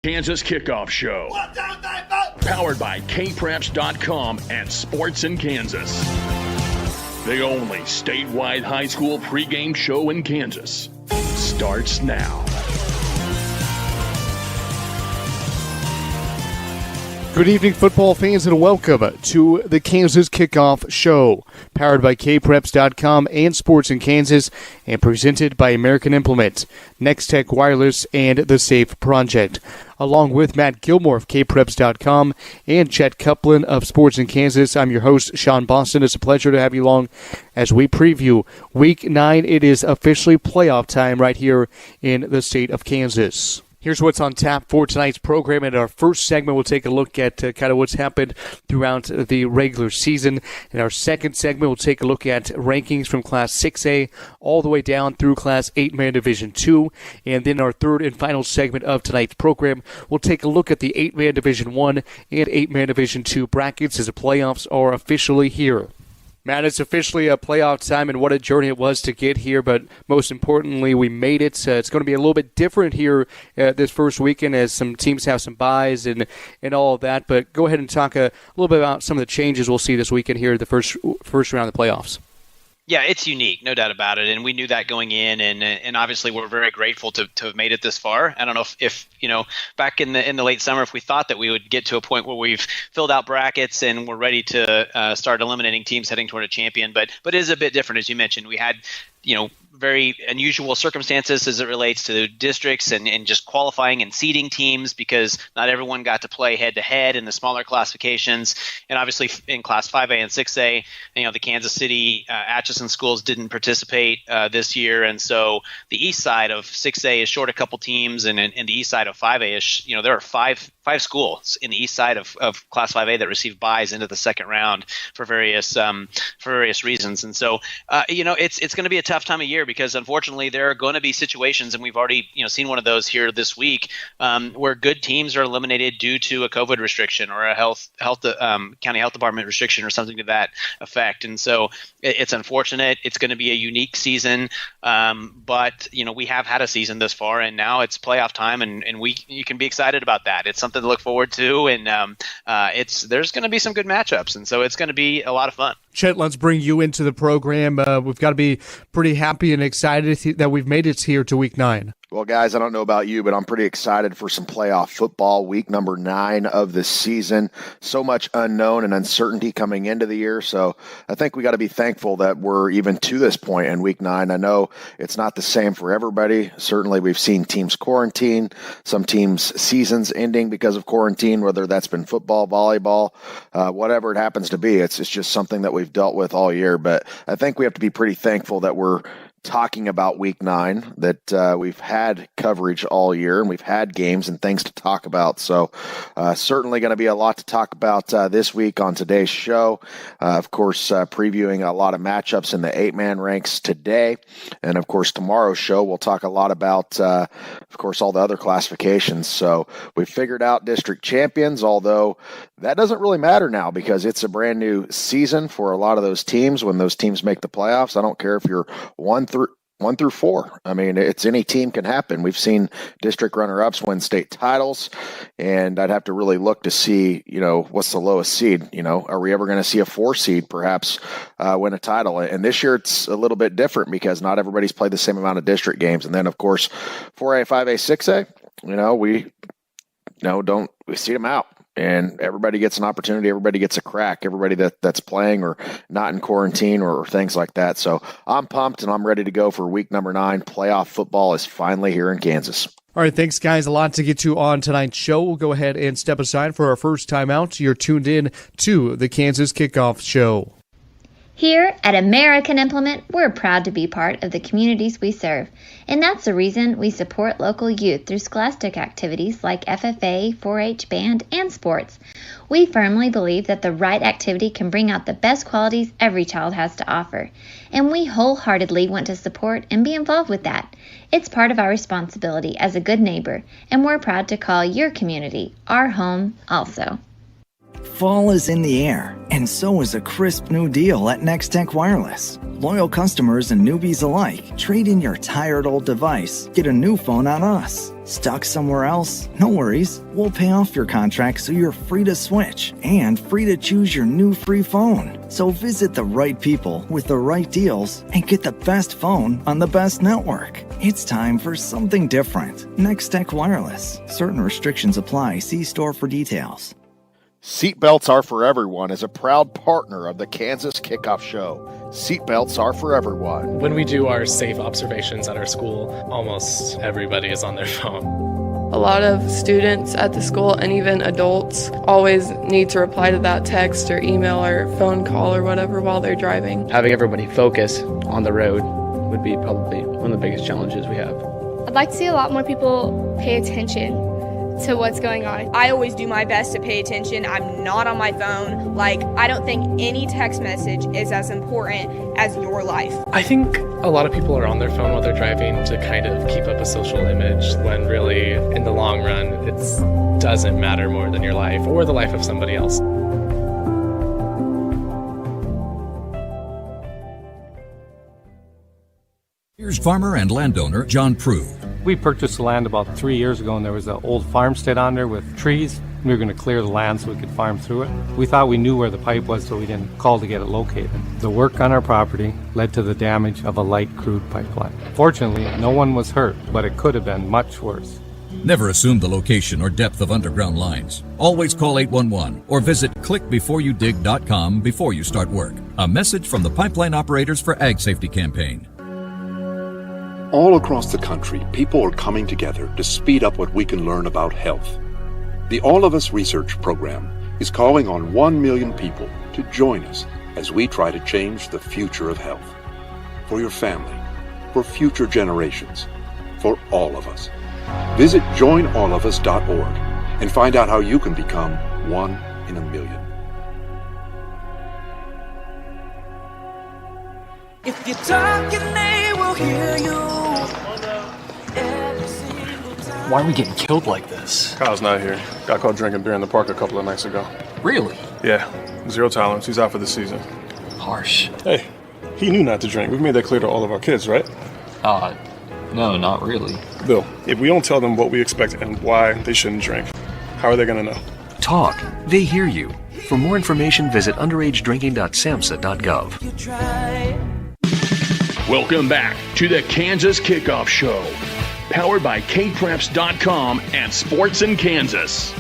Kansas Kickoff Show. 1, 2, 3, 4. Powered by kpreps.com and Sports in Kansas. The only statewide high school pregame show in Kansas starts now. Good evening, football fans, and welcome to the Kansas Kickoff Show, powered by kpreps.com and Sports in Kansas, and presented by American Implement, Next Tech Wireless, and The Safe Project. Along with Matt Gilmore of kpreps.com and Chet Copeland of Sports in Kansas, I'm your host, Sean Boston. It's a pleasure to have you along as we preview Week 9. It is officially playoff time right here in the state of Kansas. Here's what's on tap for tonight's program. In our first segment, we'll take a look at kind of what's happened throughout the regular season. In our second segment, we'll take a look at rankings from Class 6A all the way down through Class 8-man Division 2. And then our third and final segment of tonight's program, we'll take a look at the 8-man Division 1 and 8-man Division 2 brackets as the playoffs are officially here. Matt, it's officially a playoff time, and what a journey it was to get here, but most importantly, we made it. It's going to be a little bit different here this first weekend as some teams have some byes and all of that, but go ahead and talk a little bit about some of the changes we'll see this weekend here, the first round of the playoffs. Yeah, it's unique, no doubt about it, and we knew that going in, and obviously we're very grateful to have made it this far. I don't know if back in the late summer, if we thought that we would get to a point where we've filled out brackets and we're ready to start eliminating teams heading toward a champion, but it is a bit different, as you mentioned. We had very unusual circumstances as it relates to districts and just qualifying and seeding teams, because not everyone got to play head-to-head in the smaller classifications. And obviously in Class 5A and 6A, the Kansas City Atchison schools didn't participate this year. And so the east side of 6A is short a couple teams, and the east side of 5A is, there are five schools in the east side of Class 5A that receive byes into the second round for various reasons. And so, it's going to be a tough time of year, because unfortunately there are going to be situations, and we've already seen one of those here this week, where good teams are eliminated due to a COVID restriction or a county health department restriction or something to that effect. And so it's unfortunate. It's going to be a unique season, but we have had a season this far, and now it's playoff time, and you can be excited about that. It's something to look forward to, and there's going to be some good matchups, and so it's going to be a lot of fun. Chet, let's bring you into the program. We've got to be pretty happy and excited that we've made it here to Week 9. Well, guys, I don't know about you, but I'm pretty excited for some playoff football, week number 9 of the season. So much unknown and uncertainty coming into the year, so I think we got to be thankful that we're even to this point in week 9. I know it's not the same for everybody. Certainly, we've seen teams quarantine, some teams' seasons ending because of quarantine, whether that's been football, volleyball, whatever it happens to be. It's just something that we've dealt with all year, but I think we have to be pretty thankful that we're talking about week 9, that we've had coverage all year and we've had games and things to talk about. So certainly going to be a lot to talk about this week on today's show. Of course, previewing a lot of matchups in the 8-man ranks today. And of course, tomorrow's show, we'll talk a lot about, of course, all the other classifications. So we figured out district champions, although that doesn't really matter now because it's a brand new season for a lot of those teams. When those teams make the playoffs, I don't care if you're 1 through 4. I mean, it's any team can happen. We've seen district runner-ups win state titles, and I'd have to really look to see, what's the lowest seed. Are we ever going to see a 4 seed perhaps win a title? And this year it's a little bit different because not everybody's played the same amount of district games. And then, of course, 4A, 5A, 6A, we seed them out. And everybody gets an opportunity. Everybody gets a crack. Everybody that's playing or not in quarantine or things like that. So I'm pumped and I'm ready to go for week number 9. Playoff football is finally here in Kansas. All right, thanks, guys. A lot to get to on tonight's show. We'll go ahead and step aside for our first time out. You're tuned in to the Kansas Kickoff Show. Here at American Implement, we're proud to be part of the communities we serve, and that's the reason we support local youth through scholastic activities like FFA, 4-H band, and sports. We firmly believe that the right activity can bring out the best qualities every child has to offer, and we wholeheartedly want to support and be involved with that. It's part of our responsibility as a good neighbor, and we're proud to call your community our home also. Fall is in the air, and so is a crisp new deal at Next Tech Wireless. Loyal customers and newbies alike, trade in your tired old device, get a new phone on us. Stuck somewhere else? No worries. We'll pay off your contract so you're free to switch and free to choose your new free phone. So visit the right people with the right deals and get the best phone on the best network. It's time for something different. Next Tech Wireless. Certain restrictions apply. See store for details. Seatbelts Are For Everyone is a proud partner of the Kansas Kickoff Show. Seatbelts are for everyone. When we do our safe observations at our school, almost everybody is on their phone. A lot of students at the school and even adults always need to reply to that text or email or phone call or whatever while they're driving. Having everybody focus on the road would be probably one of the biggest challenges we have. I'd like to see a lot more people pay attention to what's going on. I always do my best to pay attention. I'm not on my phone. I don't think any text message is as important as your life. I think a lot of people are on their phone while they're driving to kind of keep up a social image when really, in the long run, it doesn't matter more than your life or the life of somebody else. Here's farmer and landowner John Prue. We purchased the land about 3 years ago, and there was an old farmstead on there with trees. We were going to clear the land so we could farm through it. We thought we knew where the pipe was, so we didn't call to get it located. The work on our property led to the damage of a light crude pipeline. Fortunately, no one was hurt, but it could have been much worse. Never assume the location or depth of underground lines. Always call 811 or visit clickbeforeyoudig.com before you start work. A message from the Pipeline Operators for Ag Safety campaign. All across the country, people are coming together to speed up what we can learn about health. The All of Us Research Program is calling on 1 million people to join us as we try to change the future of health. For your family, for future generations, for all of us. Visit joinallofus.org and find out how you can become 1 in a million. If you're talking, they will hear you. Why are we getting killed like this? Kyle's not here. Got caught drinking beer in the park a couple of nights ago. Really? Yeah. 0 tolerance. He's out for the season. Harsh. Hey, he knew not to drink. We've made that clear to all of our kids, right? No, not really. Bill, if we don't tell them what we expect and why they shouldn't drink, how are they going to know? Talk. They hear you. For more information, visit underagedrinking.samhsa.gov. Welcome back to the Kansas Kickoff Show, powered by kpreps.com and Sports in Kansas.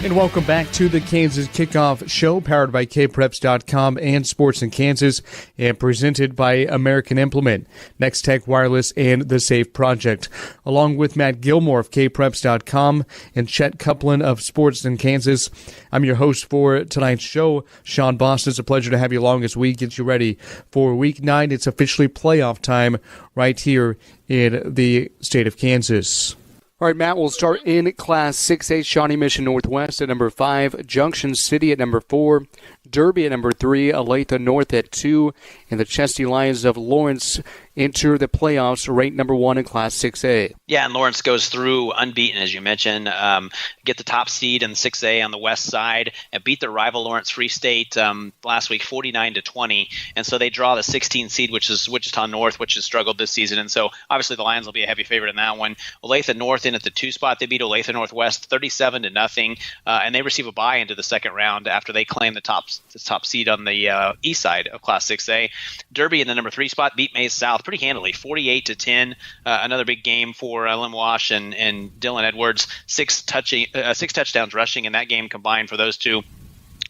And welcome back to the Kansas Kickoff Show, powered by kpreps.com and Sports in Kansas, and presented by American Implement, Next Tech Wireless, and The Safe Project. Along with Matt Gilmore of kpreps.com and Chet Copeland of Sports in Kansas, I'm your host for tonight's show, Sean Boston. It's a pleasure to have you along as we get you ready for Week 9. It's officially playoff time right here in the state of Kansas. All right, Matt, we'll start in Class 6A. Shawnee Mission Northwest at number 5, Junction City at number 4, Derby at number 3, Olathe North at 2, and the Chesty Lions of Lawrence enter the playoffs, ranked number 1 in Class 6A. Yeah, and Lawrence goes through unbeaten, as you mentioned, get the top seed in 6A on the west side, and beat their rival Lawrence Free State last week 49-20, and so they draw the 16 seed, which is Wichita North, which has struggled this season, and so obviously the Lions will be a heavy favorite in that one. Olathe North in at the 2 spot, they beat Olathe Northwest 37-0, and they receive a bye into the second round after they claim the top seed on the east side of Class 6A. Derby in the number 3 spot beat Maize South pretty handily, 48-10. Another big game for Lim Wash and Dylan Edwards. 6 touchdowns rushing in that game combined for those two.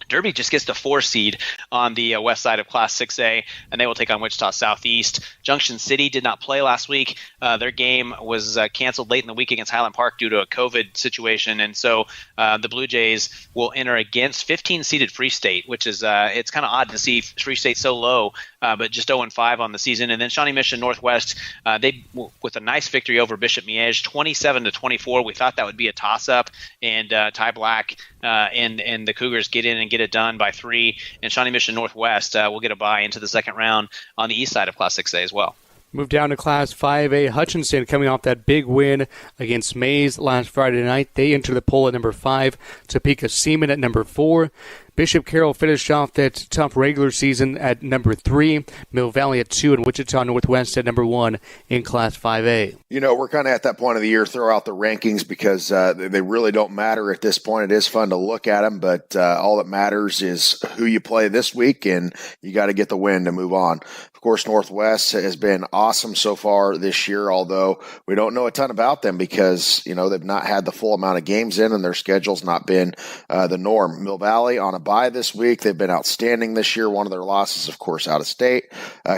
Derby just gets the 4 seed on the west side of Class 6A, and they will take on Wichita Southeast. Junction City did not play last week. Their game was canceled late in the week against Highland Park due to a COVID situation, and so the Blue Jays will enter against 15-seeded Free State, which is it's kind of odd to see Free State so low, but just 0-5 on the season. And then Shawnee Mission Northwest, they with a nice victory over Bishop Miege, 27-24. We thought that would be a toss-up, and Ty Black and the Cougars get in and get it done by 3, and Shawnee Mission Northwest will get a bye into the second round on the east side of Class 6A as well. Move down to Class 5A. Hutchinson coming off that big win against Mays last Friday night. They enter the poll at number 5. Topeka Seaman at number 4. Bishop Carroll finished off that tough regular season at number 3, Mill Valley at 2, and Wichita Northwest at number 1 in Class 5A. You know, we're kind of at that point of the year, throw out the rankings because they really don't matter at this point. It is fun to look at them, but all that matters is who you play this week, and you got to get the win to move on. Of course, Northwest has been awesome so far this year, although we don't know a ton about them because, you know, they've not had the full amount of games in and their schedule's not been the norm. Mill Valley on a bye this week. They've been outstanding this year. One of their losses, of course, out of state.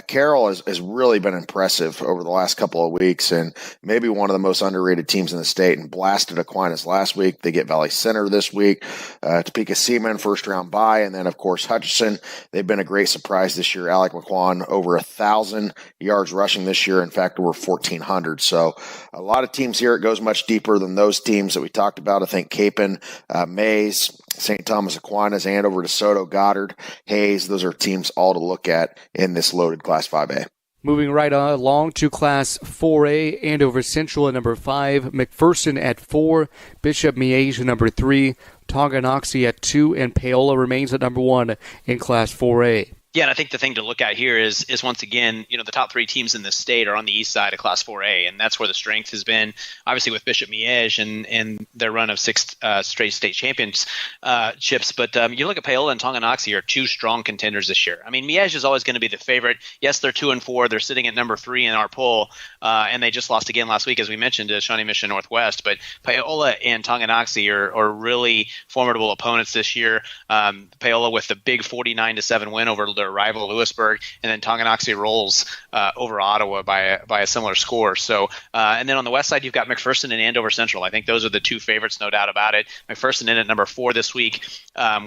Carroll has really been impressive over the last couple of weeks and maybe one of the most underrated teams in the state, and blasted Aquinas last week. They get Valley Center this week. Topeka Seaman, first round bye. And then, of course, Hutchinson. They've been a great surprise this year. Alec McQuan, over 1,000 yards rushing this year. In fact, over 1,400. So a lot of teams here. It goes much deeper than those teams that we talked about. I think Capon, Mays, St. Thomas Aquinas, Andover, DeSoto, Goddard, Hayes. Those are teams all to look at in this loaded Class 5A. Moving right along to Class 4A, Andover Central at number 5, McPherson at 4, Bishop Miege at number 3, Tonganoxie at 2, and Paola remains at number 1 in Class 4A. Yeah, and I think the thing to look at here is once again, you know, the top 3 teams in the state are on the east side of Class 4A, and that's where the strength has been, obviously with Bishop Miege and their run of 6 straight state championships. But you look at Paola and Tonganoxie are 2 strong contenders this year. I mean, Miege is always going to be the favorite. Yes, they're 2-4. They're sitting at number 3 in our poll, and they just lost again last week, as we mentioned, to Shawnee Mission Northwest. But Paola and Tonganoxie are really formidable opponents this year. Paola with the big 49-7 win over their rival Lewisburg, and then Tonganoxie rolls over Ottawa by a similar score. So, and then on the west side, you've got McPherson and Andover Central. I think those are the 2 favorites, no doubt about it. McPherson in at number 4 this week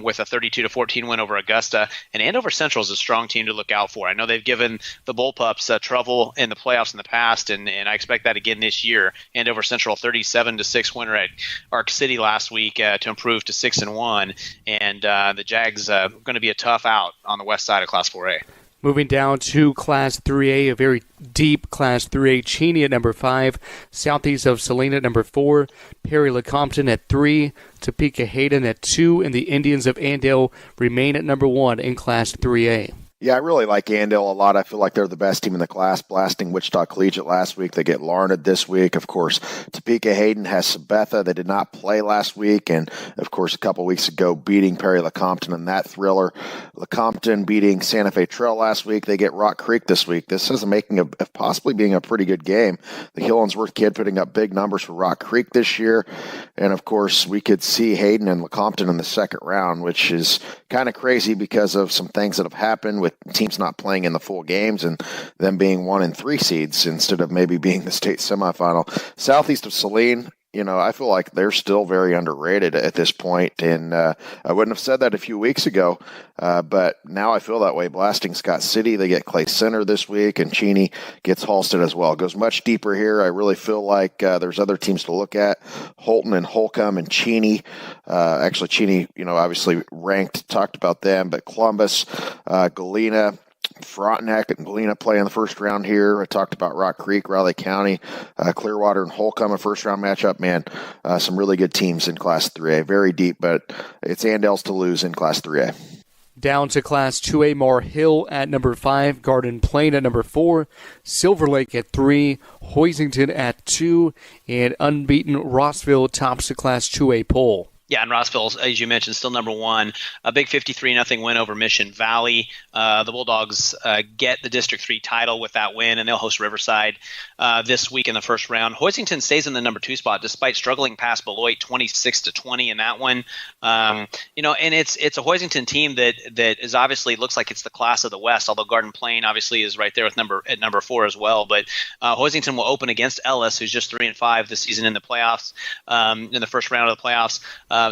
with a 32-14 win over Augusta, and Andover Central is a strong team to look out for. I know they've given the Bullpups trouble in the playoffs in the past, and I expect that again this year. Andover Central 37-6 winner at Arc City last week to improve to 6-1, and the Jags going to be a tough out on the west side of Class 4A. Moving down to Class 3A, a very deep Class 3A, Cheney at number 5, southeast of Salina at number 4, Perry-Lecompton at 3, Topeka Hayden at 2, and the Indians of Andale remain at number 1 in Class 3A. Yeah, I really like Andale a lot. I feel like they're the best team in the class, blasting Wichita Collegiate last week. They get Larned this week. Of course, Topeka Hayden has Sabetha. They did not play last week. And, of course, a couple weeks ago, beating Perry-Lecompton in that thriller. Lecompton beating Santa Fe Trail last week. They get Rock Creek this week. This is making of possibly being a pretty good game. The Hillensworth kid putting up big numbers for Rock Creek this year. And, of course, we could see Hayden and Lecompton in the second round, which is kind of crazy because of some things that have happened with teams not playing in the full games and them being 1 and 3 seeds instead of maybe being the state semifinal. Southeast of Saline, you know, I feel like they're still very underrated at this point, and I wouldn't have said that a few weeks ago, but now I feel that way. Blasting Scott City, they get Clay Center this week, and Cheney gets Halstead as well. It goes much deeper here. I really feel like there's other teams to look at. Holton and Holcomb and Cheney. Actually, Cheney, you know, obviously ranked, talked about them, but Columbus, Galena, Frontenac and Galena play in the first round here. I talked about Rock Creek, Raleigh County, Clearwater and Holcomb, a first-round matchup. Man, some really good teams in Class 3A. Very deep, but it's Andale's to lose in Class 3A. Down to Class 2A, Mar Hill at number 5, Garden Plain at number 4, Silver Lake at 3, Hoisington at 2, and unbeaten Rossville tops the Class 2A poll. Yeah, and Rossville, as you mentioned, still number 1. A big 53-0 win over Mission Valley. The Bulldogs get the District 3 title with that win, and they'll host Riverside this week in the first round. Hoisington stays in the number 2 spot despite struggling past Beloit 26-20 in that one. You know, and it's a Hoisington team that is obviously looks like it's the class of the West, although Garden Plain obviously is right there with number 4 as well. But Hoisington will open against Ellis, who's just 3-5 this season in the playoffs, in the first round of the playoffs.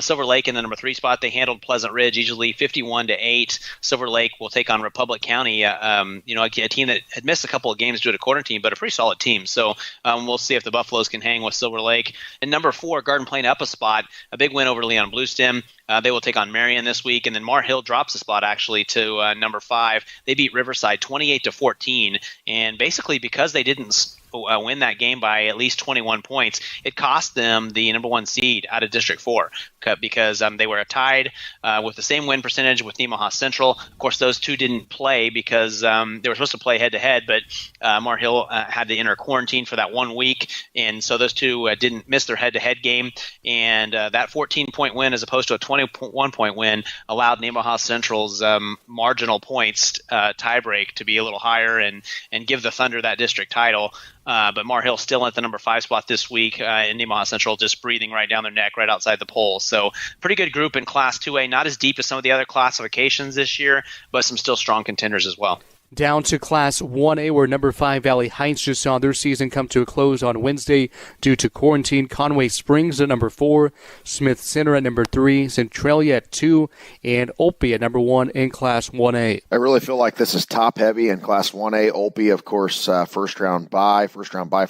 Silver Lake in the number 3 spot. They handled Pleasant Ridge easily, 51-8. Silver Lake will take on Republic County, you know, a team that had missed a couple of games due to quarantine, but a pretty solid team. So we'll see if the Buffaloes can hang with Silver Lake. And number 4, Garden Plain up a spot, a big win over Leon Bluestem. They will take on Marion this week, and then Mar Hill drops a spot actually to number 5. They beat Riverside 28-14, and basically because they didn't win that game by at least 21 points, it cost them the number 1 seed out of District 4 because they were tied with the same win percentage with Nemaha Central. Of course, those two didn't play because they were supposed to play head-to-head, but Mar Hill had to enter quarantine for that 1 week, and so those two didn't miss their head-to-head game, and that 14-point win as opposed to a 21-point win allowed Nemaha Central's marginal points tiebreak to be a little higher and give the Thunder that district title. But Mar Hill still at the number 5 spot this week, and Nemaha Central just breathing right down their neck right outside the polls. So pretty good group in Class 2A, not as deep as some of the other classifications this year, but some still strong contenders as well. Down to Class 1A, where number 5 Valley Heights just saw their season come to a close on Wednesday due to quarantine. Conway Springs at number 4, Smith Center at number 3, Centralia at 2, and Olpe at number 1 in Class 1A. I really feel like this is top-heavy in Class 1A. Olpe, of course, first-round bye for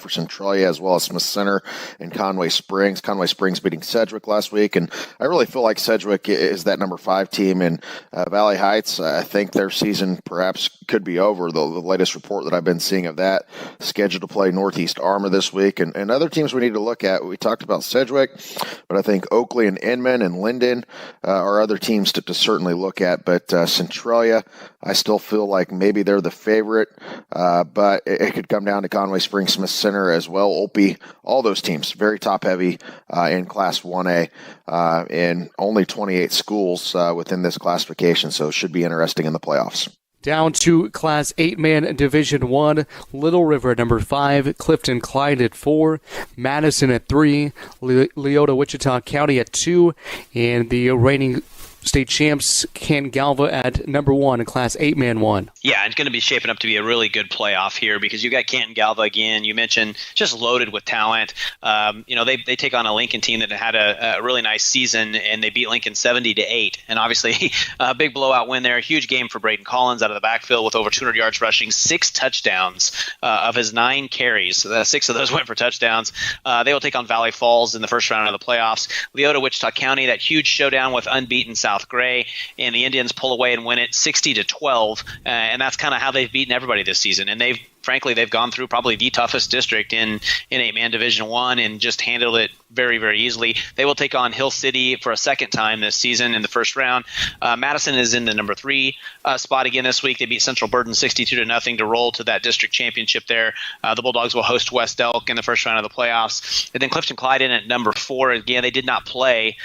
Centralia, as well as Smith Center and Conway Springs. Conway Springs beating Sedgwick last week, and I really feel like Sedgwick is that number 5 team. And Valley Heights, I think their season perhaps could be over. The latest report that I've been seeing of that, scheduled to play Northeast Armor this week, and other teams we need to look at. We talked about Sedgwick, but I think Oakley and Inman and Linden are other teams to certainly look at. But Centralia, I still feel like maybe they're the favorite, but it could come down to Conway Springs, Smith Center as well. Olpe, all those teams, very top-heavy in Class 1A, and only 28 schools within this classification, so it should be interesting in the playoffs. Down to Class 8-man Division 1, Little River at number 5, Clifton Clyde at 4, Madison at 3, Leota Wichita County at 2, and the reigning state champs Canton Galva at number 1 in Class 8-man 1. Yeah, it's going to be shaping up to be a really good playoff here because you got Canton Galva again. You mentioned just loaded with talent. They take on a Lincoln team that had a really nice season, and they beat Lincoln 70-8. And obviously, a big blowout win there. A huge game for Braden Collins out of the backfield with over 200 yards rushing, 6 touchdowns of his 9 carries. 6 of those went for touchdowns. They will take on Valley Falls in the first round of the playoffs. Leota Wichita County, that huge showdown with unbeaten South Gray, and the Indians pull away and win it 60-12, and that's kind of how they've beaten everybody this season. And they've gone through probably the toughest district in 8-man Division 1 and just handled it very, very easily. They will take on Hill City for a second time this season in the first round. Madison is in the number 3 spot again this week. They beat Central Burden 62-0 to roll to that district championship there. The Bulldogs will host West Elk in the first round of the playoffs. And then Clifton Clyde in at number 4. Again, they did not play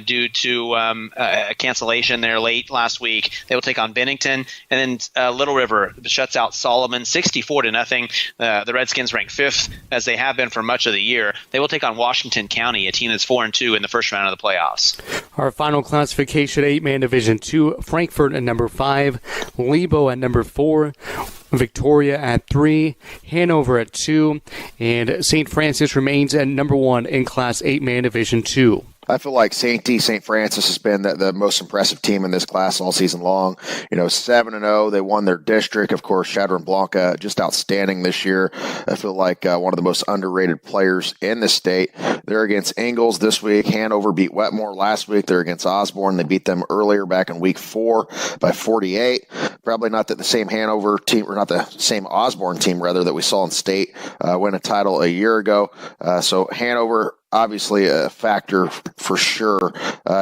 due to a cancellation there late last week. They will take on Bennington. And then Little River shuts out Solomon 64-0. The Redskins rank 5th, as they have been for much of the year. They will take on Washington County, a team that's 4-2 in the first round of the playoffs. Our final classification, 8-man Division 2, Frankfort at number 5, Lebo at number 4, Victoria at 3, Hanover at 2, and St. Francis remains at number 1 in Class 8-man Division 2. I feel like St. Francis has been the most impressive team in this class all season long. 7-0. They won their district. Of course, Shadron Blanca, just outstanding this year. I feel like one of the most underrated players in the state. They're against Ingalls this week. Hanover beat Wetmore last week. They're against Osborne. They beat them earlier back in week 4 by 48. Probably not that the same Hanover team, or not the same Osborne team, rather, that we saw in state win a title a year ago. So Hanover, obviously a factor for sure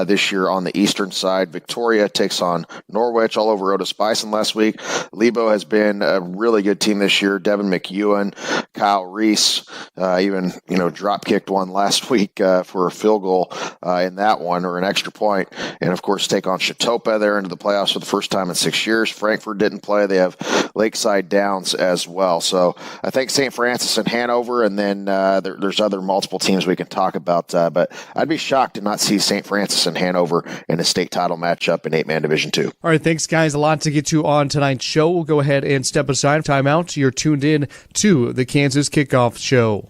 this year on the eastern side. Victoria takes on Norwich all over Otis Bison last week. Lebo has been a really good team this year. Devin McEwen, Kyle Reese, even drop kicked one last week for a field goal in that one, or an extra point. And of course, take on Chatopa. They're into the playoffs for the first time in 6 years. Frankfurt didn't play. They have Lakeside Downs as well. So I think St. Francis and Hanover, and then there's other multiple teams we can talk about, but I'd be shocked to not see St. Francis and Hanover in a state title matchup in 8-man Division 2. All right, thanks, guys. A lot to get to on tonight's show. We'll go ahead and step aside. Time out. You're tuned in to the Kansas Kickoff Show.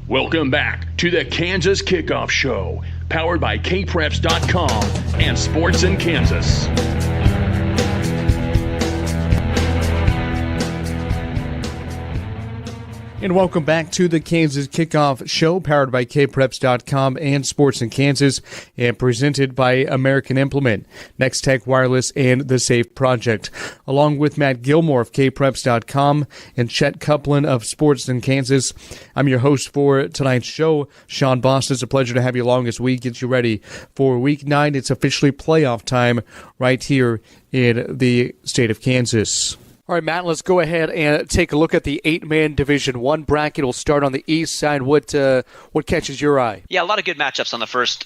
Welcome back to the Kansas Kickoff Show, powered by kpreps.com and Sports in Kansas. And welcome back to the Kansas Kickoff Show, powered by kpreps.com and Sports in Kansas, and presented by American Implement, Next Tech Wireless, and The Safe Project. Along with Matt Gilmore of kpreps.com and Chet Copeland of Sports in Kansas, I'm your host for tonight's show, Sean Boston. It's a pleasure to have you along as we get you ready for Week 9. It's officially playoff time right here in the state of Kansas. All right, Matt, let's go ahead and take a look at the 8-man Division I bracket. We'll start on the east side. What catches your eye? Yeah, a lot of good matchups on the first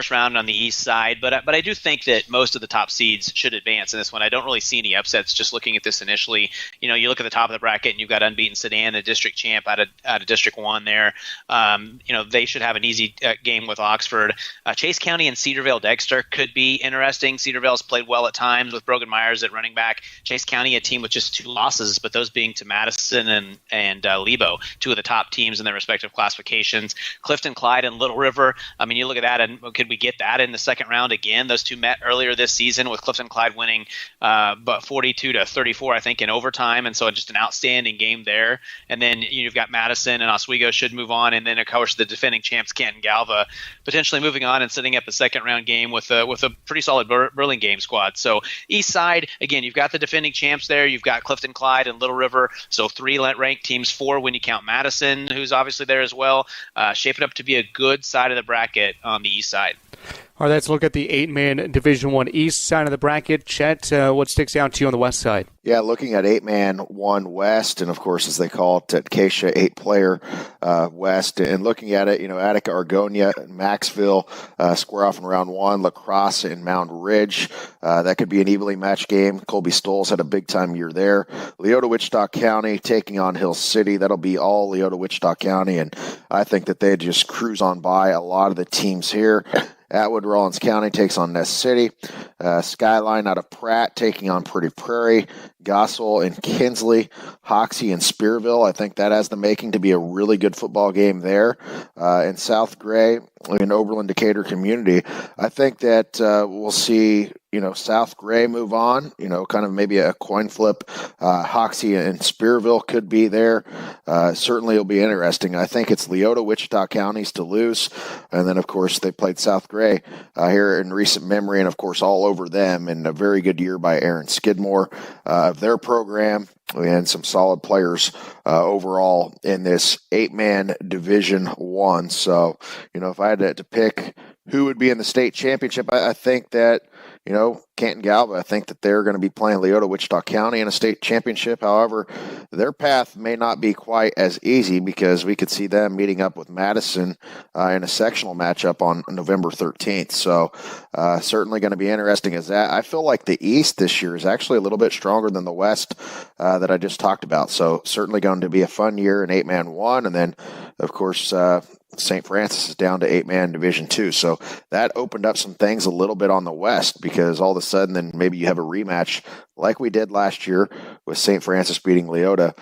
round on the east side, but I do think that most of the top seeds should advance in this one. I don't really see any upsets just looking at this initially. You know, you look at the top of the bracket and you've got unbeaten Sedan, the district champ out of District 1 there. They should have an easy game with Oxford. Chase County and Cedarville Dexter could be interesting. Cedarville's played well at times with Brogan Myers at running back. Chase County, a team with just 2 losses, but those being to Madison and Lebo, 2 of the top teams in their respective classifications. Clifton Clyde and Little River. I mean, you look at that, and could we get that in the second round again? Those 2 met earlier this season with Clifton Clyde winning but 42-34, I think, in overtime, and so just an outstanding game there. And then you've got Madison and Oswego should move on, and then of course the defending champs Canton Galva potentially moving on and setting up a second round game with a pretty solid Burlingame squad. So east side, again, you've got the defending champs there. You've got Clifton Clyde and Little River, so 3 ranked teams, 4 when you count Madison, who's obviously there as well. Shaping up to be a good side of the bracket on the east side. All right, let's look at the 8-man Division I East side of the bracket. Chet, what sticks out to you on the west side? Yeah, looking at 8-man 1 West, and of course, as they call it at Acacia, 8-player West, and looking at it, Attica, Argonia, Maxville square off in round 1, La Crosse and Mound Ridge. That could be an evenly matched game. Colby Stoles had a big-time year there. Leota, Wichita County taking on Hill City. That'll be all Leota, Wichita County, and I think that they just cruise on by a lot of the teams here. Atwood Rawlins County takes on Ness City. Skyline out of Pratt taking on Pretty Prairie. Gossel and Kinsley. Hoxie and Spearville. I think that has the making to be a really good football game there. And South Gray in Oberlin Decatur Community. I think that we'll see South Gray move on, kind of maybe a coin flip. Hoxie and Spearville could be there. Certainly it'll be interesting. I think it's Leota, Wichita counties to lose. And then, of course, they played South Gray here in recent memory, and, of course, all over them. And a very good year by Aaron Skidmore of their program. And some solid players overall in this 8-man Division I. So, if I had to pick who would be in the state championship, I think that, Canton Galva, I think that they're going to be playing Leota, Wichita County in a state championship. However, their path may not be quite as easy because we could see them meeting up with Madison in a sectional matchup on November 13th. So certainly going to be interesting as that. I feel like the East this year is actually a little bit stronger than the West that I just talked about. So certainly going to be a fun year in 8-man 1. And then, of course, St. Francis is down to 8-man Division 2. So that opened up some things a little bit on the West because all of a sudden then maybe you have a rematch like we did last year with St. Francis beating Leota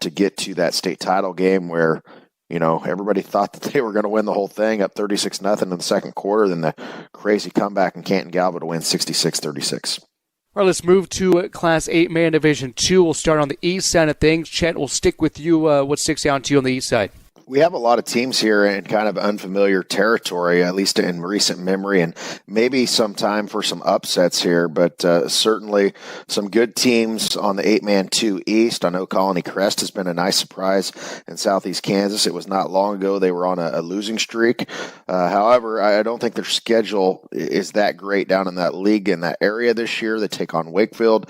to get to that state title game where, everybody thought that they were going to win the whole thing up 36-0 in the second quarter. Then the crazy comeback in Canton Galva to win 66-36. All right, let's move to Class 8-man Division 2. We'll start on the east side of things. Chet, we'll stick with you. What sticks out to you on the east side? We have a lot of teams here in kind of unfamiliar territory, at least in recent memory, and maybe some time for some upsets here, but certainly some good teams on the 8-man 2 East. I know Colony Crest has been a nice surprise in Southeast Kansas. It was not long ago they were on a losing streak. However, I don't think their schedule is that great down in that league in that area this year. They take on Wakefield,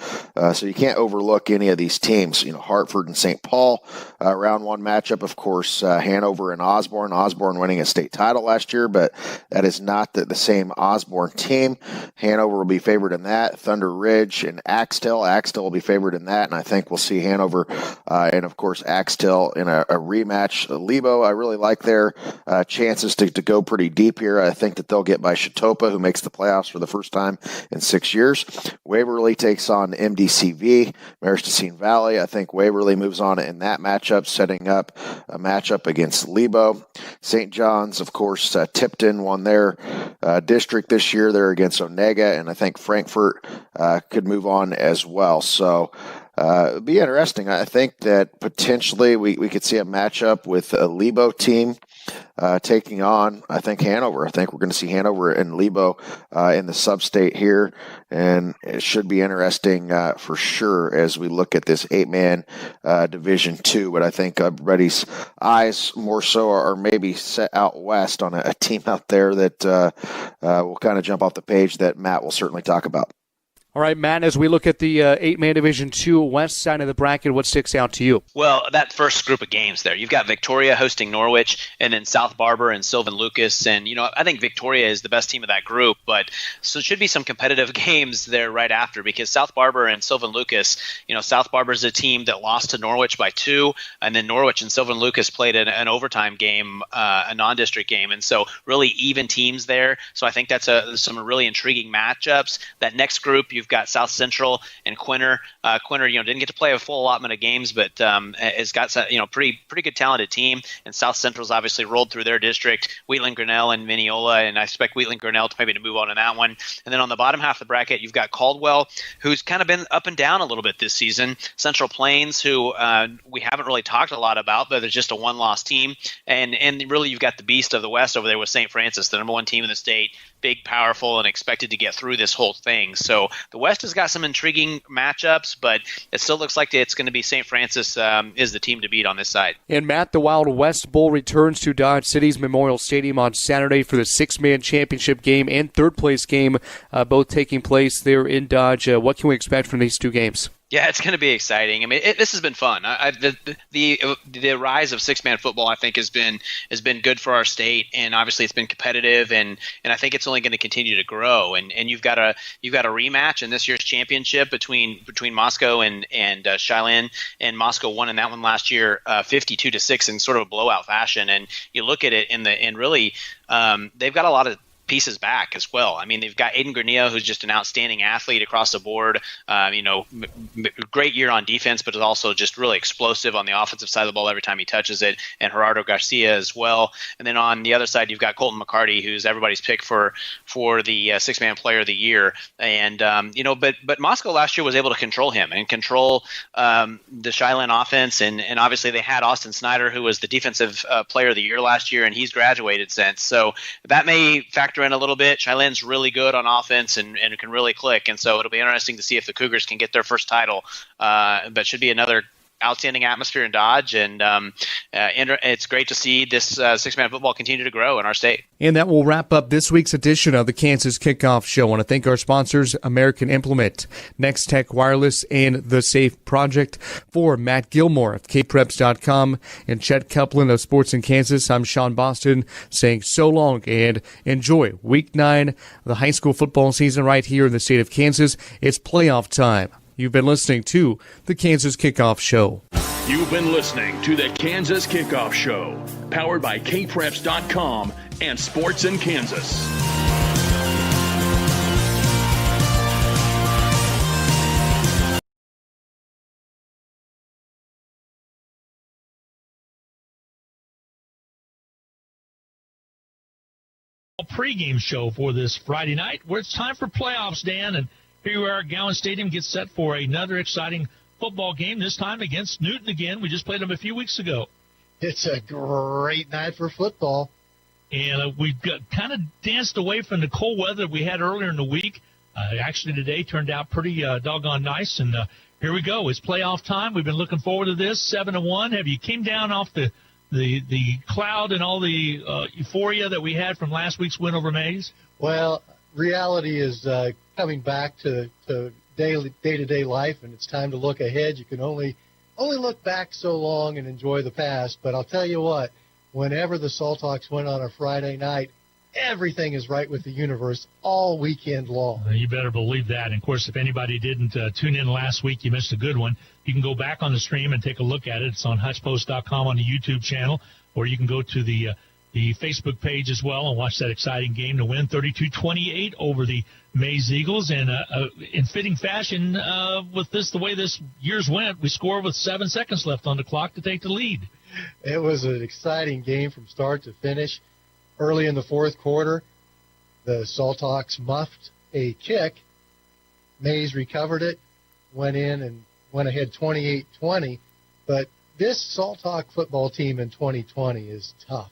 so you can't overlook any of these teams. Hartford and St. Paul, round 1 matchup, of course, Hanover and Osborne. Osborne winning a state title last year, but that is not the same Osborne team. Hanover will be favored in that. Thunder Ridge and Axtell. Axtell will be favored in that, and I think we'll see Hanover and, of course, Axtell in a rematch. Lebo, I really like their chances to go pretty deep here. I think that they'll get by Chautauqua, who makes the playoffs for the first time in 6 years. Waverly takes on MDCV, Maristacine Valley. I think Waverly moves on in that matchup, setting up a matchup against Lebo. St. John's, of course, Tipton won their district this year. They're against Onega, and I think Frankfort could move on as well. So it'd be interesting. I think that potentially we could see a matchup with a Lebo team taking on, I think, Hanover. I think we're going to see Hanover and Lebo in the sub-state here, and it should be interesting for sure as we look at this 8-man Division II. But I think everybody's eyes more so are maybe set out west on a team out there that will kind of jump off the page that Matt will certainly talk about. All right, Matt, as we look at the 8-man Division II west side of the bracket, what sticks out to you? Well, that first group of games there, you've got Victoria hosting Norwich, and then South Barber and Sylvan Lucas. And, I think Victoria is the best team of that group, but so it should be some competitive games there right after, because South Barber and Sylvan Lucas, South Barber is a team that lost to Norwich by 2, and then Norwich and Sylvan Lucas played an overtime game, a non-district game. And so really even teams there. So I think that's some really intriguing matchups. That next group, you've got South Central and Quinter. Quinter, didn't get to play a full allotment of games, but has got some, pretty good talented team. And South Central's obviously rolled through their district. Wheatland Grinnell and Mineola, and I expect Wheatland Grinnell to maybe move on in that one. And then on the bottom half of the bracket, you've got Caldwell, who's kind of been up and down a little bit this season. Central Plains, who we haven't really talked a lot about, but they're just a one-loss team. And really, you've got the beast of the West over there with St. Francis, the number 1 team in the state. Big, powerful, and expected to get through this whole thing. So the West has got some intriguing matchups, but it still looks like it's going to be St. Francis is the team to beat on this side. And Matt, the Wild West Bowl returns to Dodge City's Memorial Stadium on Saturday for the 6-man championship game and third-place game, both taking place there in Dodge. What can we expect from these two games? Yeah, it's going to be exciting. I mean, this has been fun. The rise of 6-man football, I think, has been good for our state, and obviously it's been competitive, and I think it's only going to continue to grow. And you've got a rematch in this year's championship between Moscow and Cheylin, and Moscow won in that one last year, 52-6 in sort of a blowout fashion. And you look at it and really they've got a lot of pieces back as well. I mean, they've got Aiden Granillo, who's just an outstanding athlete across the board. Great year on defense, but is also just really explosive on the offensive side of the ball every time he touches it. And Gerardo Garcia as well. And then on the other side, you've got Colton McCarty, who's everybody's pick for the 6-man player of the year. And but Moscow last year was able to control him and control the Cheylin offense. And obviously they had Austin Snyder, who was the defensive player of the year last year, and he's graduated since. So that may factor in a little bit. Cheylin's really good on offense and can really click, and so it'll be interesting to see if the Cougars can get their first title. But should be another outstanding atmosphere in Dodge, and it's great to see this 6-man football continue to grow in our state. And that will wrap up this week's edition of the Kansas Kickoff Show. I want to thank our sponsors, American Implement, Next Tech Wireless, and The Safe Project. For Matt Gilmore of kpreps.com and Chet Copeland of Sports in Kansas, I'm Sean Boston saying so long and enjoy Week 9 of the high school football season right here in the state of Kansas. It's playoff time. You've been listening to the Kansas Kickoff Show. You've been listening to the Kansas Kickoff Show, powered by kpreps.com and Sports in Kansas. Pre-game show for this Friday night, where it's time for playoffs, Dan, and here we are. Gowan Stadium gets set for another exciting football game, this time against Newton again. We just played them a few weeks ago. It's a great night for football. And we've kind of danced away from the cold weather we had earlier in the week. Actually, today turned out pretty doggone nice. And here we go. It's playoff time. We've been looking forward to this. 7-1. Have you came down off the cloud and all the euphoria that we had from last week's win over Mays? Well, reality is coming back to day-to-day life, and it's time to look ahead. You can only look back so long and enjoy the past. But I'll tell you what, whenever the Salthawks win on a Friday night, everything is right with the universe all weekend long. You better believe that. And, of course, if anybody didn't tune in last week, you missed a good one. You can go back on the stream and take a look at it. It's on HutchPost.com on the YouTube channel, or you can go to the Facebook page as well and watch that exciting game to win 32-28 over the Mays Eagles. And in fitting fashion, with the way this year's went, we scored with 7 seconds left on the clock to take the lead. It was an exciting game from start to finish. Early in the fourth quarter, the Salthawks muffed a kick. Mays recovered it, went in and went ahead 28-20. But this Salt Hawk football team in 2020 is tough.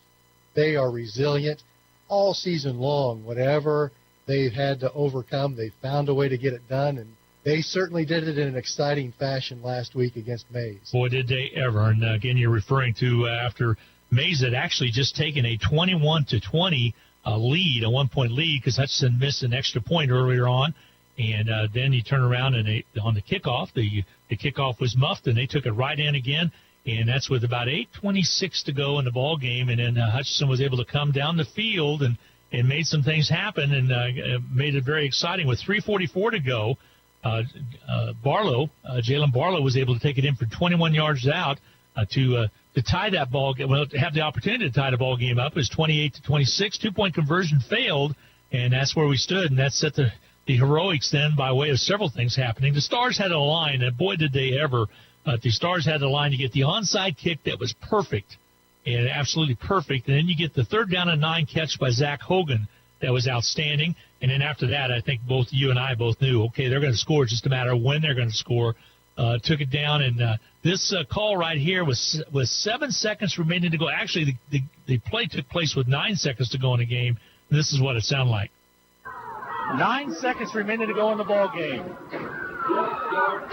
They are resilient all season long. Whatever they've had to overcome, they found a way to get it done, and they certainly did it in an exciting fashion last week against Mays. Boy, did they ever. And again, you're referring to after Mays had actually just taken a 21-20 lead, a 1-point lead, because Hutchinson missed an extra point earlier on. And then you turn around and on the kickoff, the kickoff was muffed, and they took it right in again. And that's with about 8:26 to go in the ball game. And then Hutchinson was able to come down the field and made some things happen and made it very exciting. With 3:44 to go, Jalen Barlow was able to take it in for 21 yards out to tie that ball game. Well, to have the opportunity to tie the ball game up. It was 28-26. 2-point conversion failed, and that's where we stood. And that set the heroics then by way of several things happening. The Stars had a line, and boy, did they ever. The Stars had a line to get the onside kick that was perfect, and absolutely perfect. And then you get the 3rd down and 9 catch by Zach Hogan that was outstanding. And then after that, I think both you and I both knew, okay, they're going to score. It's just a matter of when they're going to score. Took it down, and this call right here was 7 seconds remaining to go. Actually, the play took place with 9 seconds to go in the game. And this is what it sounded like. 9 seconds remaining to go in the ball game.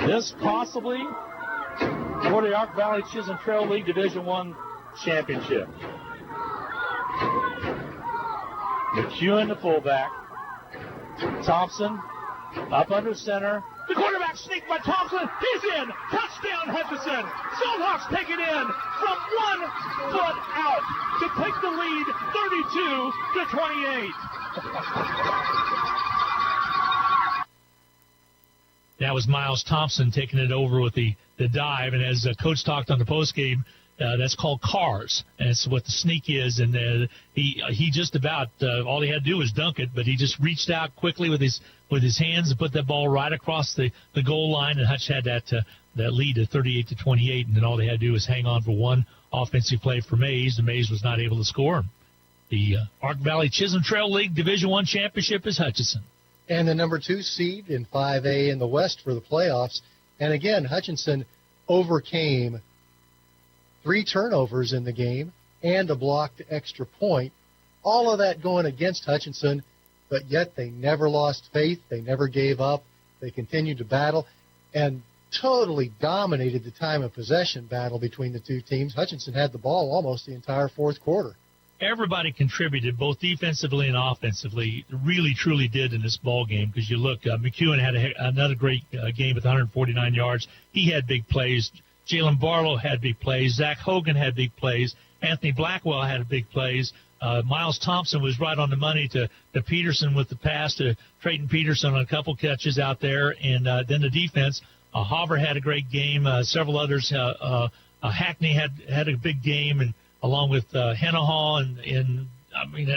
This possibly for the Ark Valley Chisholm Trail League Division I championship. McEwen, the fullback. Thompson up under center. The quarterback sneaked by Thompson. He's in. Touchdown, Hutchinson. Salthawks take it in from 1 foot out to take the lead 32-28. That was Miles Thompson taking it over with the dive. And as Coach talked on the postgame, that's called cars. And it's what the sneak is. And he just about all he had to do was dunk it, but he just reached out quickly with his hands and put that ball right across the goal line. And Hutch had that lead at 38-28. And then all they had to do was hang on for one offensive play for Mays, and Mays was not able to score. The Ark Valley Chisholm Trail League Division I championship is Hutchinson. And the number 2 seed in 5A in the West for the playoffs. And again, Hutchinson overcame 3 turnovers in the game and a blocked extra point. All of that going against Hutchinson, but yet they never lost faith. They never gave up. They continued to battle and totally dominated the time of possession battle between the two teams. Hutchinson had the ball almost the entire fourth quarter. Everybody contributed, both defensively and offensively. Really, truly did in this ball game, because you look, McEwen had another great game with 149 yards. He had big plays. Jalen Barlow had big plays. Zach Hogan had big plays. Anthony Blackwell had big plays. Miles Thompson was right on the money to Peterson with the pass to Trayton Peterson on a couple catches out there. And then the defense, Hoover had a great game. Several others. Hackney had a big game, and along with Hennahaw, and I mean,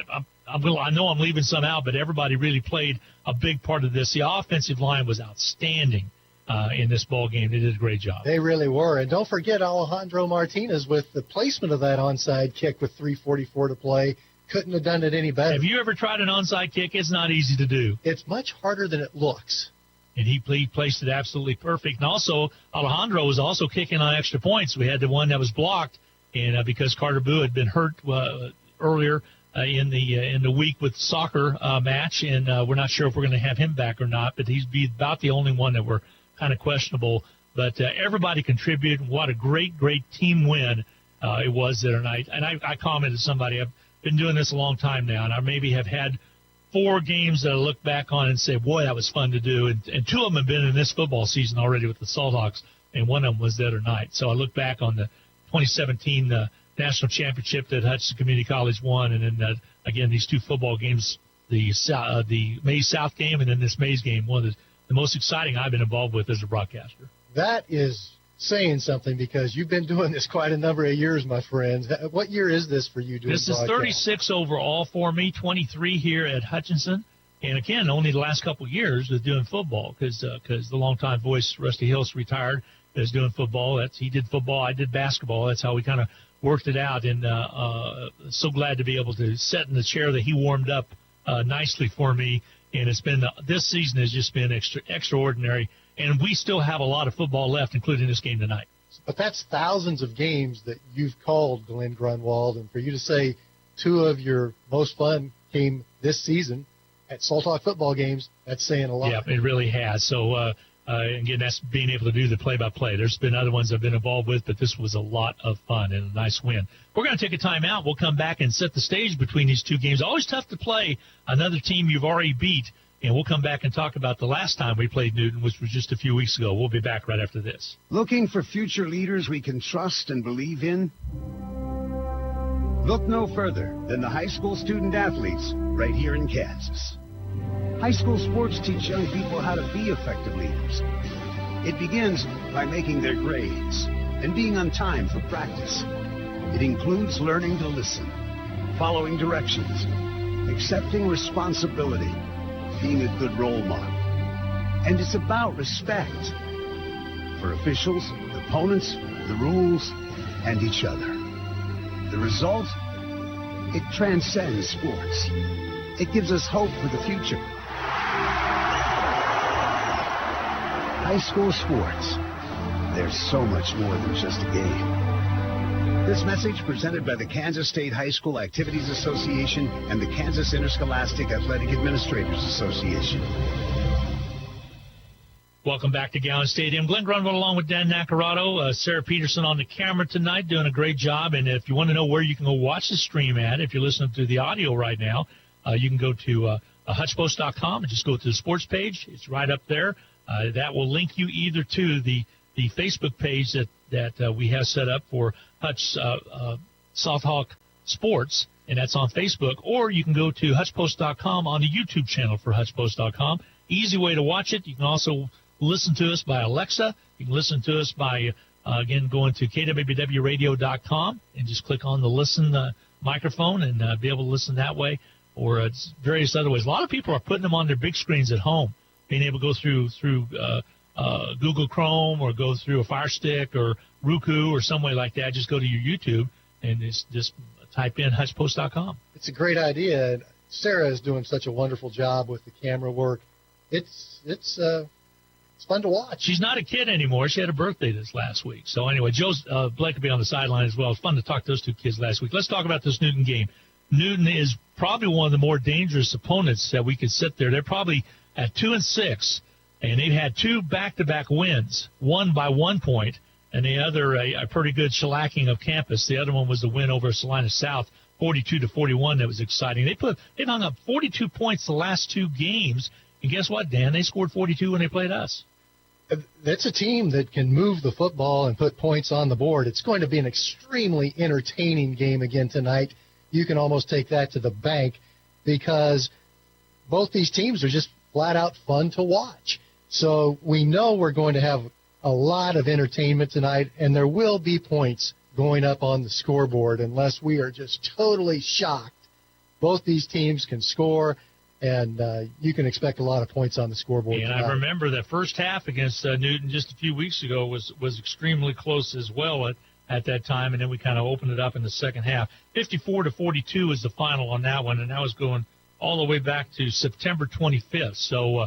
I know I'm leaving some out, but everybody really played a big part of this. The offensive line was outstanding in this ball game. They did a great job. They really were. And don't forget Alejandro Martinez with the placement of that onside kick with 3:44 to play. Couldn't have done it any better. Have you ever tried an onside kick? It's not easy to do. It's much harder than it looks. And he placed it absolutely perfect. And also, Alejandro was also kicking on extra points. We had the one that was blocked. And because Carter Boo had been hurt earlier in the week with soccer match, and we're not sure if we're going to have him back or not, but he's about the only one that we're kind of questionable. But everybody contributed. What a great team win it was the other night. And I commented to somebody, I've been doing this a long time now, and I maybe have had 4 games that I look back on and say, boy, that was fun to do. And 2 of them have been in this football season already with the Salthawks, and one of them was the other night. So I look back on the 2017 national championship that Hutchinson Community College won, and then again these 2 football games, the Mays South game and then this Mays game, one of the most exciting I've been involved with as a broadcaster. That is saying something, because you've been doing this quite a number of years, my friends. What year is this for you doing This is 36 overall for me, 23 here at Hutchinson, and again only the last couple of years with doing football, because the longtime voice Rusty Hills retired. Is doing football. He did football. I did basketball. That's how we kind of worked it out. And so glad to be able to sit in the chair that he warmed up nicely for me. And it's been this season has just been extraordinary. and we still have a lot of football left, including this game tonight. But that's thousands of games that you've called, Glenn Grunwald, and for you to say two of your most fun came this season at Salt Hawk football games, that's saying a lot. Yeah, it really has. So, again, that's being able to do the play-by-play. There's been other ones I've been involved with, but this was a lot of fun and a nice win. We're going to take a timeout. We'll come back and set the stage between these two games. Always tough to play another team you've already beat, and we'll come back and talk about the last time we played Newton, which was just a few weeks ago. We'll be back right after this. Looking for future leaders we can trust and believe in? Look no further than the high school student athletes right here in Kansas. High school sports teach young people how to be effective leaders. It begins by making their grades and being on time for practice. It includes learning to listen, following directions, accepting responsibility, being a good role model. And it's about respect for officials, opponents, the rules, and each other. The result? It transcends sports. It gives us hope for the future. High school sports. There's so much more than just a game. This message presented by the Kansas State High School Activities Association and the Kansas Interscholastic Athletic Administrators Association. Welcome back to Gowan Stadium. Glenn Grunwald along with Dan Nacarado. Sarah Peterson on the camera tonight doing a great job. And if you want to know where you can go watch the stream at, if you're listening to the audio right now, you can go to hutchpost.com and just go to the sports page. It's right up there. That will link you either to the Facebook page that we have set up for Hutch South Hawk Sports, and that's on Facebook, or you can go to hutchpost.com on the YouTube channel for hutchpost.com. Easy way to watch it. You can also listen to us by Alexa. You can listen to us by, again, going to kwbwradio.com and just click on the listen microphone and be able to listen that way, or various other ways. A lot of people are putting them on their big screens at home, being able to go through Google Chrome or go through a Fire Stick or Roku or some way like that. Just go to your YouTube and just type in hutchpost.com. It's a great idea. Sarah is doing such a wonderful job with the camera work. It's fun to watch. She's not a kid anymore. She had a birthday this last week. So anyway, Joe's Blake will be on the sideline as well. It's fun to talk to those two kids last week. Let's talk about this Newton game. Newton is probably one of the more dangerous opponents that we could sit there. They're probably at 2-6, and they've had two back-to-back wins, one by 1 point, and the other a pretty good shellacking of campus. The other one was the win over Salina South, 42-41. That was exciting. They hung up 42 points the last two games, and guess what, Dan? They scored 42 when they played us. That's a team that can move the football and put points on the board. It's going to be an extremely entertaining game again tonight. You can almost take that to the bank because both these teams are just flat out fun to watch. So we know we're going to have a lot of entertainment tonight, and there will be points going up on the scoreboard unless we are just totally shocked. Both these teams can score, and you can expect a lot of points on the scoreboard tonight. I remember the first half against Newton just a few weeks ago was extremely close as well at that time, and then we kind of opened it up in the second half. 54-42 is the final on that one, and that was going all the way back to September 25th, so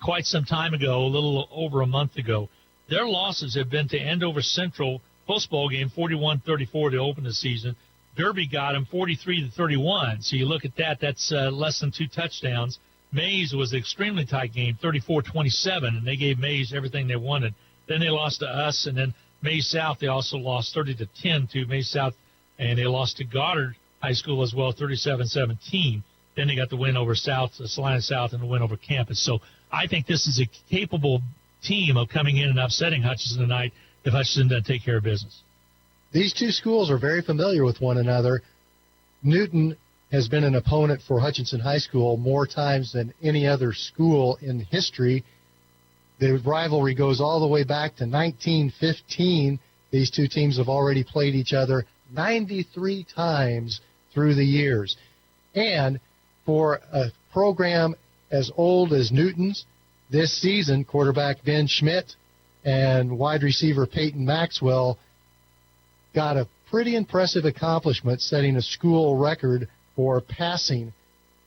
quite some time ago, a little over a month ago. Their losses have been to Andover Central, post-ball game, 41-34 to open the season. Derby got them 43-31, so you look at that, that's less than 2 touchdowns. Mays was an extremely tight game, 34-27, and they gave Mays everything they wanted. Then they lost to us, and then Mays South, they also lost 30-10 to Mays South, and they lost to Goddard High School as well, 37-17. Then they got the win over Salina South, and the win over Campus. So I think this is a capable team of coming in and upsetting Hutchinson tonight if Hutchinson doesn't take care of business. These two schools are very familiar with one another. Newton has been an opponent for Hutchinson High School more times than any other school in history. The rivalry goes all the way back to 1915. These two teams have already played each other 93 times through the years. And for a program as old as Newton's, this season, quarterback Ben Schmidt and wide receiver Peyton Maxwell got a pretty impressive accomplishment, setting a school record for passing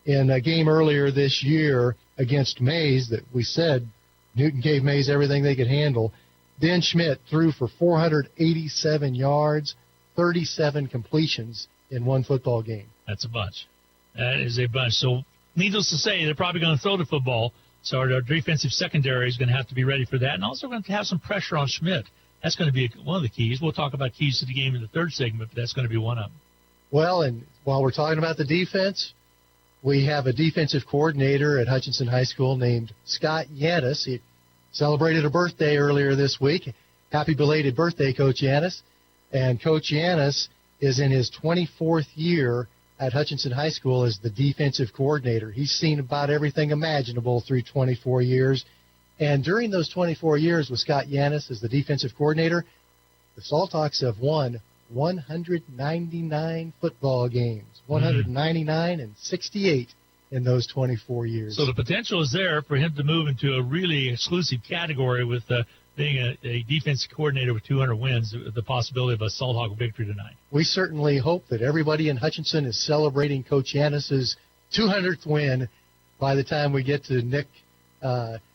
in a game earlier this year against Mays that we said Newton gave Mays everything they could handle. Ben Schmidt threw for 487 yards, 37 completions in one football game. That's a bunch. That is a bunch. So, needless to say, they're probably going to throw the football. So our defensive secondary is going to have to be ready for that. And also going to have some pressure on Schmidt. That's going to be one of the keys. We'll talk about keys to the game in the third segment, but that's going to be one of them. Well, and while we're talking about the defense, we have a defensive coordinator at Hutchinson High School named Scott Yanis. He celebrated a birthday earlier this week. Happy belated birthday, Coach Yanis. And Coach Yanis is in his 24th year at Hutchinson High School as the defensive coordinator. He's seen about everything imaginable through 24 years. And during those 24 years with Scott Yanis as the defensive coordinator, the Salthawks have won 199 football games, 199 and 68 in those 24 years. So the potential is there for him to move into a really exclusive category with being a defensive coordinator with 200 wins, the possibility of a Salthawk victory tonight. We certainly hope that everybody in Hutchinson is celebrating Coach Yanis's 200th win by the time we get to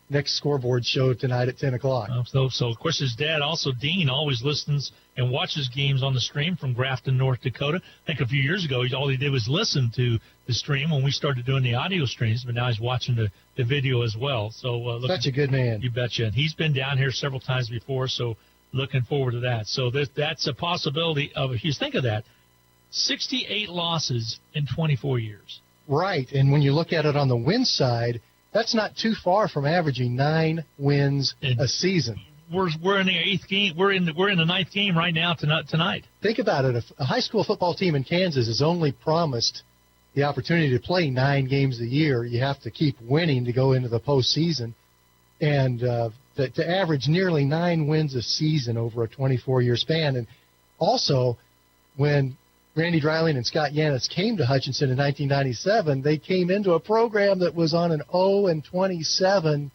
next scoreboard show tonight at 10 o'clock. So, of course, his dad, also Dean, always listens and watches games on the stream from Grafton, North Dakota. I think a few years ago, all he did was listen to the stream when we started doing the audio streams, but now he's watching the video as well. So Such a good man. You betcha. And he's been down here several times before, so looking forward to that. So that's a possibility of, if you think of that, 68 losses in 24 years. Right, and when you look at it on the win side, that's not too far from averaging 9 wins a season. We're in the 8th game. We're in the 9th game right now tonight. Think about it. A high school football team in Kansas is only promised the opportunity to play 9 games a year. You have to keep winning to go into the postseason, and to average nearly 9 wins a season over a 24-year span. And also, when Randy Dreiling and Scott Yanis came to Hutchinson in 1997, they came into a program that was on an 0-27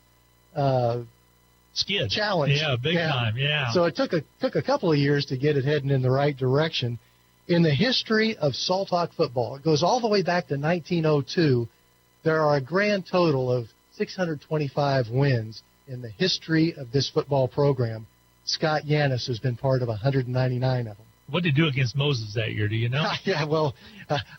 skid challenge. Yeah, big time. Yeah. So it took a couple of years to get it heading in the right direction. In the history of Salthawk football, it goes all the way back to 1902. There are a grand total of 625 wins in the history of this football program. Scott Yanis has been part of 199 of them. What did he do against Moses that year? Do you know? Yeah, well,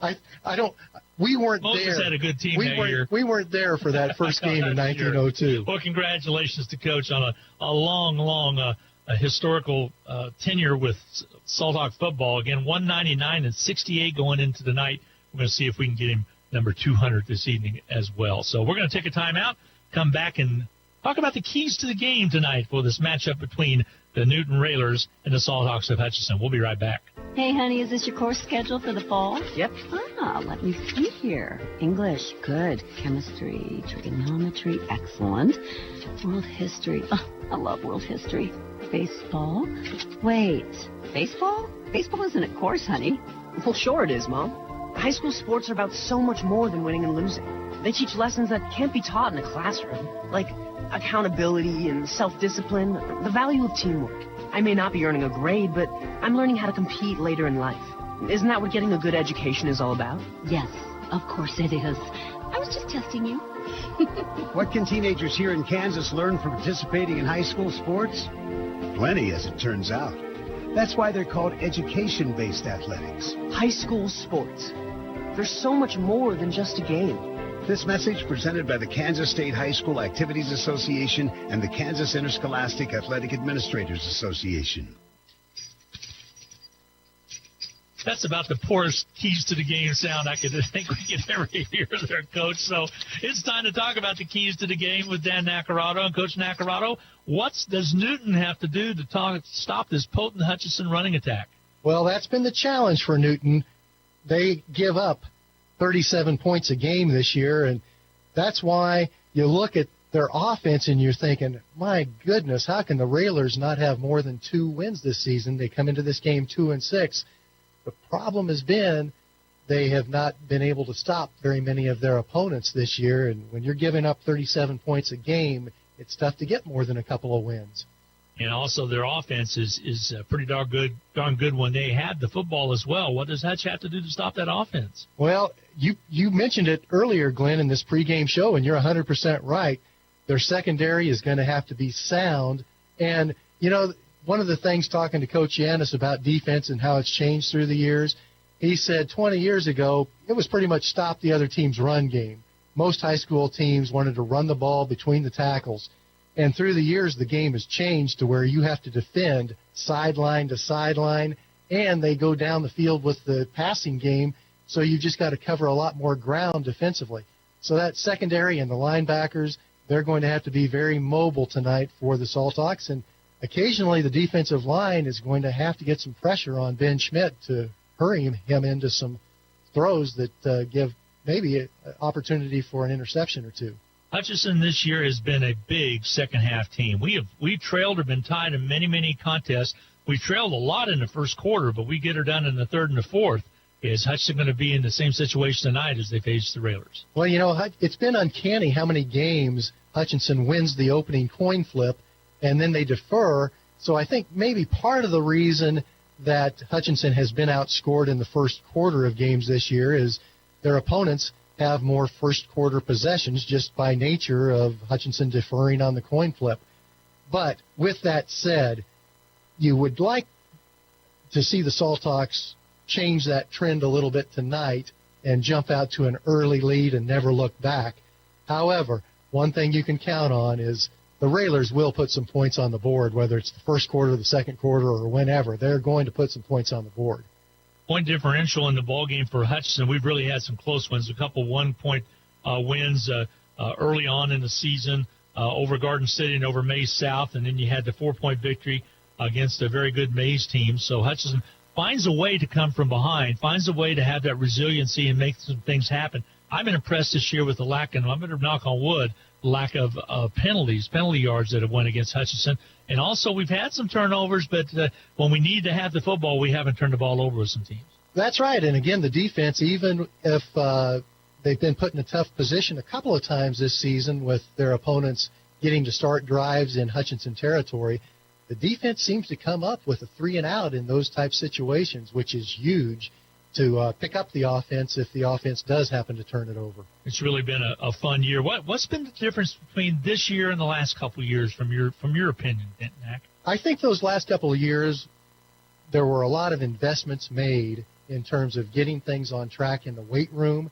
I don't. We weren't Moses there. Moses had a good team that year. We weren't there for that first game in 1902. Well, congratulations to Coach on a long historical tenure with Salthawk football. Again, 199 and 68 going into the night. We're going to see if we can get him number 200 this evening as well. So we're going to take a timeout, come back and talk about the keys to the game tonight for this matchup between the Newton Railers and the Salthawks of Hutchinson. We'll be right back. Hey, honey, is this your course schedule for the fall? Yep. Let me see here. English, good. Chemistry, trigonometry, excellent. World history, I love world history. Baseball. Wait, baseball? Baseball isn't a course, honey. Well, sure it is, Mom. High school sports are about so much more than winning and losing. They teach lessons that can't be taught in a classroom, like accountability and self-discipline, the value of teamwork. I may not be earning a grade, but I'm learning how to compete later in life. Isn't that what getting a good education is all about? Yes, of course it is. I was just testing you. What can teenagers here in Kansas learn from participating in high school sports? Plenty, as it turns out. That's why they're called education-based athletics. High school sports. There's so much more than just a game. This message presented by the Kansas State High School Activities Association and the Kansas Interscholastic Athletic Administrators Association. That's about the poorest keys to the game sound I could think we could ever hear there, Coach. So it's time to talk about the keys to the game with Dan Nacarado. And Coach Nacarado, what does Newton have to do to stop this potent Hutchinson running attack? Well, that's been the challenge for Newton. They give up 37 points a game this year, and that's why you look at their offense and you're thinking, my goodness, how can the Railers not have more than 2 wins this season? They come into this game 2-6. The problem has been they have not been able to stop very many of their opponents this year, and when you're giving up 37 points a game, it's tough to get more than a couple of wins. And also their offense is pretty darn good when they had the football as well. What does Hutch have to do to stop that offense? Well, you mentioned it earlier, Glenn, in this pregame show, and you're 100% right. Their secondary is going to have to be sound. And, one of the things talking to Coach Yanis about defense and how it's changed through the years, he said 20 years ago, it was pretty much stop the other team's run game. Most high school teams wanted to run the ball between the tackles. And through the years, the game has changed to where you have to defend sideline to sideline, and they go down the field with the passing game, so you just got to cover a lot more ground defensively. So that secondary and the linebackers, they're going to have to be very mobile tonight for the Salthawks, and occasionally the defensive line is going to have to get some pressure on Ben Schmidt to hurry him into some throws that give maybe an opportunity for an interception or two. Hutchinson this year has been a big second-half team. We trailed or been tied in many contests. We trailed a lot in the first quarter, but we get her done in the third and the fourth. Is Hutchinson going to be in the same situation tonight as they face the Railers? Well, it's been uncanny how many games Hutchinson wins the opening coin flip, and then they defer. So I think maybe part of the reason that Hutchinson has been outscored in the first quarter of games this year is their opponents have more first quarter possessions just by nature of Hutchinson deferring on the coin flip. But with that said, you would like to see the Salthawks change that trend a little bit tonight and jump out to an early lead and never look back. However, one thing you can count on is the Railers will put some points on the board, whether it's the first quarter, the second quarter, or whenever. They're going to put some points on the board. Point differential in the ball game for Hutchinson. We've really had some close ones, a couple 1-point wins early on in the season over Garden City and over Mays South, and then you had the 4-point victory against a very good Mays team. So Hutchinson finds a way to come from behind, finds a way to have that resiliency and make some things happen. I've been impressed this year with the lack, and I'm going to knock on wood, lack of penalty yards that have went against Hutchinson. And also we've had some turnovers, but when we need to have the football, we haven't turned the ball over with some teams. That's right. And again, the defense, even if they've been put in a tough position a couple of times this season with their opponents getting to start drives in Hutchinson territory, the defense seems to come up with a 3-and-out in those type situations, which is huge to pick up the offense if the offense does happen to turn it over. It's really been a fun year. What's been the difference between this year and the last couple of years from your opinion, Mac? I think those last couple of years, there were a lot of investments made in terms of getting things on track in the weight room,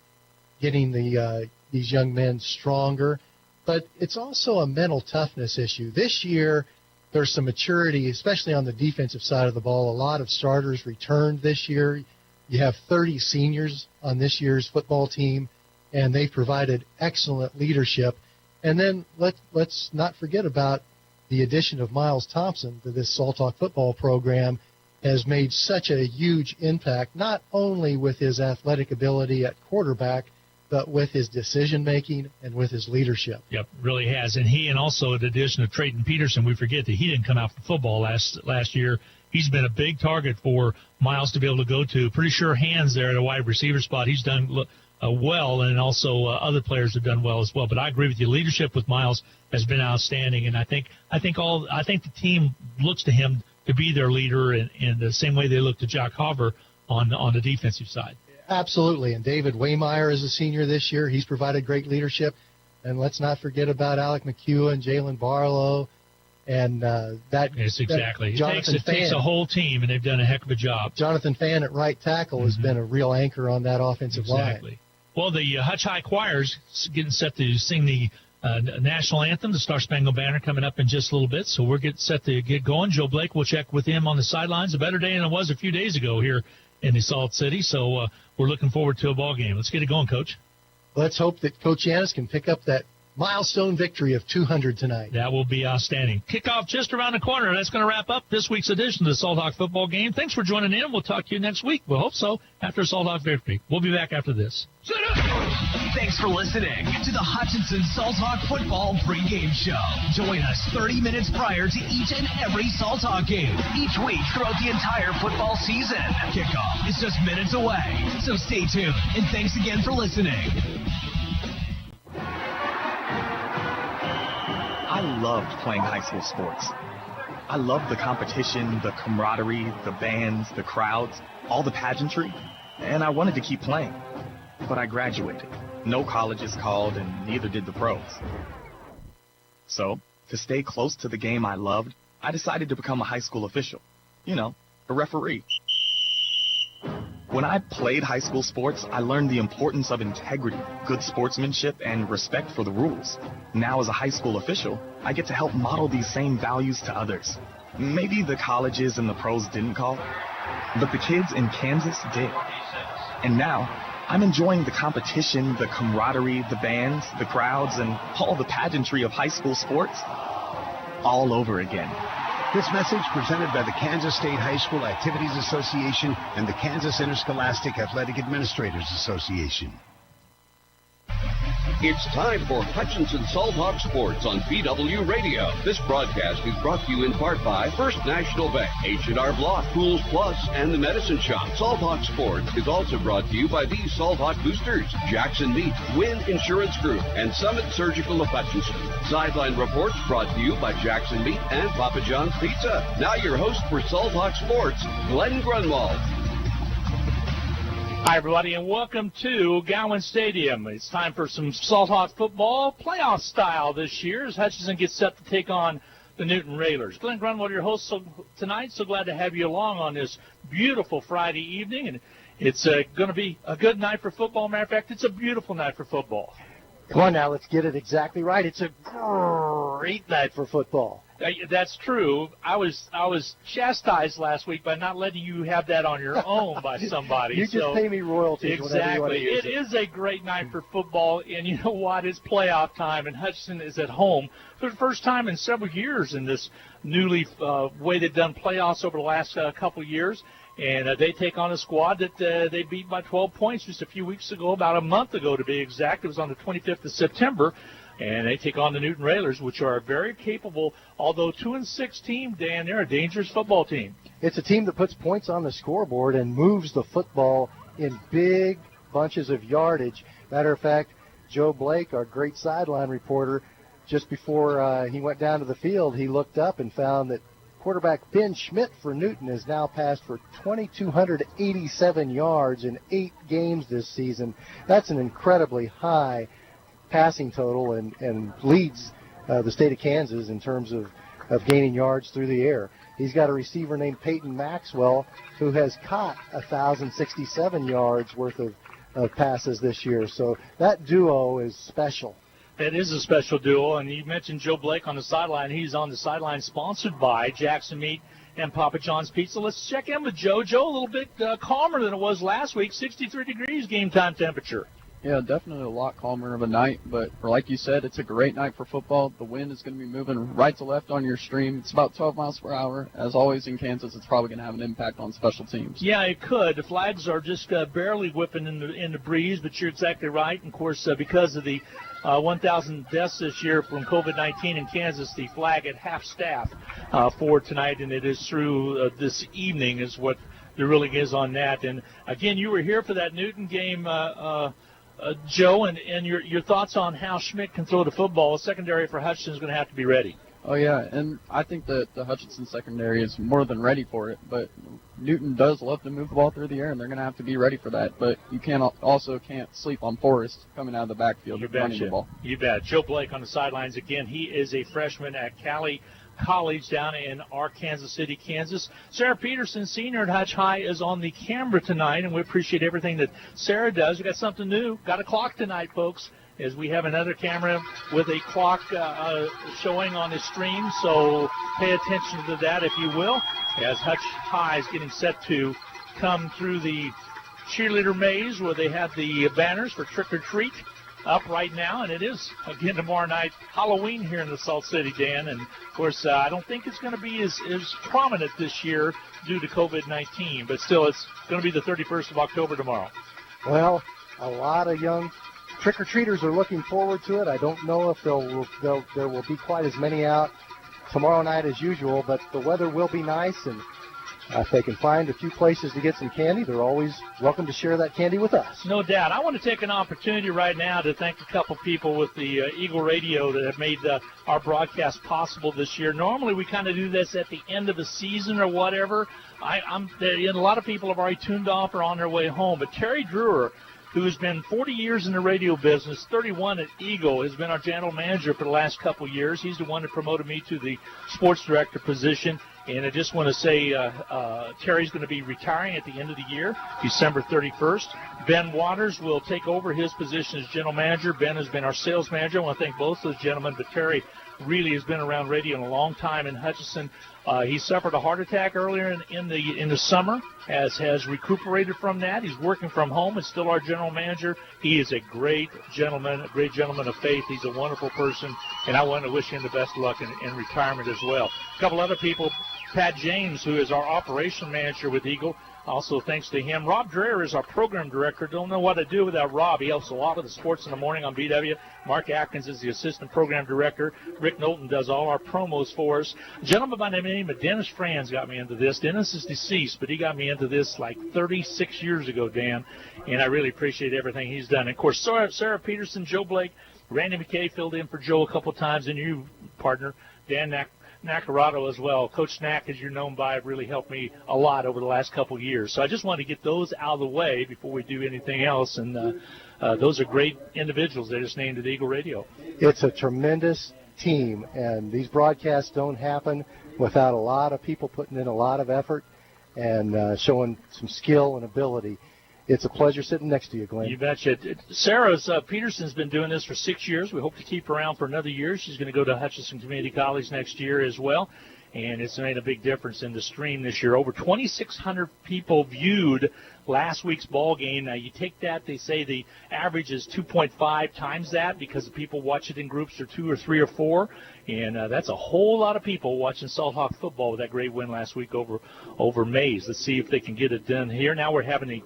getting these young men stronger, but it's also a mental toughness issue. This year, there's some maturity, especially on the defensive side of the ball. A lot of starters returned this year. You have 30 seniors on this year's football team, and they've provided excellent leadership. And then let's not forget about the addition of Miles Thompson to this Salthawk football program has made such a huge impact, not only with his athletic ability at quarterback, but with his decision-making and with his leadership. Yep, really has. And also the addition of Trayton Peterson, we forget that he didn't come out for football last year. He's been a big target for Miles to be able to go to. Pretty sure hands there at a wide receiver spot. He's done well, and also other players have done well as well. But I agree with you. Leadership with Miles has been outstanding, and I think the team looks to him to be their leader in the same way they look to Jock Hopper on the defensive side. Absolutely, and David Waymeyer is a senior this year. He's provided great leadership. And let's not forget about Alec McHugh and Jalen Barlow. And yes, exactly. It takes a whole team, and they've done a heck of a job. Jonathan Fan at right tackle has been a real anchor on that offensive line. Well, the Hutch High Choir's getting set to sing the national anthem, the Star Spangled Banner, coming up in just a little bit. So we're getting set to get going. Joe Blake will check with him on the sidelines. A better day than it was a few days ago here in the Salt City. So we're looking forward to a ball game. Let's get it going, Coach. Let's hope that Coach Yanis can pick up that milestone victory of 200 tonight. That will be outstanding. Kickoff just around the corner. That's going to wrap up this week's edition of the Salthawk football game. Thanks for joining in. We'll talk to you next week. We'll hope so after Salthawk victory. We'll be back after this. Thanks for listening to the Hutchinson Salthawk football pregame show. Join us 30 minutes prior to each and every Salthawk game, each week throughout the entire football season. Kickoff is just minutes away, so stay tuned, and thanks again for listening. I loved playing high school sports. I loved the competition, the camaraderie, the bands, the crowds, all the pageantry, and I wanted to keep playing. But I graduated. No colleges called, and neither did the pros. So, to stay close to the game I loved, I decided to become a high school official. You know, a referee. When I played high school sports, I learned the importance of integrity, good sportsmanship, and respect for the rules. Now as a high school official, I get to help model these same values to others. Maybe the colleges and the pros didn't call, but the kids in Kansas did. And now, I'm enjoying the competition, the camaraderie, the bands, the crowds, and all the pageantry of high school sports all over again. This message presented by the Kansas State High School Activities Association and the Kansas Interscholastic Athletic Administrators Association. It's time for Hutchinson Salt Hawk Sports on BW Radio. This broadcast is brought to you in part by First National Bank, H&R Block, Pools Plus, and the Medicine Shop. Salt Hawk Sports is also brought to you by these Salt Hawk Boosters, Jackson Meat, Wynn Insurance Group, and Summit Surgical of Hutchinson. Sideline reports brought to you by Jackson Meat and Papa John's Pizza. Now your host for Salt Hawk Sports, Glenn Grunwald. Hi, everybody, and welcome to Gowan Stadium. It's time for some Salt Hawk football, playoff style this year, as Hutchinson gets set to take on the Newton Railers. Glenn Grunwald, your host tonight. So glad to have you along on this beautiful Friday evening, and it's going to be a good night for football. Matter of fact, it's a beautiful night for football. Come on now, let's get it exactly right. It's a great night for football. That's true. I was chastised last week by not letting you have that on your own by somebody. You just pay me royalties. Exactly. It is a great night for football, and you know what? It's playoff time, and Hutchinson is at home for the first time in several years in this newly way they've done playoffs over the last couple of years. And they take on a squad that they beat by 12 points just a few weeks ago, about a month ago to be exact. It was on the 25th of September. And they take on the Newton Railers, which are a very capable, although 2-6 team, Dan. They're a dangerous football team. It's a team that puts points on the scoreboard and moves the football in big bunches of yardage. Matter of fact, Joe Blake, our great sideline reporter, just before he went down to the field, he looked up and found that quarterback Ben Schmidt for Newton has now passed for 2,287 yards in 8 games this season. That's an incredibly high passing total and leads the state of Kansas in terms of gaining yards through the air. He's got a receiver named Peyton Maxwell who has caught 1,067 yards worth of passes this year. So that duo is special. That is a special duo, and you mentioned Joe Blake on the sideline. He's on the sideline sponsored by Jackson Meat and Papa John's Pizza. Let's check in with Joe. Joe, a little bit calmer than it was last week, 63 degrees game time temperature. Yeah, definitely a lot calmer of a night, but like you said, it's a great night for football. The wind is going to be moving right to left on your stream. It's about 12 miles per hour. As always in Kansas, it's probably going to have an impact on special teams. Yeah, it could. The flags are just barely whipping in the breeze, but you're exactly right. And, of course, because of the 1,000 deaths this year from COVID-19 in Kansas, the flag at half staff for tonight, and it is through this evening is what the ruling is on that. And, again, you were here for that Newton game, Joe, and your thoughts on how Schmidt can throw the football. Secondary for Hutchinson is going to have to be ready. Oh, yeah, and I think that the Hutchinson secondary is more than ready for it, but Newton does love to move the ball through the air, and they're going to have to be ready for that. But you can't sleep on Forrest coming out of the backfield running the ball. You bet. Joe Blake on the sidelines again. He is a freshman at Cali College down in Arkansas City, Kansas. Sarah Peterson, senior at Hutch High, is on the camera tonight, and we appreciate everything that Sarah does. We got something new. Got a clock tonight, folks, as we have another camera with a clock showing on the stream, so pay attention to that, if you will, as Hutch High is getting set to come through the cheerleader maze where they have the banners for Trick or Treat up right now, and it is, again, tomorrow night, Halloween here in the Salt City, Dan, and, of course, I don't think it's going to be as prominent this year due to COVID-19, but still, it's going to be the 31st of October tomorrow. Well, a lot of young trick-or-treaters are looking forward to it. I don't know if there will be quite as many out tomorrow night as usual, but the weather will be nice, and if they can find a few places to get some candy, they're always welcome to share that candy with us. No doubt. I want to take an opportunity right now to thank a couple people with the Eagle Radio that have made our broadcast possible this year. Normally we kind of do this at the end of the season or whatever. A lot of people have already tuned off or on their way home, but Terry Drewer who's been 40 years in the radio business, 31 at Eagle, has been our general manager for the last couple of years. He's the one that promoted me to the sports director position. And I just want to say Terry's going to be retiring at the end of the year, December 31st. Ben Waters will take over his position as general manager. Ben has been our sales manager. I want to thank both those gentlemen, but Terry really has been around radio in a long time in Hutchinson. He suffered a heart attack earlier in the summer, has recuperated from that. He's working from home and still our general manager. He is a great gentleman of faith. He's a wonderful person, and I want to wish him the best of luck in retirement as well. A couple other people, Pat James, who is our operations manager with Eagle. Also, thanks to him. Rob Dreher is our program director. Don't know what to do without Rob. He helps a lot with the sports in the morning on BW. Mark Atkins is the assistant program director. Rick Knowlton does all our promos for us. A gentleman by the name of Dennis Franz got me into this. Dennis is deceased, but he got me into this like 36 years ago, Dan, and I really appreciate everything he's done. And, of course, Sarah Peterson, Joe Blake, Randy McKay filled in for Joe a couple times, and you, partner, Dan Nacarado as well. Coach Snack, as you're known by, have really helped me a lot over the last couple of years. So I just want to get those out of the way before we do anything else. And those are great individuals. They just named at Eagle Radio. It's a tremendous team, and these broadcasts don't happen without a lot of people putting in a lot of effort and showing some skill and ability. It's a pleasure sitting next to you, Glenn. You betcha. Sarah Peterson's been doing this for 6 years. We hope to keep her around for another year. She's going to go to Hutchinson Community College next year as well. And it's made a big difference in the stream this year. Over 2,600 people viewed last week's ball game. Now, you take that, they say the average is 2.5 times that because the people watch it in groups of 2 or 3 or 4. And that's a whole lot of people watching Salt Hawk football with that great win last week over Mays. Let's see if they can get it done here. Now we're having a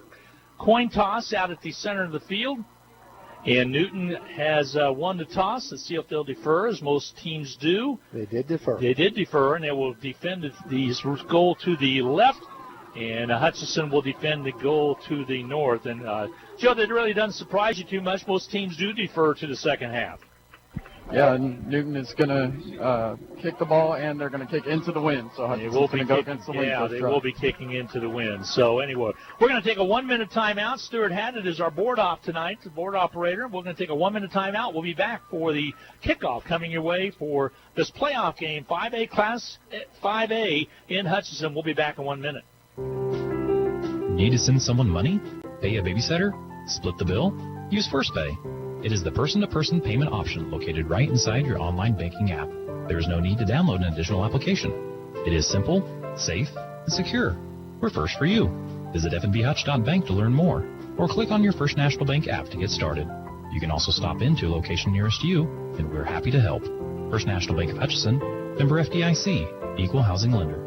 coin toss out at the center of the field. And Newton has won the toss. Let's see if they'll defer, as most teams do. They did defer. They did defer, and they will defend the goal to the left. And Hutchinson will defend the goal to the north. And, Joe, that really doesn't surprise you too much. Most teams do defer to the second half. Yeah, and Newton is going to kick the ball, and they're going to kick into the wind. So Hudson's going to go against the wind. Yeah, they will be kicking into the wind. So anyway, we're going to take a 1-minute timeout. Stuart Haddon is our board op tonight, the board operator. We're going to take a 1-minute timeout. We'll be back for the kickoff coming your way for this playoff game, 5A Class 5A in Hutchinson. We'll be back in 1 minute. Need to send someone money? Pay a babysitter? Split the bill? Use FirstPay. It is the person-to-person payment option located right inside your online banking app. There is no need to download an additional application. It is simple, safe, and secure. We're first for you. Visit fnbhutch.bank to learn more, or click on your First National Bank app to get started. You can also stop into a location nearest you, and we're happy to help. First National Bank of Hutchinson, member FDIC, equal housing lender.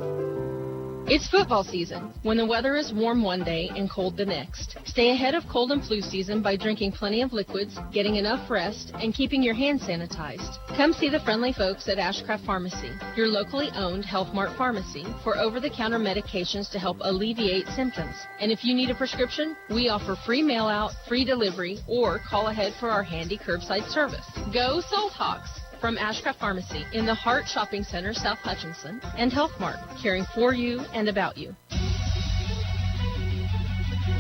It's football season, when the weather is warm one day and cold the next. Stay ahead of cold and flu season by drinking plenty of liquids, getting enough rest, and keeping your hands sanitized. Come see the friendly folks at Ashcraft Pharmacy, your locally owned Health Mart pharmacy, for over-the-counter medications to help alleviate symptoms. And if you need a prescription, we offer free mail-out, free delivery, or call ahead for our handy curbside service. Go Salt Hawks! From Ashcraft Pharmacy in the Hart Shopping Center, South Hutchinson, and Health Mart, caring for you and about you.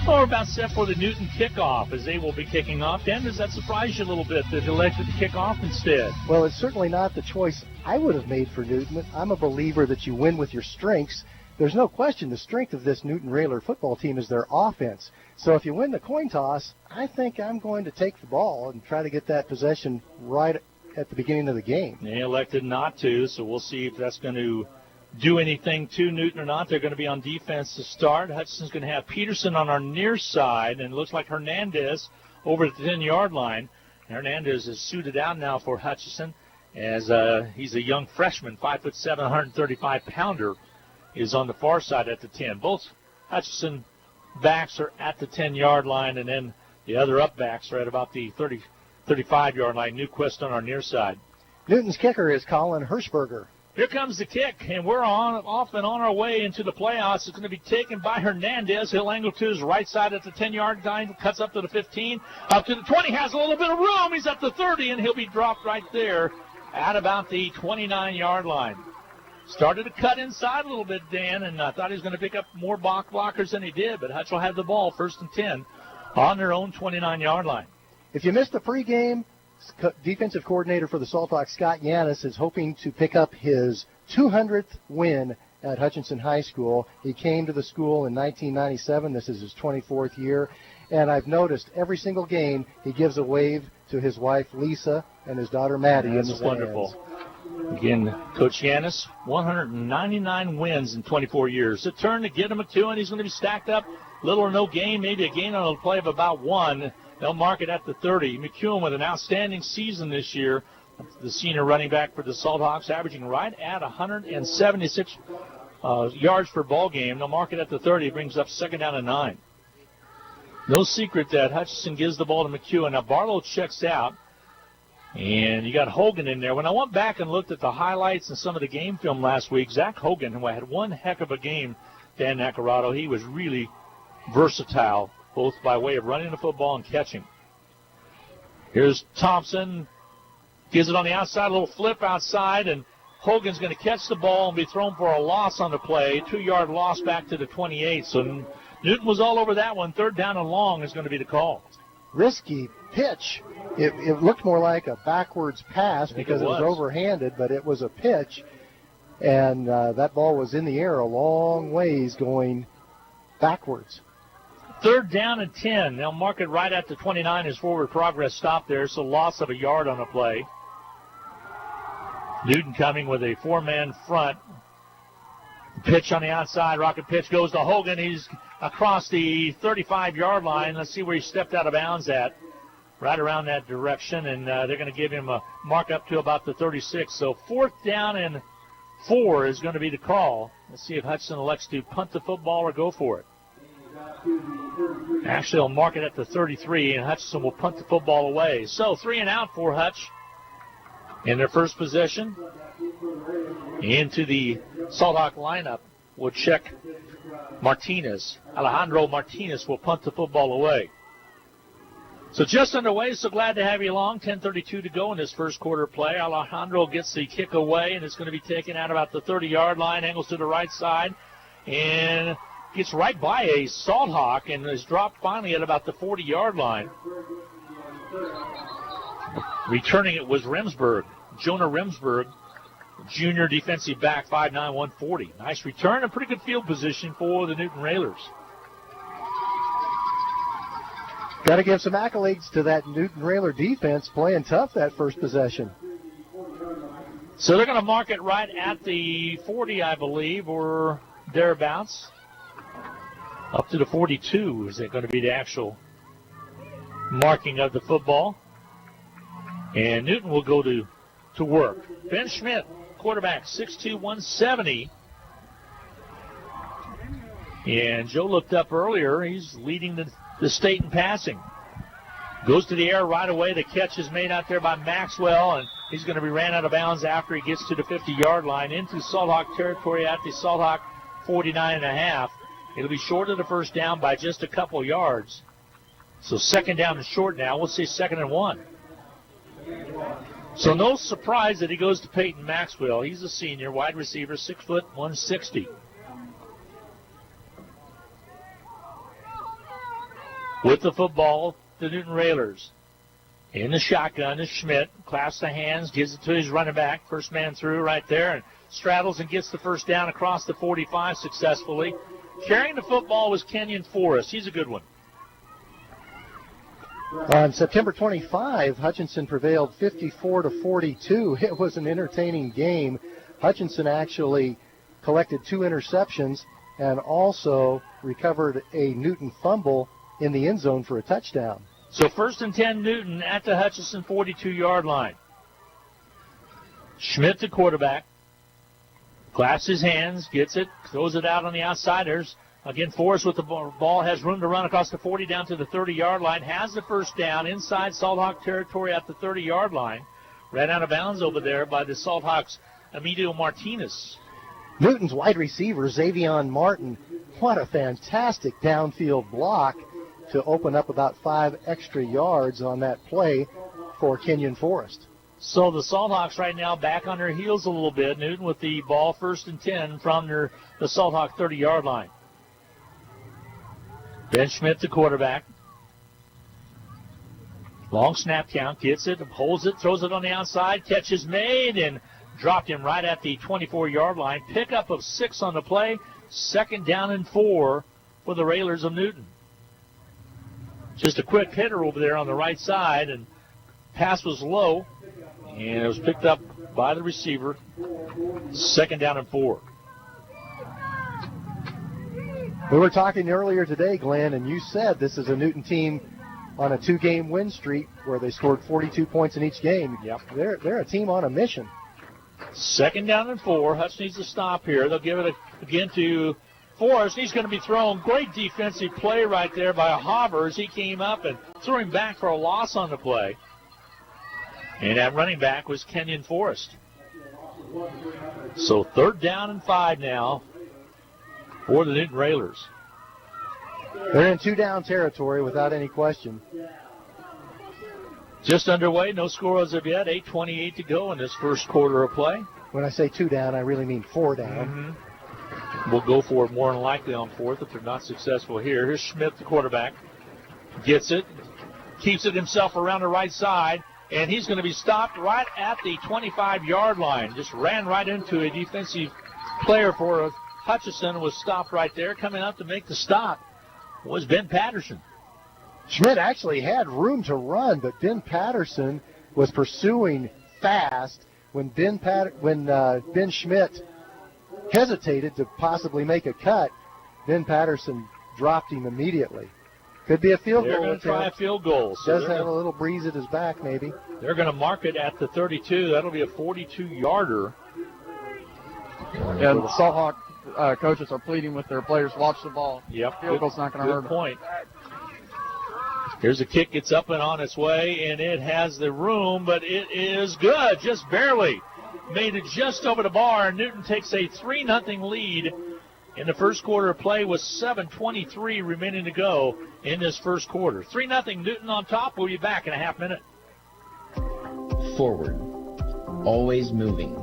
Well, we're about set for the Newton kickoff, as they will be kicking off. Dan, does that surprise you a little bit that they elected to kick off instead? Well, it's certainly not the choice I would have made for Newton. I'm a believer that you win with your strengths. There's no question the strength of this Newton-Rayler football team is their offense. So if you win the coin toss, I think I'm going to take the ball and try to get that possession right at the beginning of the game. They elected not to, so we'll see if that's going to do anything to Newton or not. They're going to be on defense to start. Hutchinson's going to have Peterson on our near side, and it looks like Hernandez over at the 10-yard line. Hernandez is suited out now for Hutchinson as he's a young freshman, 5'7", 135-pounder, is on the far side at the 10. Both Hutchinson backs are at the 10-yard line, and then the other up backs are at about the 35-yard line. Newquist on our near side. Newton's kicker is Colin Hirschberger. Here comes the kick, and we're off and on our way into the playoffs. It's going to be taken by Hernandez. He'll angle to his right side at the 10-yard line, cuts up to the 15, up to the 20, has a little bit of room. He's at the 30, and he'll be dropped right there at about the 29-yard line. Started to cut inside a little bit, Dan, and I thought he was going to pick up more blockers than he did, but Hutch will have the ball, 1st and 10. on their own 29-yard line. If you missed the pregame, defensive coordinator for the Salthawks, Scott Yanis, is hoping to pick up his 200th win at Hutchinson High School. He came to the school in 1997. This is his 24th year. And I've noticed every single game he gives a wave to his wife, Lisa, and his daughter, Maddie. That's wonderful. Again, Coach Yanis, 199 wins in 24 years. A turn to get him at 2, and he's going to be stacked up. Little or no gain, maybe a gain on a play of about 1. They'll mark it at the 30. McEwen with an outstanding season this year. The senior running back for the Salthawks, averaging right at 176 yards per ball game. They'll mark it at the 30. Brings up second down and 9. No secret that Hutchinson gives the ball to McEwen. Now Barlow checks out, and you got Hogan in there. When I went back and looked at the highlights and some of the game film last week, Zach Hogan, who had one heck of a game, Dan Nacarado, he was really versatile, both by way of running the football and catching. Here's Thompson. Gives it on the outside, a little flip outside, and Hogan's going to catch the ball and be thrown for a loss on the play. 2-yard loss back to the 28. So Newton was all over that one. 3rd down and long is going to be the call. Risky pitch. It looked more like a backwards pass because it was overhanded, but it was a pitch. And that ball was in the air a long ways going backwards. 3rd down and 10. They'll mark it right at the 29. His forward progress stopped there, so loss of a yard on the play. Newton coming with a 4-man front. Pitch on the outside. Rocket pitch goes to Hogan. He's across the 35-yard line. Let's see where he stepped out of bounds at. Right around that direction, and they're going to give him a mark up to about the 36. So 4th down and 4 is going to be the call. Let's see if Hudson elects to punt the football or go for it. Actually, they'll mark it at the 33, and Hutchinson will punt the football away. So 3 and out for Hutch in their first possession. Into the Salthawk lineup will check Martinez. Alejandro Martinez will punt the football away. So just underway, so glad to have you along. 10:32 to go in this first quarter play. Alejandro gets the kick away, and it's going to be taken out about the 30-yard line, angles to the right side, and gets right by a Salthawk and is dropped finally at about the 40-yard line. Returning it was Remsburg, Jonah Remsburg, junior defensive back, 5'9", 140. Nice return and pretty good field position for the Newton Railers. Got to give some accolades to that Newton Railer defense, playing tough that first possession. So they're going to mark it right at the 40, I believe, or thereabouts. Up to the 42 is going to be the actual marking of the football. And Newton will go to work. Ben Schmidt, quarterback, 6'2", 170. And Joe looked up earlier. He's leading the state in passing. Goes to the air right away. The catch is made out there by Maxwell, and he's going to be ran out of bounds after he gets to the 50-yard line into Salthawk territory at the Salthawk 49.5. It'll be short of the first down by just a couple yards. So 2nd down and short now. We'll see 2nd and 1. So no surprise that he goes to Peyton Maxwell. He's a senior, wide receiver, 6', 160. With the football, the Newton Railers. In the shotgun is Schmidt. Clasps the hands, gives it to his running back. First man through right there, and straddles and gets the first down across the 45 successfully. Carrying the football was Kenyon Forrest. He's a good one. On September 25, Hutchinson prevailed 54-42. It was an entertaining game. Hutchinson actually collected 2 interceptions and also recovered a Newton fumble in the end zone for a touchdown. So 1st and 10 Newton at the Hutchinson 42-yard line. Schmidt, the quarterback, clasps his hands, gets it, throws it out on the outsiders. Again, Forrest with the ball has room to run across the 40 down to the 30-yard line. Has the first down inside Salthawk territory at the 30-yard line. Ran out of bounds over there by the Salthawks' Emilio Martinez. Newton's wide receiver, Xavion Martin, what a fantastic downfield block to open up about 5 extra yards on that play for Kenyon Forrest. So the Salthawks right now back on their heels a little bit. Newton with the ball 1st and 10 from the Salthawk 30-yard line. Ben Schmidt, the quarterback. Long snap count, gets it, holds it, throws it on the outside, catch is made, and dropped him right at the 24-yard line. Pickup of 6 on the play, 2nd down and 4 for the Railers of Newton. Just a quick hitter over there on the right side, and pass was low, and it was picked up by the receiver. 2nd down and 4. We were talking earlier today, Glenn, and you said this is a Newton team on a 2-game win streak where they scored 42 points in each game. Yep. They're a team on a mission. 2nd down and 4. Hutch needs to stop here. They'll give it again to Forrest. He's going to be thrown. Great defensive play right there by Havers. He came up and threw him back for a loss on the play. And that running back was Kenyon Forrest. So 3rd down and 5 now for the Newton Railers. They're in 2-down territory without any question. Just underway, no score as of yet. 8:28 to go in this first quarter of play. When I say 2 down, I really mean 4 down. Mm-hmm. We'll go for it more than likely on 4th if they're not successful here. Here's Schmidt, the quarterback. Gets it, keeps it himself around the right side, and he's going to be stopped right at the 25-yard line. Just ran right into a defensive player for Hutchison, was stopped right there. Coming up to make the stop was Ben Patterson. Schmidt actually had room to run, but Ben Patterson was pursuing fast. When Ben Schmidt hesitated to possibly make a cut, Ben Patterson dropped him immediately. Could be a field goal. They're going to try a field goal. So does have a little breeze at his back, maybe. They're going to mark it at the 32. That'll be a 42-yarder. And the Salt Hawk coaches are pleading with their players, watch the ball. Yep. Field goal's not going to hurt them. Good point. Here's a kick. It's up and on its way, and it has the room, but it is good, just barely. Made it just over the bar. Newton takes a 3-0 lead in the first quarter of play with 7:23 remaining to go in this first quarter. 3-0 Newton on top. We'll be back in a half minute. Forward. Always moving.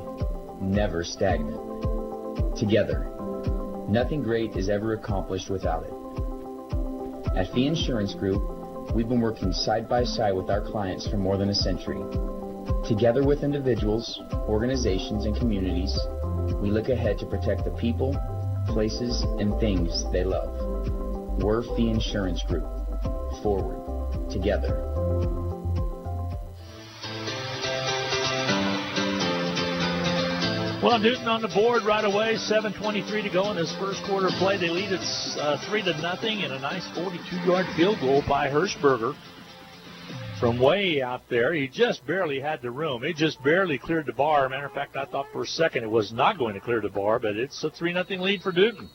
Never stagnant. Together. Nothing great is ever accomplished without it. At Fee Insurance Group, we've been working side by side with our clients for more than a century. Together with individuals, organizations, and communities, we look ahead to protect the people, places, and things they love. We're Fee Insurance Group. Forward. Together. Well, Newton on the board right away. 7:23 to go in this first quarter play. They lead it 3-0, and a nice 42-yard field goal by Hirschberger from way out there. He just barely had the room. He just barely cleared the bar. Matter of fact, I thought for a second it was not going to clear the bar, but it's a 3-0 lead for Newton.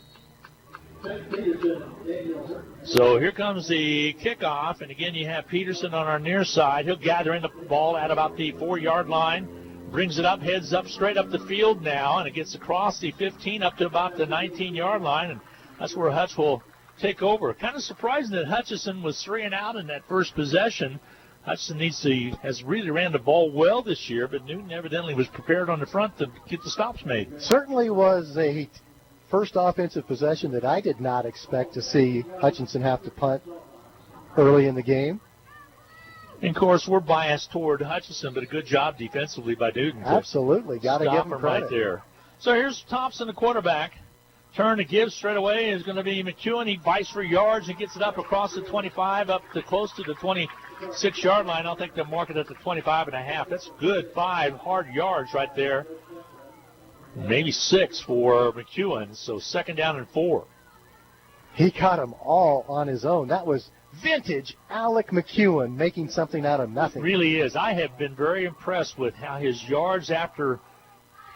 So here comes the kickoff, and again you have Peterson on our near side. He'll gather in the ball at about the 4-yard line. Brings it up, heads up, straight up the field now, and it gets across the 15 up to about the 19-yard line, and that's where Hutch will take over. Kind of surprising that Hutchison was 3 and out in that first possession. Hutchison has really ran the ball well this year, but Newton evidently was prepared on the front to get the stops made. Certainly was a first offensive possession that I did not expect to see Hutchinson have to punt early in the game. And, of course, we're biased toward Hutchison, but a good job defensively by Newton. Absolutely. Got to give him credit. Right there. So here's Thompson, the quarterback. Turn to give straight away is going to be McEwen. He bites for yards and gets it up across the 25, up to close to the 26-yard line. I don't think they'll mark it at the 25.5. That's good 5 hard yards right there. Maybe 6 for McEwen. So 2nd down and 4. He caught them all on his own. That was vintage Alec McEwen making something out of nothing. It really is. I have been very impressed with how his yards after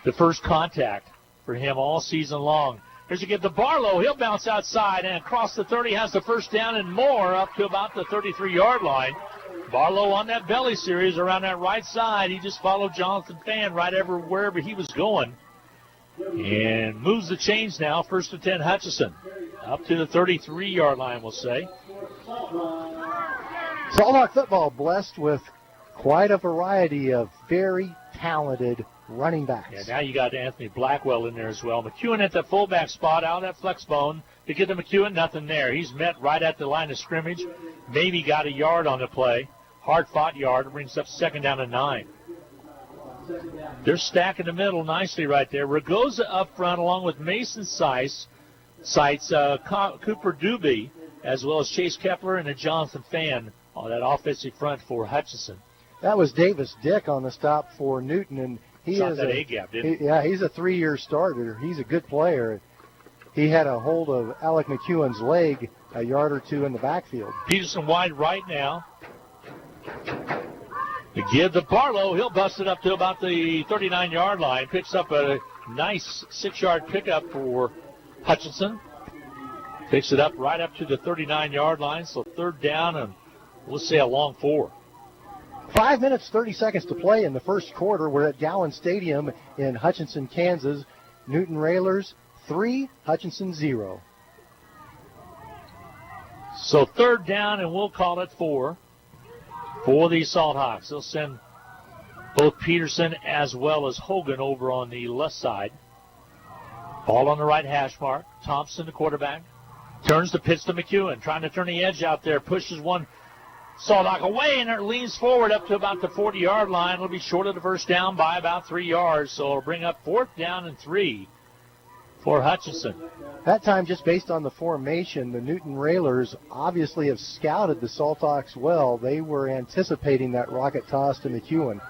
the first contact for him all season long. Here's a give to Barlow. He'll bounce outside and across the 30, has the first down and more up to about the 33-yard line. Barlow on that belly series around that right side. He just followed Jonathan Fan right wherever he was going. And moves the chains now. 1st and 10 Hutchison. Up to the 33-yard line, we'll say. Salt Hawk football blessed with quite a variety of very talented running backs. Yeah, now you got Anthony Blackwell in there as well. McEwen at the fullback spot, out at flex bone. To get to McEwen, nothing there. He's met right at the line of scrimmage. Maybe got a yard on the play. hard-fought yard. It brings up 2nd down and 9. They're stacking the middle nicely right there. Ragosa up front along with Mason Seitz, Cooper Doobie, as well as Chase Kepler and Jonathan Fan on that offensive front for Hutchinson. That was Davis Dick on the stop for Newton, and he Shot is that A-gap, didn't he? Yeah, he's a 3-year starter. He's a good player. He had a hold of Alec McEwen's leg a yard or two in the backfield. Peterson wide right now. To give to Barlow, he'll bust it up to about the 39-yard line. Picks up a nice 6-yard pickup for Hutchinson. Picks it up right up to the 39-yard line, so 3rd down, and we'll say a long 4. 5 minutes, 30 seconds to play in the first quarter. We're at Gowan Stadium in Hutchinson, Kansas. Newton Railers 3, Hutchinson 0. So 3rd down, and we'll call it 4 for the Salt Hawks. They'll send both Peterson as well as Hogan over on the left side. Ball on the right hash mark. Thompson, the quarterback, turns the pitch to McEwen, trying to turn the edge out there, pushes one Salt Hawk away, and it leans forward up to about the 40-yard line. It'll be short of the first down by about 3 yards, so it'll bring up 4th down and 3 for Hutchinson. That time, just based on the formation, the Newton Railers obviously have scouted the Salt Hawks well. They were anticipating that rocket toss to McEwen.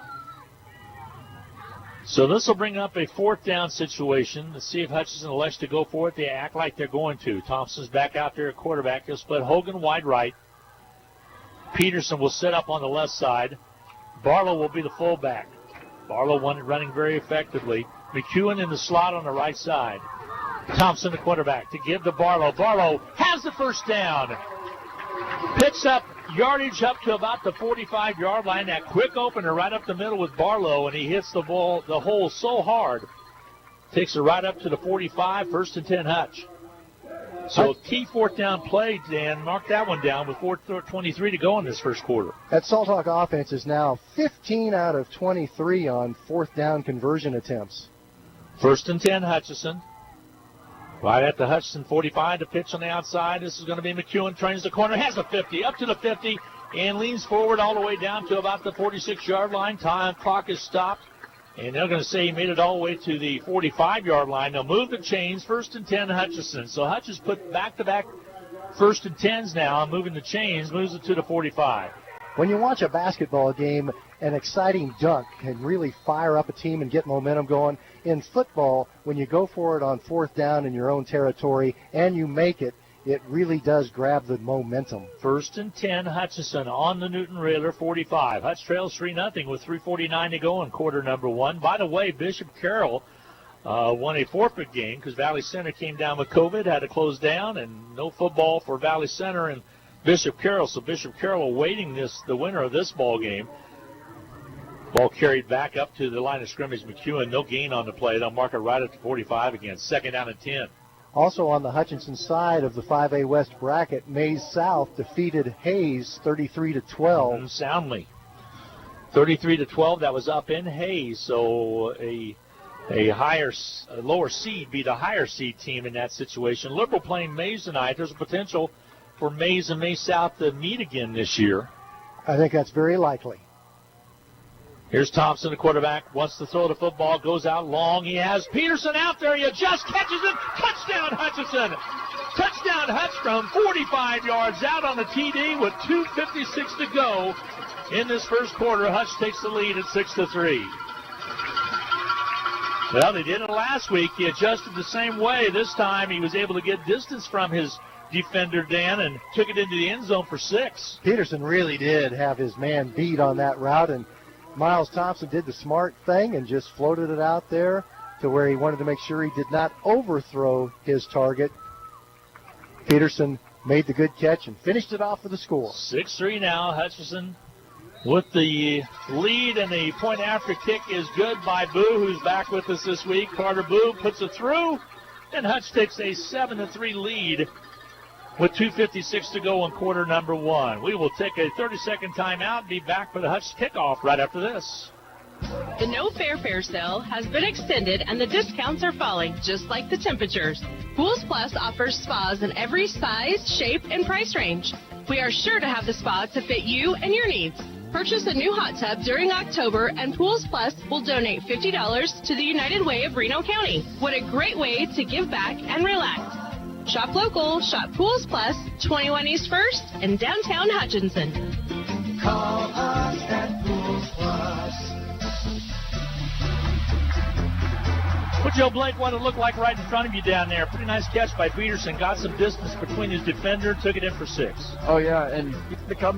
So this will bring up a 4th down situation. Let's see if Hutchinson elects to go for it. They act like they're going to. Thompson's back out there at quarterback. He'll split Hogan wide right. Peterson will set up on the left side. Barlow will be the fullback. Barlow running very effectively. McEwen in the slot on the right side. Thompson, the quarterback, to give to Barlow. Barlow has the first down. Picks up yardage up to about the 45-yard line. That quick opener right up the middle with Barlow, and he hits the hole so hard. Takes it right up to the 45, 1st and 10 Hutch. So key 4th down play, Dan. Mark that one down with 4:23 to go in this first quarter. That Salt Hawk offense is now 15 out of 23 on 4th down conversion attempts. 1st and 10 Hutchinson. Right at the Hutchinson 45, the pitch on the outside. This is going to be McEwen, trains the corner, has the 50, up to the 50, and leans forward all the way down to about the 46-yard line. Time clock is stopped, and they're going to say he made it all the way to the 45-yard line. They'll move the chains, 1st and 10 Hutchinson. So Hutch has put back-to-back 1st and 10s now, moving the chains, moves it to the 45. When you watch a basketball game, an exciting dunk can really fire up a team and get momentum going. In football, when you go for it on 4th down in your own territory and you make it, it really does grab the momentum. 1st and 10 Hutchinson on the Newton Railer 45. Hutch trails 3-0 with 3:49 to go in quarter number 1. By the way, Bishop Carroll won a forfeit game because Valley Center came down with COVID, had to close down, and no football for Valley Center and Bishop Carroll. So Bishop Carroll awaiting the winner of this ball game. Ball carried back up to the line of scrimmage. McEwen, no gain on the play. They'll mark it right at the 45 again. 2nd down and 10. Also on the Hutchinson side of the 5A West bracket, Mays South defeated Hayes 33-12. Soundly. 33-12. That was up in Hayes. So a lower seed beat a higher seed team in that situation. Liberal playing Mays tonight. There's a potential for Mays and Mays South to meet again this year. I think that's very likely. Here's Thompson, the quarterback, wants to throw the football, goes out long. He has Peterson out there. He just catches it. Touchdown, Hutchinson. Touchdown, Hutch from 45 yards out on the TD with 2:56 to go in this first quarter. Hutch takes the lead at 6-3. Well, they did it last week. He adjusted the same way. This time he was able to get distance from his defender, Dan, and took it into the end zone for 6. Peterson really did have his man beat on that route, and Miles Thompson did the smart thing and just floated it out there to where he wanted to make sure he did not overthrow his target. Peterson made the good catch and finished it off with a score. 6-3 now. Hutchinson with the lead, and the point after kick is good by Boo, who's back with us this week. Carter Boo puts it through, and Hutch takes a 7-3 lead with 2:56 to go in quarter number 1. We will take a 30-second timeout and be back for the Hutch kickoff right after this. The no fare sale has been extended and the discounts are falling just like the temperatures. Pools Plus offers spas in every size, shape, and price range. We are sure to have the spa to fit you and your needs. Purchase a new hot tub during October, and Pools Plus will donate $50 to the United Way of Reno County. What a great way to give back and relax. Shop local, shop Pools Plus, 21 East 1st in downtown Hutchinson. Call us at Pools Plus. What Joe Blake wanted to look like right in front of you down there. Pretty nice catch by Peterson. Got some distance between his defender, took it in for 6. Oh yeah, and he had to come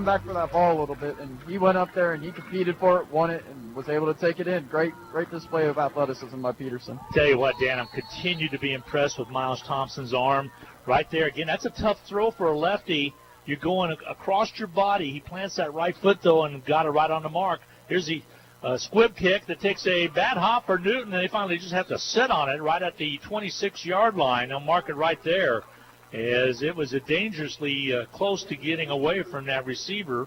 back for that ball a little bit, and he went up there and he competed for it, won it, and was able to take it in. Great display of athleticism by Peterson. Tell you what, Dan, I'm continue to be impressed with Miles Thompson's arm right there. Again, that's a tough throw for a lefty. You're going across your body. He plants that right foot though and got it right on the mark. Here's the squib kick that takes a bad hop for Newton, and they finally just have to sit on it right at the 26-yard line. They'll mark it right there, as it was dangerously close to getting away from that receiver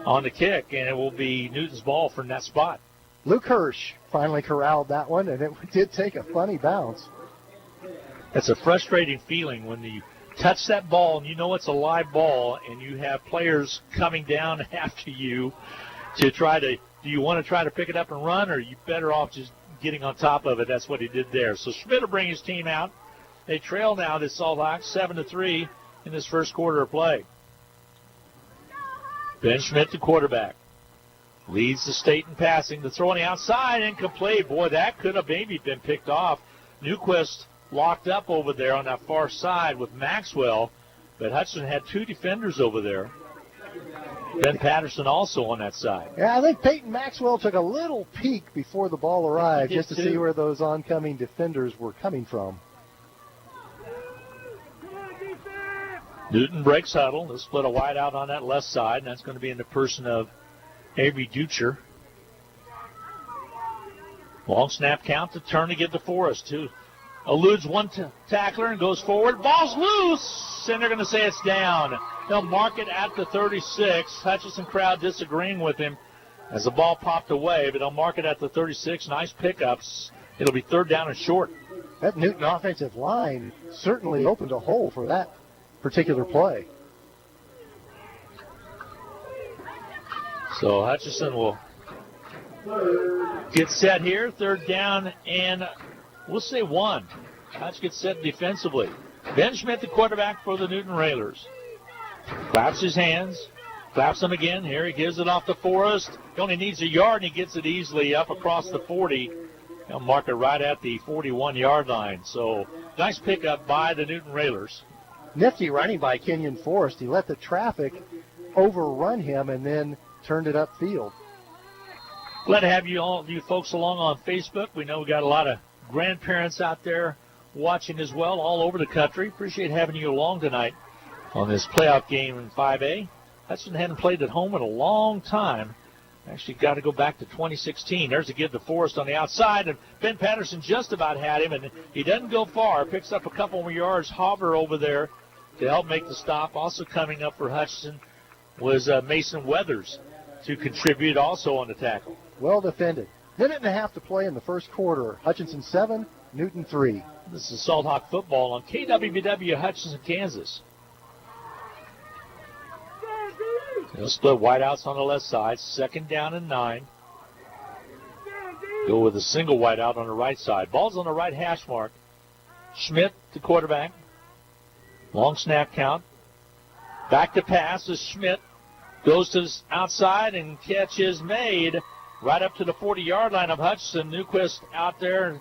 on the kick, and it will be Newton's ball from that spot. Luke Hirsch finally corralled that one, and it did take a funny bounce. That's a frustrating feeling when you touch that ball and you know it's a live ball, and you have players coming down after you to try to. Do you want to try to pick it up and run, or are you better off just getting on top of it? That's what he did there. So Schmidt will bring his team out. They trail now to Salt Hawks 7-3 in this first quarter of play. Ben Schmidt, the quarterback, leads the state in passing. The throw on the outside, incomplete. Boy, that could have maybe been picked off. Newquist locked up over there on that far side with Maxwell, but Hudson had 2 defenders over there. Ben Patterson also on that side. Yeah, I think Peyton Maxwell took a little peek before the ball arrived just to see where those oncoming defenders were coming from. Newton breaks huddle. They'll split a wide out on that left side, and that's going to be in the person of Avery Ducher. Long snap count to turn to get to Forrest, who eludes one tackler and goes forward. Ball's loose, and they're going to say it's down. They'll mark it at the 36. Hutchinson crowd disagreeing with him as the ball popped away, but they'll mark it at the 36. Nice pickups. It'll be 3rd down and short. That Newton offensive line certainly opened a hole for that particular play. So Hutchinson will get set here. 3rd down and we'll say 1. Hutch gets set defensively. Ben Schmidt, the quarterback for the Newton Railers. Claps his hands. Claps them again. Here he gives it off to Forrest. He only needs a yard, and he gets it easily up across the 40. He'll mark it right at the 41-yard line. So nice pickup by the Newton Railers. Nifty running by Kenyon Forrest. He let the traffic overrun him and then turned it upfield. Glad to have you folks along on Facebook. We know we got a lot of grandparents out there watching as well all over the country. Appreciate having you along tonight on this playoff game in 5A. Hudson hadn't played at home in a long time. Actually got to go back to 2016. There's a give to Forrest on the outside, and Ben Patterson just about had him, and he doesn't go far. Picks up a couple more yards. Hobber over there to help make the stop. Also coming up for Hutchinson was Mason Weathers to contribute also on the tackle. Well defended. Minute and a half to play in the first quarter. Hutchinson 7, Newton 3. This is Salt Hawk football on KWBW Hutchinson, Kansas. They'll split wideouts on the left side. 2nd down and 9. Go with a single wideout on the right side. Ball's on the right hash mark. Schmidt, the quarterback. Long snap count. Back to pass is Schmidt. Goes to the outside, and catch is made right up to the 40-yard line of Hutchinson. Newquist out there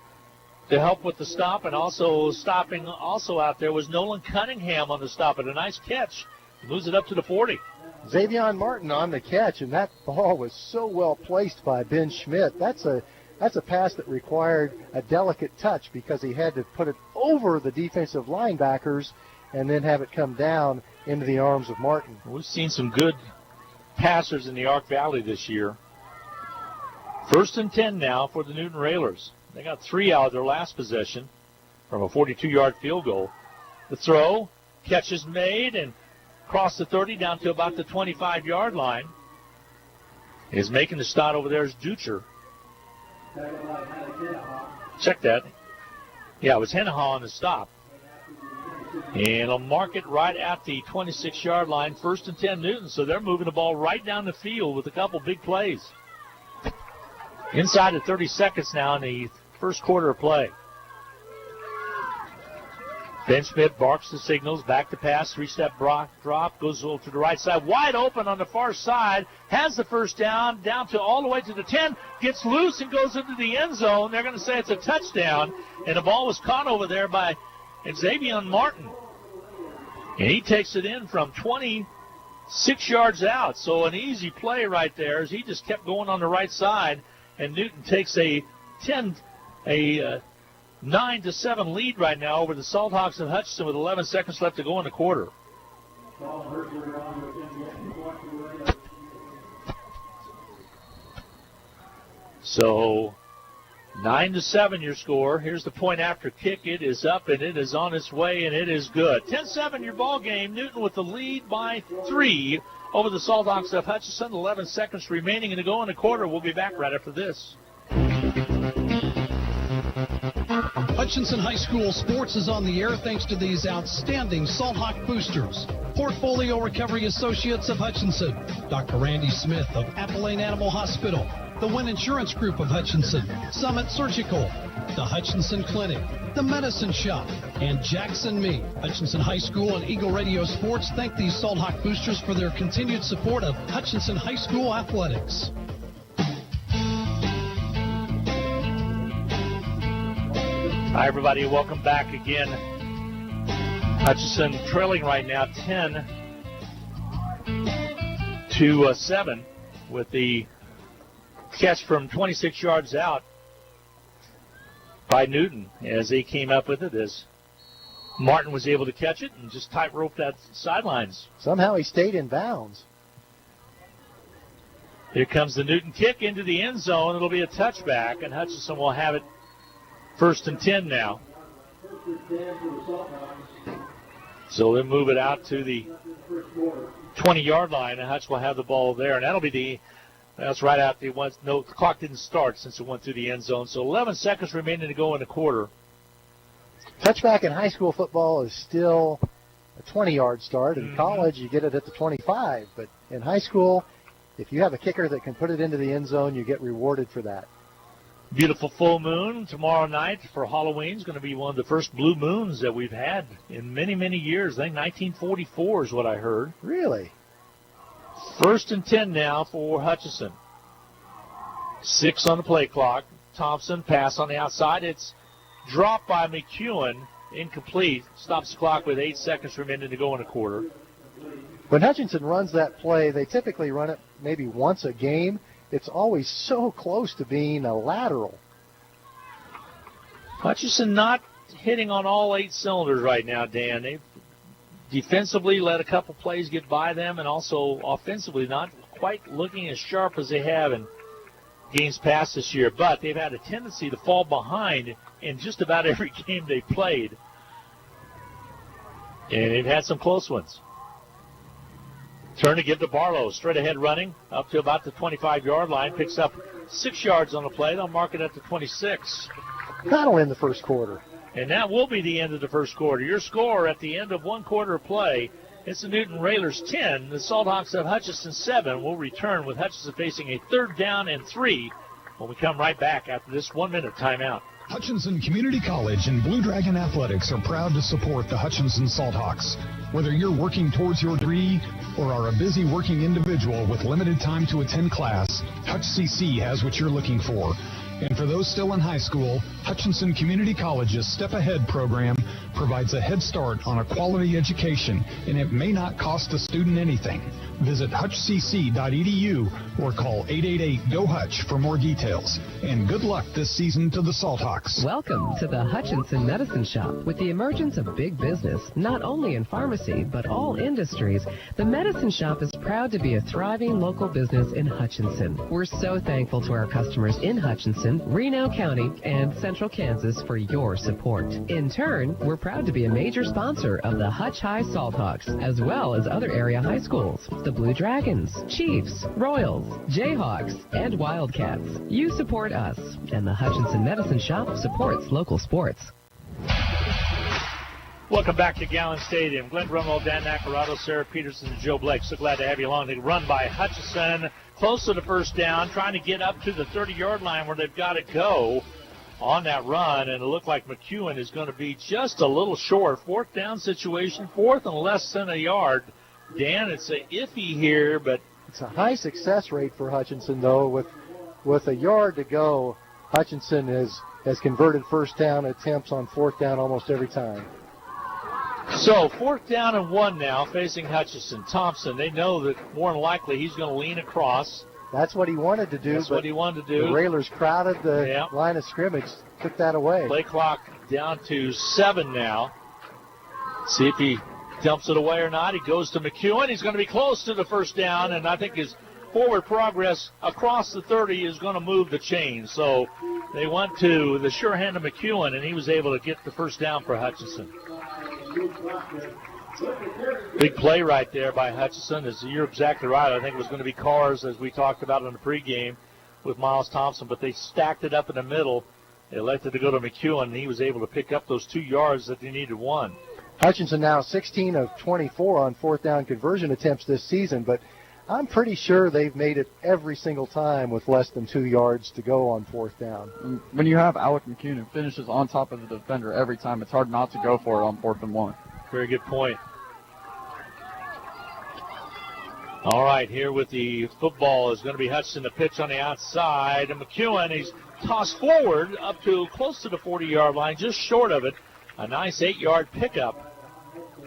to help with the stop, and also stopping also out there was Nolan Cunningham on the stop. And a nice catch. Moves it up to the 40. Xavion Martin on the catch, and that ball was so well placed by Ben Schmidt. That's a pass that required a delicate touch because he had to put it over the defensive linebackers and then have it come down into the arms of Martin. We've seen some good passers in the Ark Valley this year. 1st and 10 now for the Newton Railers. They got 3 out of their last possession from a 42-yard field goal. The throw, catch is made, and across the 30 down to about the 25-yard line. Is making the start over there is Ducher. Check that. Yeah, it was Henneha on the stop. And it'll mark it right at the 26-yard line, 1st and 10 Newton. So they're moving the ball right down the field with a couple big plays. Inside of 30 seconds now in the first quarter of play. Ben Schmidt barks the signals, back to pass, 3-step drop, goes to the right side, wide open on the far side, has the first down to all the way to the 10, gets loose and goes into the end zone. They're going to say it's a touchdown, and the ball was caught over there by Xavier Martin. And he takes it in from 26 yards out, so an easy play right there as he just kept going on the right side, and Newton takes a 9-7 lead right now over the Salt Hawks of Hutchinson with 11 seconds left to go in the quarter. So 9-7 your score. Here's the point after kick. It is up and it is on its way and it is good. 10-7 your ball game. Newton with the lead by 3 over the Salt Hawks of Hutchinson. 11 seconds remaining to go in the quarter. We'll be back right after this. Hutchinson High School Sports is on the air thanks to these outstanding Salt Hawk boosters. Portfolio Recovery Associates of Hutchinson, Dr. Randy Smith of Appalachian Animal Hospital, the Wynn Insurance Group of Hutchinson, Summit Surgical, the Hutchinson Clinic, the Medicine Shop, and Jackson Meat. Hutchinson High School and Eagle Radio Sports thank these Salt Hawk boosters for their continued support of Hutchinson High School athletics. Hi, everybody. Welcome back again. Hutchinson trailing right now 10-7 with the catch from 26 yards out by Newton as he came up with it, as Martin was able to catch it and just tightrope that sidelines. Somehow he stayed in bounds. Here comes the Newton kick into the end zone. It'll be a touchback, and Hutchinson will have it 1st and 10 now. So they'll move it out to the 20-yard line, and Hutch will have the ball there. And that'll be that's right after the clock didn't start since it went through the end zone. So 11 seconds remaining to go in the quarter. Touchback in high school football is still a 20-yard start. In college, you get it at the 25. But in high school, if you have a kicker that can put it into the end zone, you get rewarded for that. Beautiful full moon tomorrow night for Halloween. It's going to be one of the first blue moons that we've had in many, many years. I think 1944 is what I heard. Really? 1st and 10 now for Hutchinson. 6 on the play clock. Thompson, pass on the outside. It's dropped by McEwen. Incomplete. Stops the clock with 8 seconds remaining to go in a quarter. When Hutchinson runs that play, they typically run it maybe once a game. It's always so close to being a lateral. Hutchinson not hitting on all 8 cylinders right now, Dan. They've defensively let a couple plays get by them, and also offensively not quite looking as sharp as they have in games past this year. But they've had a tendency to fall behind in just about every game they've played. And they've had some close ones. Turn to give to Barlow. Straight ahead running up to about the 25-yard line. Picks up 6 yards on the play. They'll mark it at the 26. That'll end the first quarter. And that will be the end of the first quarter. Your score at the end of one quarter of play, it's the Newton Railers 10. The Salt Hawks of Hutchinson 7 will return with Hutchinson facing a 3rd down and 3 when we come right back after this 1-minute timeout. Hutchinson Community College and Blue Dragon Athletics are proud to support the Hutchinson Salt Hawks. Whether you're working towards your degree or are a busy working individual with limited time to attend class, Hutch CC has what you're looking for. And for those still in high school, Hutchinson Community College's Step Ahead program provides a head start on a quality education, and it may not cost a student anything. Visit hutchcc.edu or call 888-GO-HUTCH for more details. And good luck this season to the Salt Hawks. Welcome to the Hutchinson Medicine Shop. With the emergence of big business, not only in pharmacy, but all industries, the Medicine Shop is proud to be a thriving local business in Hutchinson. We're so thankful to our customers in Hutchinson, Reno County, and Central Kansas for your support. In turn, we're proud to be a major sponsor of the Hutch High Salt Hawks, as well as other area high schools, the Blue Dragons, Chiefs, Royals, Jayhawks, and Wildcats. You support us, and the Hutchinson Medicine Shop supports local sports. Welcome back to Gallon Stadium. Glenn Grunwald, Dan Nacarado, Sarah Peterson, and Joe Blake. So glad to have you along. They run by Hutchison, close to the first down, trying to get up to the 30-yard line where they've got to go on that run. And it looked like McEwen is going to be just a little short. Fourth down situation, fourth and less than a yard. Dan, it's a iffy here, but it's a high success rate for Hutchinson, though. With a yard to go, Hutchinson has converted first down attempts on fourth down almost every time. So, fourth down and 1 now facing Hutchinson. Thompson, they know that more than likely he's going to lean across. That's what he wanted to do. That's what he wanted to do. The Railers crowded the line of scrimmage, took that away. Play clock down to 7 now. See if he dumps it away or not. He goes to McEwen. He's going to be close to the first down, and I think his forward progress across the 30 is going to move the chain. So they went to the sure hand of McEwen, and he was able to get the first down for Hutchinson. Big play right there by Hutchinson. You're exactly right. I think it was going to be cars, as we talked about in the pregame with Miles Thompson, but they stacked it up in the middle. They elected to go to McEwen, and he was able to pick up those 2 yards that they needed 1. Hutchinson now 16 of 24 on fourth down conversion attempts this season, but I'm pretty sure they've made it every single time with less than 2 yards to go on fourth down. When you have Alec McEwen who finishes on top of the defender every time, it's hard not to go for it on 4th and 1. Very good point. All right, here with the football is going to be Hutchinson, the pitch on the outside. And McEwen, he's tossed forward up to close to the 40-yard line, just short of it. A nice 8-yard pickup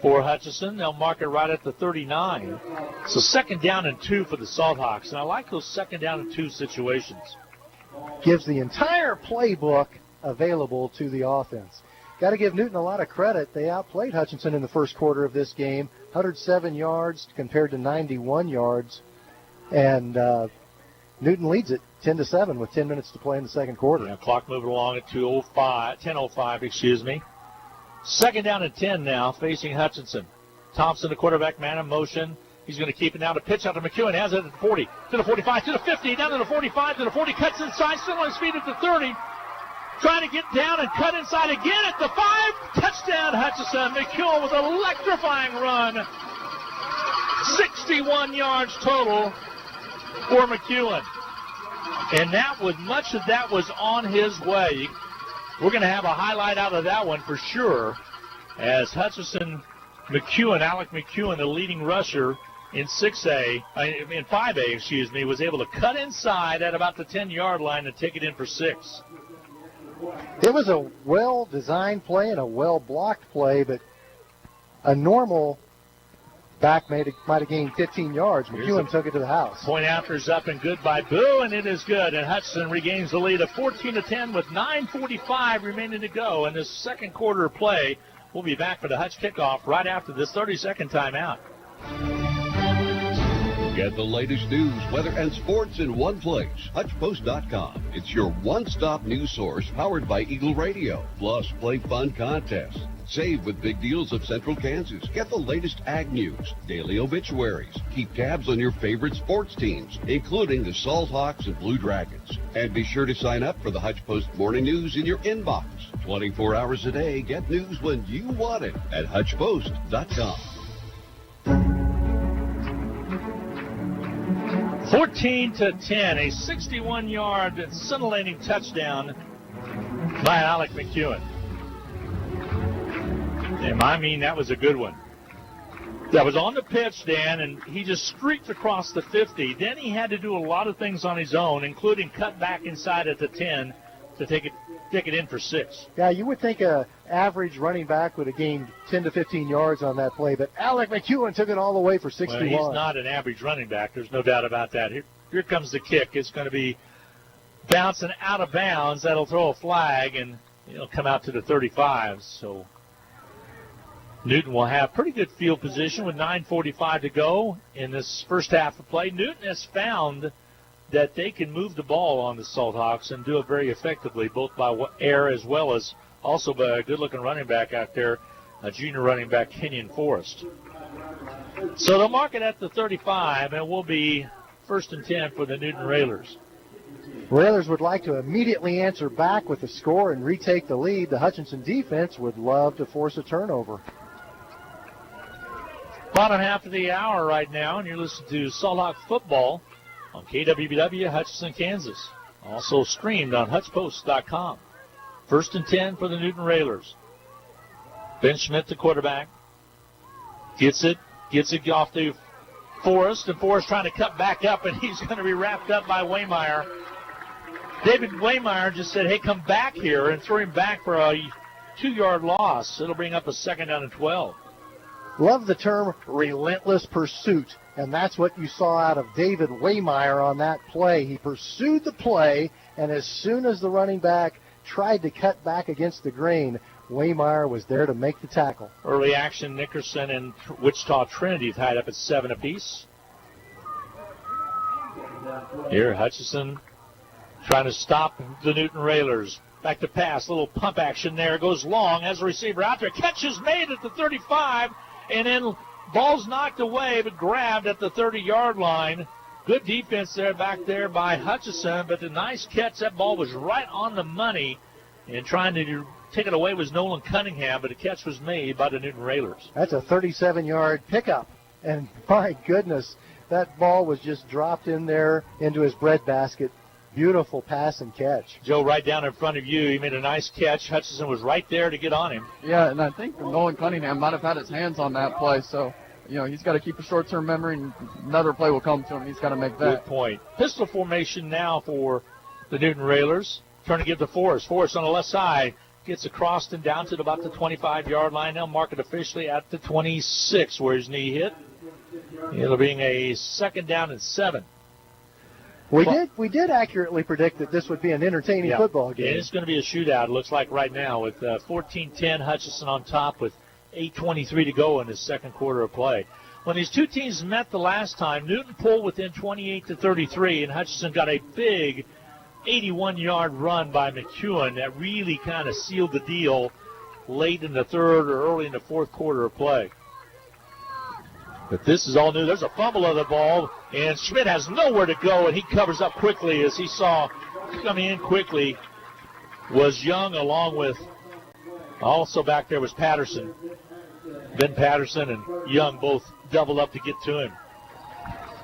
for Hutchinson. They'll mark it right at the 39. So 2nd down and 2 for the Salthawks. And I like those 2nd down and 2 situations. Gives the entire playbook available to the offense. Got to give Newton a lot of credit. They outplayed Hutchinson in the first quarter of this game. 107 yards compared to 91 yards. And Newton leads it 10-7 with 10 minutes to play in the second quarter. Yeah, clock moving along at 10:05, excuse me. 2nd down and 10 now facing Hutchinson. Thompson, the quarterback, man in motion. He's going to keep it now to pitch out to McEwen. Has it at the 40, to the 45, to the 50, down to the 45, to the 40. Cuts inside, still on his feet at the 30. Trying to get down and cut inside again at the 5. Touchdown, Hutchinson. McEwen with an electrifying run. 61 yards total for McEwen. And much of that was on his way. We're going to have a highlight out of that one for sure, as Hutchinson, Alec McEwen, the leading rusher in 5A, was able to cut inside at about the 10-yard line and take it in for 6. It was a well-designed play and a well-blocked play, but a normal back might have gained 15 yards. McEwen took it to the house. Point after's up and good by Boo, and it is good. And Hutchinson regains the lead of 14-10 with 9:45 remaining to go in this second quarter of play. We'll be back for the Hutch kickoff right after this 30-second timeout. Get the latest news, weather, and sports in one place. HutchPost.com. It's your one-stop news source powered by Eagle Radio. Plus, play fun contests. Save with big deals of Central Kansas. Get the latest ag news, daily obituaries. Keep tabs on your favorite sports teams, including the Salthawks and Blue Dragons. And be sure to sign up for the Hutch Post morning news in your inbox. 24 hours a day, get news when you want it at HutchPost.com. 14-10, a 61-yard scintillating touchdown by Alec McEwen. And I mean, that was a good one. That was on the pitch, Dan, and he just streaked across the 50. Then he had to do a lot of things on his own, including cut back inside at the 10 to take it in for 6. Yeah, you would think a average running back would have gained 10 to 15 yards on that play, but Alec McEwen took it all the way for 61. Well, he's not an average running back. There's no doubt about that. Here comes the kick. It's going to be bouncing out of bounds. That'll throw a flag, and it'll come out to the 35. So Newton will have pretty good field position with 9:45 to go in this first half of play. Newton has found that they can move the ball on the Salthawks and do it very effectively, both by air as well as also by a good-looking running back out there, a junior running back, Kenyon Forrest. So they'll mark it at the 35, and it will be 1st and 10 for the Newton Railers. Railers would like to immediately answer back with a score and retake the lead. The Hutchinson defense would love to force a turnover. Bottom half of the hour right now, and you're listening to Salt Hawk Football on KWBW, Hutchinson, Kansas. Also streamed on HutchPost.com. 1st and 10 for the Newton Railers. Ben Schmidt, the quarterback, gets it off to Forrest, and Forrest trying to cut back up, and he's going to be wrapped up by Waymeyer. David Waymeyer just said, hey, come back here, and threw him back for a 2-yard loss. It'll bring up a 2nd down and 12. Love the term relentless pursuit, and that's what you saw out of David Waymeyer on that play. He pursued the play, and as soon as the running back tried to cut back against the grain, Waymeyer was there to make the tackle. Early action, Nickerson and Wichita Trinity tied up at 7 apiece. Here, Hutchinson trying to stop the Newton Railers. Back to pass, little pump action there. Goes long, has a receiver out there. Catch is made at the 35, and then ball's knocked away but grabbed at the 30-yard line. Good defense there back there by Hutchinson, but the nice catch. That ball was right on the money, and trying to take it away was Nolan Cunningham, but the catch was made by the Newton Railers. That's a 37-yard pickup, and my goodness, that ball was just dropped in there into his breadbasket. Beautiful pass and catch. Joe, right down in front of you, he made a nice catch. Hutchinson was right there to get on him. Yeah, and I think Nolan Cunningham might have had his hands on that play, so he's got to keep a short-term memory, and another play will come to him. He's got to make that. Good point. Pistol formation now for the Newton Railers. Trying to give to Forrest. Forrest on the left side gets across and down to about the 25-yard line. They'll mark it officially at the 26 where his knee hit. It'll be a 2nd down and 7. We did accurately predict that this would be an entertaining football game. And it's going to be a shootout, it looks like right now, with 14-10, Hutchinson on top with 8:23 to go in the second quarter of play. When these two teams met the last time, Newton pulled within 28-33, and Hutchinson got a big 81-yard run by McEwen that really kind of sealed the deal late in the third or early in the fourth quarter of play. But this is all new. There's a fumble of the ball, and Schmidt has nowhere to go, and he covers up quickly as he saw coming in quickly was Young, along with also back there was Patterson. Ben Patterson and Young both doubled up to get to him.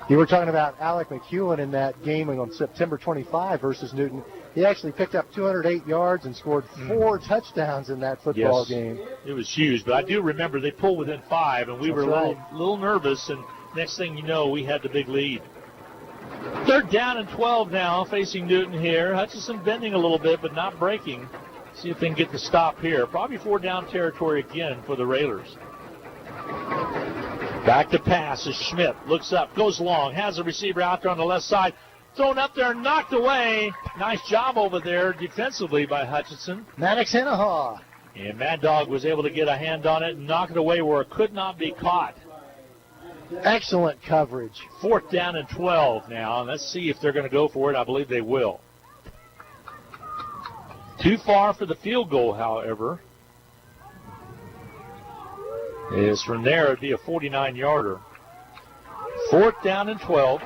You were talking about Alec McEwen in that game on September 25 versus Newton. He actually picked up 208 yards and scored 4 touchdowns in that football game. It was huge, but I do remember they pulled within 5, and we were a little nervous, and next thing you know, we had the big lead. 3rd down and 12 now, facing Newton here. Hutchinson bending a little bit, but not breaking. See if they can get the stop here. Probably 4-down territory again for the Railers. Back to pass as Schmidt looks up, goes long, has a receiver out there on the left side. Thrown up there, knocked away. Nice job over there defensively by Hutchinson. Maddox Hennahaw. And Mad Dog was able to get a hand on it and knock it away where it could not be caught. Excellent coverage. 4th down and 12 now. Let's see if they're going to go for it. I believe they will. Too far for the field goal, however. Is from there, it'd be a 49-yarder. 4th down and 12.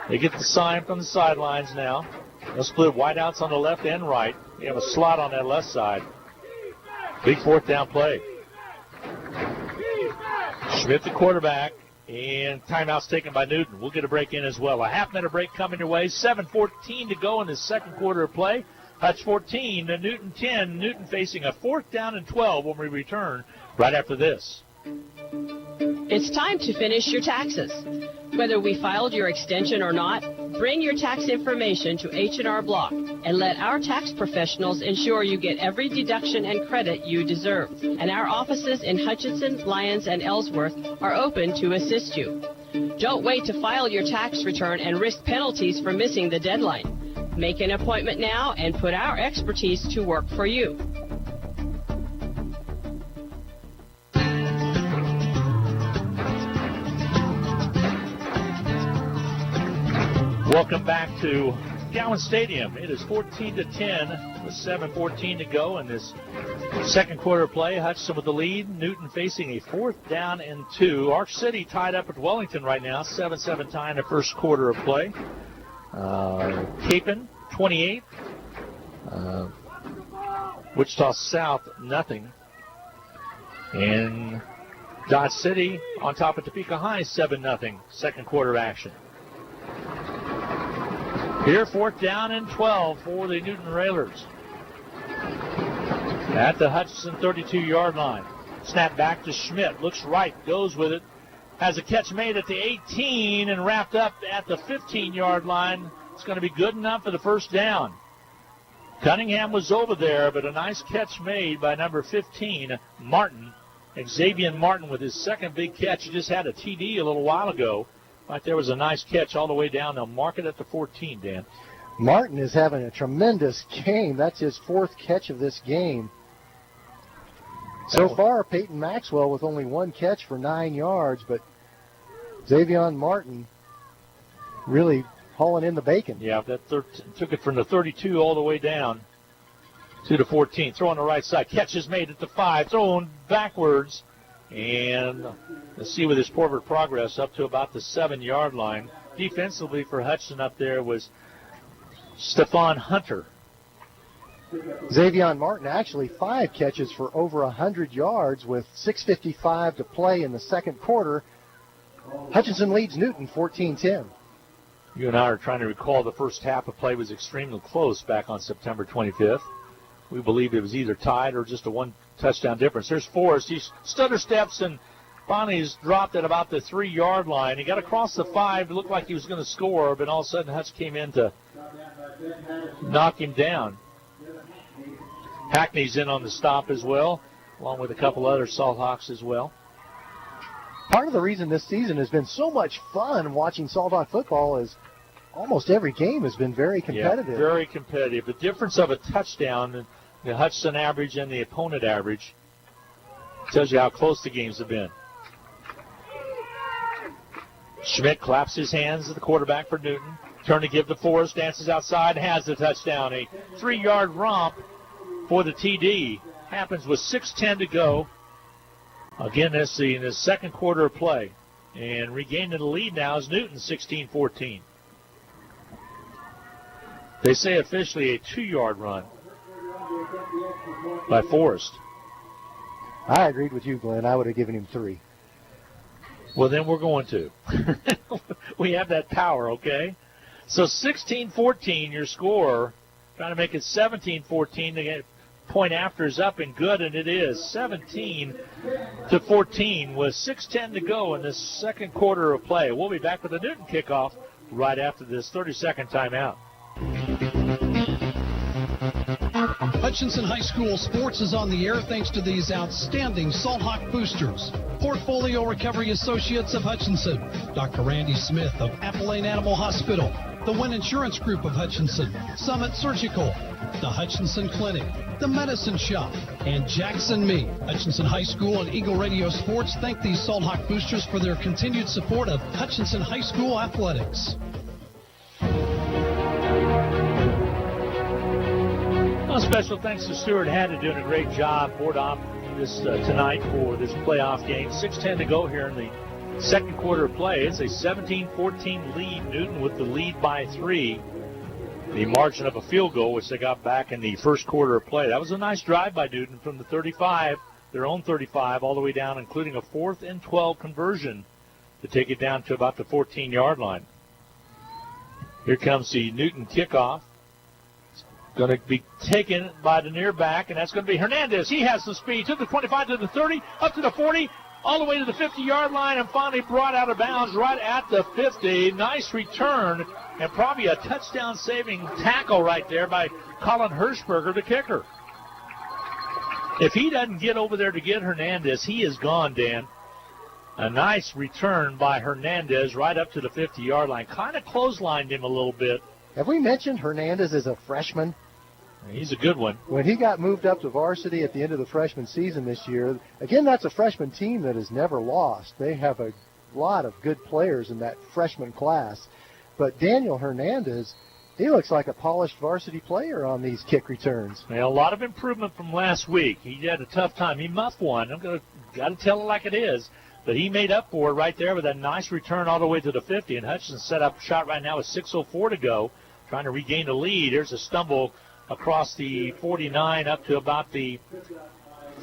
They get the sign from the sidelines now. They'll split wideouts on the left and right. They have a slot on that left side. Big 4th down play. Schmidt, the quarterback, and timeout's taken by Newton. We'll get a break in as well. A half-minute break coming your way. 7:14 to go in the second quarter of play. Hutch 14, Newton 10. Newton facing a 4th down and 12 when we return right after this. It's time to finish your taxes. Whether we filed your extension or not, bring your tax information to H&R Block and let our tax professionals ensure you get every deduction and credit you deserve. And our offices in Hutchinson, Lyons, and Ellsworth are open to assist you. Don't wait to file your tax return and risk penalties for missing the deadline. Make an appointment now and put our expertise to work for you. Welcome back to Gowan Stadium. It is 14-10 with 7:14 to go in this second quarter play. Hutchinson with the lead. Newton facing a 4th down and 2. Arch City tied up with Wellington right now. 7-7 tie in the first quarter of play. Capon 28. Wichita South nothing. And Dodge City on top of Topeka High, 7-0, second quarter action. Here, 4th down and 12 for the Newton Railers. At the Hutchinson 32-yard line. Snap back to Schmidt. Looks right, goes with it. Has a catch made at the 18 and wrapped up at the 15-yard line. It's going to be good enough for the first down. Cunningham was over there, but a nice catch made by number 15, Martin. Xavier Martin with his second big catch. He just had a TD a little while ago. Right there was a nice catch all the way down. They'll mark it at the 14, Dan. Martin is having a tremendous game. That's his 4th catch of this game. So far, Peyton Maxwell with only 1 catch for 9 yards, but Xavier Martin really hauling in the bacon. Yeah, that took it from the 32 all the way down to the 14. Throw on the right side. Catch is made at the 5. Thrown backwards. And let's see with his forward progress up to about the 7-yard line. Defensively for Hudson up there was Stephon Hunter. Xavier Martin actually 5 catches for over 100 yards with 6:55 to play in the second quarter. Hutchinson leads Newton 14-10. You and I are trying to recall the first half of play was extremely close back on September 25th. We believe it was either tied or just a 1-touchdown difference. There's Forrest. He stutter steps and finally he's dropped at about the 3-yard line. He got across the 5. It looked like he was going to score, but all of a sudden Hutch came in to knock him down. Hackney's in on the stop as well, along with a couple other Salt Hawks as well. Part of the reason this season has been so much fun watching Salt Hawk football is almost every game has been very competitive. Yeah, very competitive. The difference of a touchdown, the Hutchinson average and the opponent average, tells you how close the games have been. Schmidt claps his hands at the quarterback for Newton. Turn to give to Forrest, dances outside, has the touchdown. A 3-yard romp for the TD. Happens with 6:10 to go. Again, this in the second quarter of play. And regaining the lead now is Newton, 16-14. They say officially a 2-yard run by Forrest. I agreed with you, Glenn. I would have given him 3. Well, then we're going to. We have that power, okay? So 16-14, your score. Trying to make it 17-14. The point after is up and good, and it is 17-14 with 6:10 to go in this second quarter of play. We'll be back with the Newton kickoff right after this 30-second timeout. Hutchinson High School sports is on the air thanks to these outstanding Salt Hawk boosters. Portfolio Recovery Associates of Hutchinson, Dr. Randy Smith of Appalachian Animal Hospital, the Wynn Insurance Group of Hutchinson, Summit Surgical, the Hutchinson Clinic, the Medicine Shop, and Jackson Me. Hutchinson High School and Eagle Radio Sports thank these Salt Hawk boosters for their continued support of Hutchinson High School athletics. Well, special thanks to Stuart Haddon doing a great job board off this tonight for this playoff game. 6:10 to go here in the second quarter of play. It's a 17-14 lead. Newton with the lead by 3. The margin of a field goal, which they got back in the first quarter of play. That was a nice drive by Newton from the 35, their own 35, all the way down, including a 4th and 12 conversion to take it down to about the 14-yard line. Here comes the Newton kickoff. Going to be taken by the near back, and that's going to be Hernandez. He has the speed. To the 25, to the 30, up to the 40, all the way to the 50-yard line, and finally brought out of bounds right at the 50. Nice return, and probably a touchdown-saving tackle right there by Colin Hirschberger, the kicker. If he doesn't get over there to get Hernandez, he is gone, Dan. A nice return by Hernandez right up to the 50-yard line. Kind of clotheslined him a little bit. Have we mentioned Hernandez as a freshman? He's a good one. When he got moved up to varsity at the end of the freshman season this year, again, that's a freshman team that has never lost. They have a lot of good players in that freshman class. But Daniel Hernandez, he looks like a polished varsity player on these kick returns. Well, a lot of improvement from last week. He had a tough time. He muffed one. Got to tell it like it is. But he made up for it right there with a nice return all the way to the 50. And Hutchinson set up a shot right now with 6:04 to go, trying to regain the lead. There's a stumble across the 49 up to about the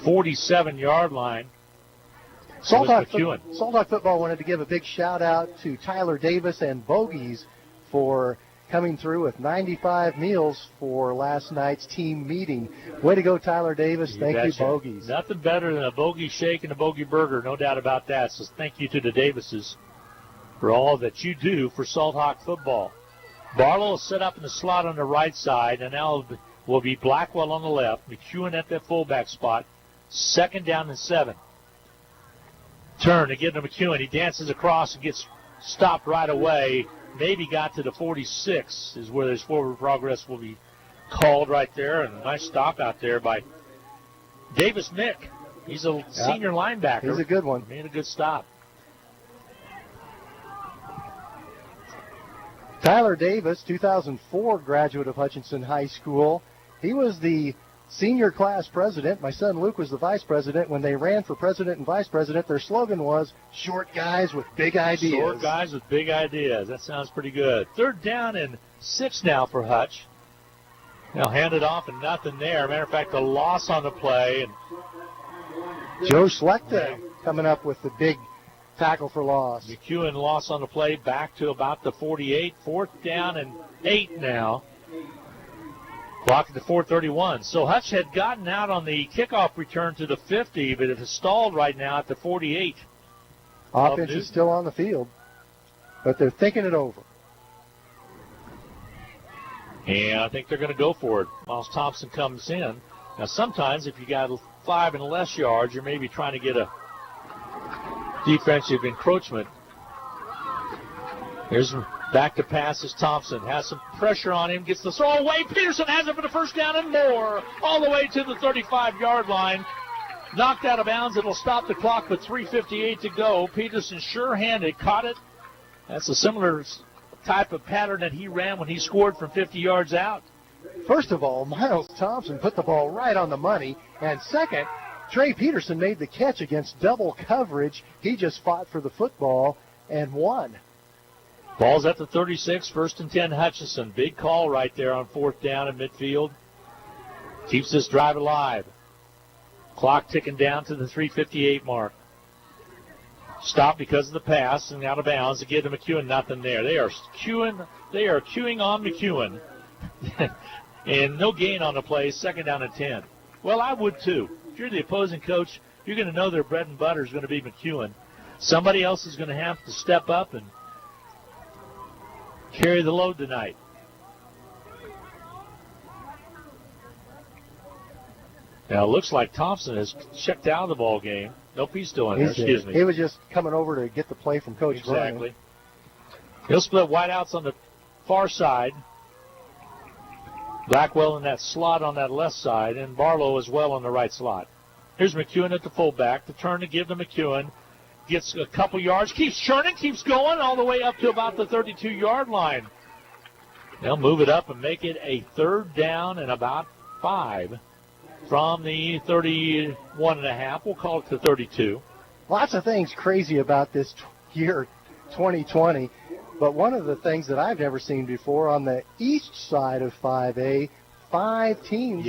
47-yard line. Salt Hawk Football wanted to give a big shout-out to Tyler Davis and Bogies for coming through with 95 meals for last night's team meeting. Way to go, Tyler Davis. Thank you, Bogies. Nothing better than a bogey shake and a bogey burger, no doubt about that. So thank you to the Davises for all that you do for Salt Hawk Football. Barlow is set up in the slot on the right side, and now will be Blackwell on the left. McEwen at that fullback spot. 2nd down and 7. Turn to get to McEwen. He dances across and gets stopped right away. Maybe got to the 46 is where his forward progress will be called right there. And a nice stop out there by Davis Mick. He's a senior linebacker. He's a good one. Made a good stop. Tyler Davis, 2004 graduate of Hutchinson High School. He was the senior class president. My son Luke was the vice president. When they ran for president and vice president, their slogan was, short guys with big ideas. Short guys with big ideas. That sounds pretty good. 3rd down and 6 now for Hutch. Now handed off and nothing there. Matter of fact, a loss on the play. And Joe Schlechter coming up with the big tackle for loss. McEwen loss on the play back to about the 48. 4th down and 8 now. Clock at the 4:31. So Hutch had gotten out on the kickoff return to the 50, but it has stalled right now at the 48. Offense is still on the field, but they're thinking it over. And I think they're going to go for it. Miles Thompson comes in. Now, sometimes if you got 5 and less yards, you're maybe trying to get a defensive encroachment. Here's back to pass is Thompson. Has some pressure on him. Gets the throw away. Peterson has it for the 1st down and more. All the way to the 35-yard line. Knocked out of bounds. It'll stop the clock with 3:58 to go. Peterson sure-handed. Caught it. That's a similar type of pattern that he ran when he scored from 50 yards out. First of all, Miles Thompson put the ball right on the money. And second, Trey Peterson made the catch against double coverage. He just fought for the football and won. Ball's at the 36, 1st and 10 Hutchinson. Big call right there on 4th down in midfield. Keeps this drive alive. Clock ticking down to the 3:58 mark. Stopped because of the pass and out of bounds to give to McEwen. Nothing there. They are queuing on McEwen. And no gain on the play. 2nd down and 10. Well, I would too. If you're the opposing coach, you're going to know their bread and butter is going to be McEwen. Somebody else is going to have to step up and carry the load tonight. Now, it looks like Thompson has checked out of the ball game. Nope, he's still in there. Excuse me. He was just coming over to get the play from Coach Exactly. Brian. He'll split wideouts on the far side. Blackwell in that slot on that left side, and Barlow as well on the right slot. Here's McEwen at the fullback. The turn to give to McEwen. Gets a couple yards, keeps churning, keeps going all the way up to about the 32-yard line. They'll move it up and make it a 3rd down and about 5 from the 31.5. We'll call it the 32. Lots of things crazy about this year, 2020. But one of the things that I've never seen before, on the east side of 5A, 5 teams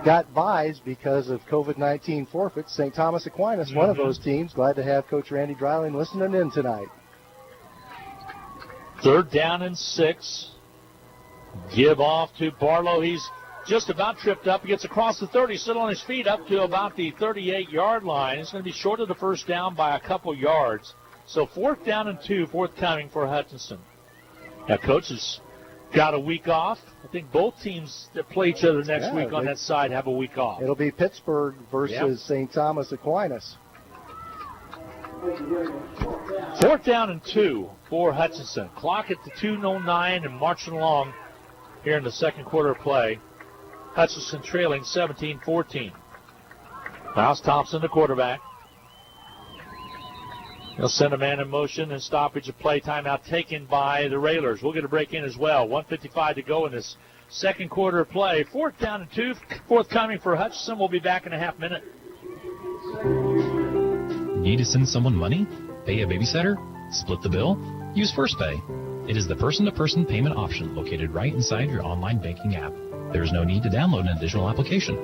got byes because of COVID-19 forfeits. St. Thomas Aquinas, one of those teams. Glad to have Coach Randy Dreiling listening in tonight. 3rd down and 6. Give off to Barlow. He's just about tripped up. He gets across the 30, still on his feet, up to about the 38-yard line. It's going to be short of the 1st down by a couple yards. So 4th down and 2 forthcoming for Hutchinson. Now, Coach has got a week off. I think both teams that play each other next week on that side have a week off. It'll be Pittsburgh versus St. Thomas Aquinas. 4th down and 2 for Hutchinson. Clock at the 2:09 and marching along here in the 2nd quarter of play. Hutchinson trailing 17-14. Miles Thompson, the quarterback. They'll send a man in motion and stoppage of play. Timeout taken by the Railers. We'll get a break in as well. 1:55 to go in this 2nd quarter of play. 4th down and 2 forthcoming for Hutchinson. We'll be back in a half minute. Need to send someone money? Pay a babysitter? Split the bill? Use First Pay. It is the person-to-person payment option located right inside your online banking app. There is no need to download an additional application.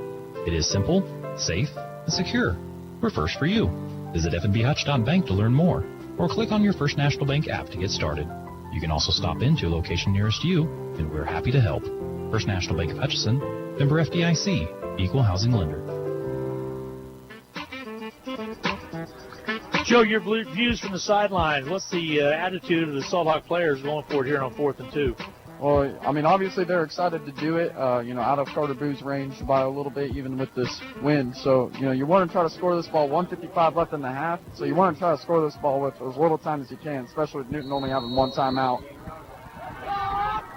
It is simple, safe, and secure. We're first for you. Visit fnbhutch.bank to learn more, or click on your First National Bank app to get started. You can also stop into a location nearest you, and we're happy to help. First National Bank of Hutchinson, member FDIC, equal housing lender. Joe, your views from the sidelines. What's the attitude of the Salt Hawk players going for it here on 4th and 2? Well, I mean, obviously they're excited to do it, out of Carter Boo's range by a little bit, even with this win. So, you want to try to score this ball, 1:55 left in the half. So you want to try to score this ball with as little time as you can, especially with Newton only having one timeout.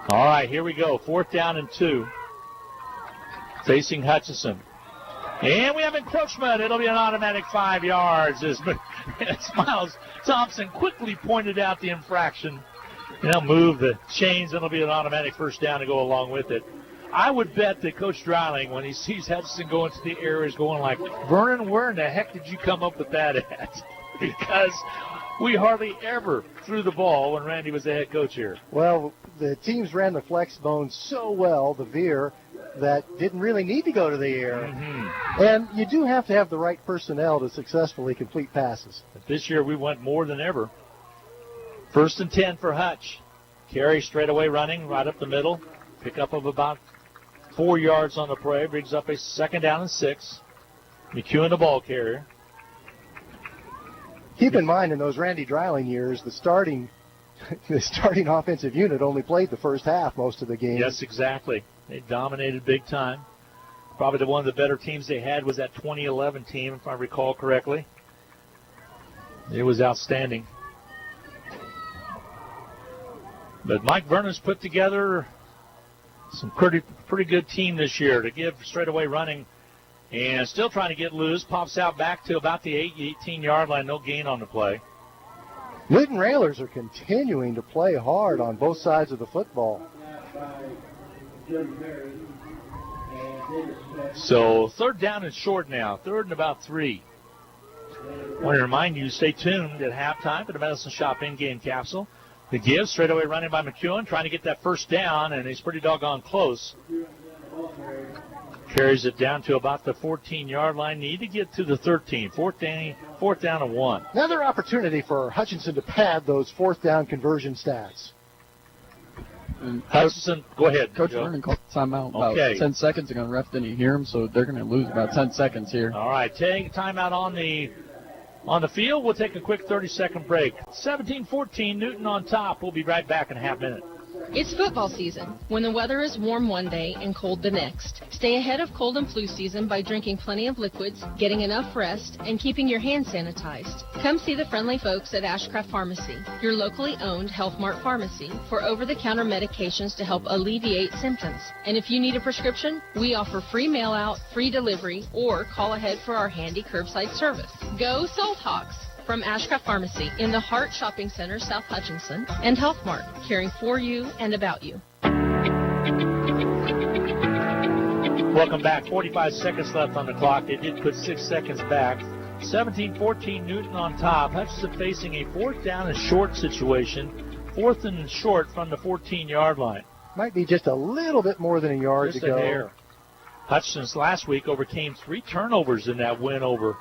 All right, here we go. 4th down and 2. Facing Hutchinson. And we have encroachment. It'll be an automatic 5 yards as Miles Thompson quickly pointed out the infraction. They'll move the chains. It'll be an automatic first down to go along with it. I would bet that Coach Dreiling, when he sees Hutchinson going to the air, is going like, Vernon, where in the heck did you come up with that at? Because we hardly ever threw the ball when Randy was the head coach here. Well, the teams ran the flex bone so well, the veer, that didn't really need to go to the air. Mm-hmm. And you do have to have the right personnel to successfully complete passes. But this year we went more than ever. 1st and 10 for Hutch. Carey straight away running right up the middle. Pickup of about 4 yards on the play. Brings up a 2nd down and 6. McEwen the ball carrier. Keep in mind, in those Randy Dreiling years, the starting offensive unit only played the first half most of the game. Yes, exactly. They dominated big time. Probably one of the better teams they had was that 2011 team, if I recall correctly. It was outstanding. But Mike Vernon's put together some pretty good team this year to give straightaway running and still trying to get loose. Pops out back to about the 18-yard line. No gain on the play. Newton Railers are continuing to play hard on both sides of the football. So 3rd down and short now. 3rd and about 3. I want to remind you, stay tuned at halftime for the Medicine Shop in-game capsule. The give, straightaway running by McEwen, trying to get that first down, and he's pretty doggone close. Carries it down to about the 14-yard line. Need to get to the 13. 4th down and 1. Another opportunity for Hutchinson to pad those 4th down conversion stats. And Hutchinson, go ahead. Coach Vernon called timeout about 10 seconds ago. The ref didn't hear him, so they're going to lose about 10 seconds here. All right, take timeout on the field. We'll take a quick 30-second break. 17-14, Newton on top. We'll be right back in a half minute. It's football season, when the weather is warm one day and cold the next. Stay ahead of cold and flu season by drinking plenty of liquids, getting enough rest, and keeping your hands sanitized. Come see the friendly folks at Ashcraft Pharmacy, your locally owned Health Mart pharmacy, for over-the-counter medications to help alleviate symptoms. And if you need a prescription, we offer free mail-out, free delivery, or call ahead for our handy curbside service. Go Salt Hawks! From Ashcraft Pharmacy in the Hart Shopping Center, South Hutchinson, and Health Mart, caring for you and about you. Welcome back. 45 seconds left on the clock. They did put 6 seconds back. 17-14, Newton on top. Hutchinson facing a 4th down and short situation. 4th and short from the 14-yard line. Might be just a little bit more than a yard just to go. A hair. Hutchinson's last week overcame 3 turnovers in that win over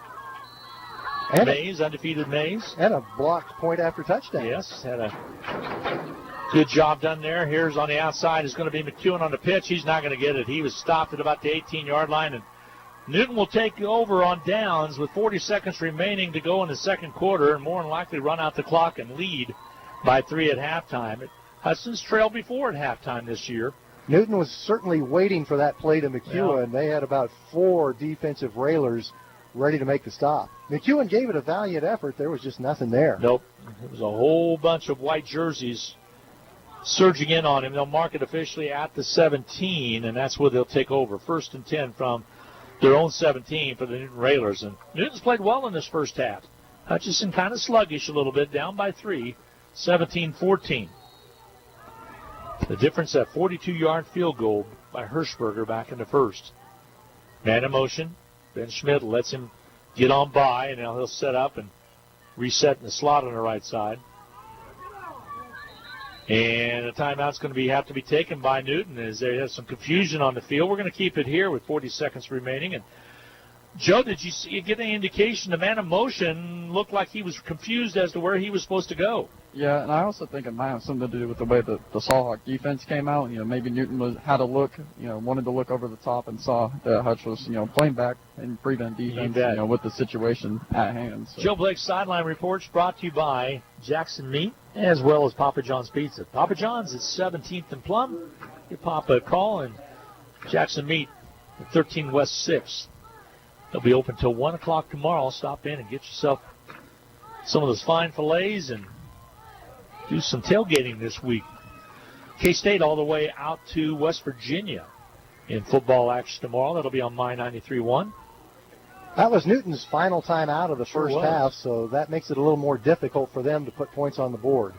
and Mays, undefeated Mays. And a blocked point after touchdown. Yes, had a good job done there. Here's on the outside is going to be McEwen on the pitch. He's not going to get it. He was stopped at about the 18-yard line. And Newton will take over on downs with 40 seconds remaining to go in the second quarter and more than likely run out the clock and lead by 3 at halftime. Hudson's trailed before at halftime this year. Newton was certainly waiting for that play to McEwen. Yeah. They had about 4 defensive railers ready to make the stop. McEwen gave it a valiant effort. There was just nothing there. Nope. There was a whole bunch of white jerseys surging in on him. They'll mark it officially at the 17, and that's where they'll take over. 1st and 10 from their own 17 for the Newton Railers. And Newton's played well in this first half. Hutchinson kind of sluggish a little bit, down by 3, 17-14. The difference, that 42-yard field goal by Hirschberger back in the first. Man in motion. Ben Schmidt lets him get on by, and now he'll set up and reset in the slot on the right side. And a timeout's going to have to be taken by Newton as they have some confusion on the field. We're going to keep it here with 40 seconds remaining. And Joe, did you get any indication the man in motion looked like he was confused as to where he was supposed to go? Yeah, and I also think it might have something to do with the way the Salthawk defense came out. Maybe Newton had a look, wanted to look over the top and saw that Hutch was, playing back and prevent defense, with the situation at hand. So. Joe Blake's sideline reports brought to you by Jackson Meat as well as Papa John's Pizza. Papa John's is 17th and Plum. Give Papa a call, and Jackson Meat at 13 West 6th. They'll be open till 1 o'clock tomorrow. Stop in and get yourself some of those fine fillets and do some tailgating this week. K-State all the way out to West Virginia in football action tomorrow. That'll be on My 93.1. That was Newton's final time out of the first half, so that makes it a little more difficult for them to put points on the board.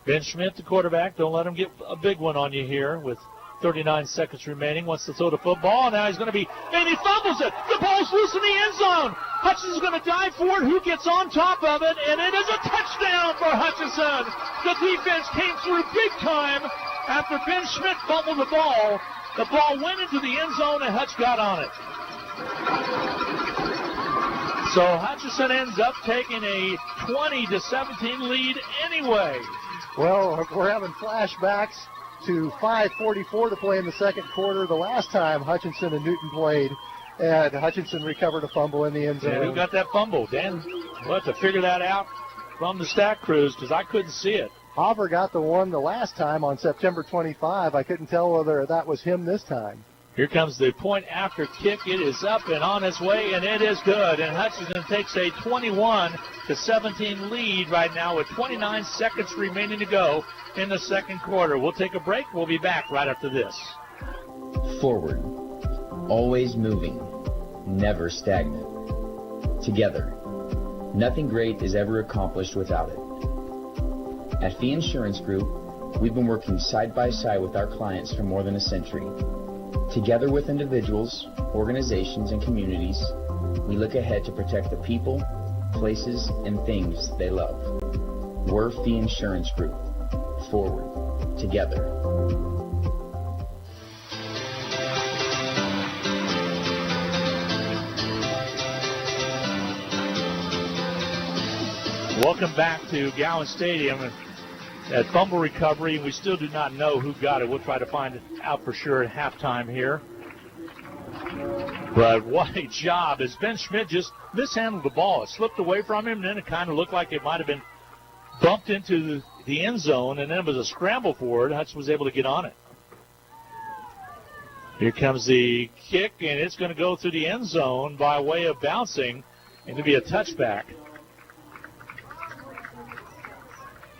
Ben Schmidt, the quarterback. Don't let him get a big one on you here with 39 seconds remaining. Wants to throw the football. Now he's going to be, and he fumbles it. The ball's loose in the end zone. Hutchison's going to dive for it. Who gets on top of it? And it is a touchdown for Hutchison. The defense came through big time after Ben Schmidt fumbled the ball. The ball went into the end zone, and Hutch got on it. So Hutchison ends up taking a 20-17 lead anyway. Well, we're having flashbacks to 5:44 to play in the second quarter. The last time Hutchinson and Newton played, and Hutchinson recovered a fumble in the end zone. Yeah, who got that fumble? Dan, we'll have to figure that out from the stat crews because I couldn't see it. Hopper got the one the last time on September 25. I couldn't tell whether that was him this time. Here comes the point after kick. It is up and on its way, and it is good. And Hutchinson takes a 21-17 lead right now with 29 seconds remaining to go in the second quarter. We'll take a break. We'll be back right after this. Forward, always moving, never stagnant. Together, nothing great is ever accomplished without it. At Fee Insurance Group, we've been working side by side with our clients for more than a century. Together with individuals, organizations, and communities, we look ahead to protect the people, places, and things they love. We're Fee Insurance Group. Forward, together. Welcome back to Gowan Stadium. At fumble recovery, we still do not know who got it. We'll try to find it out for sure at halftime here. But what a job, as Ben Schmidt just mishandled the ball. It slipped away from him, and then it kind of looked like it might have been bumped into the end zone, and then it was a scramble for it. Hutch was able to get on it. Here comes the kick, and it's going to go through the end zone by way of bouncing, and to be a touchback.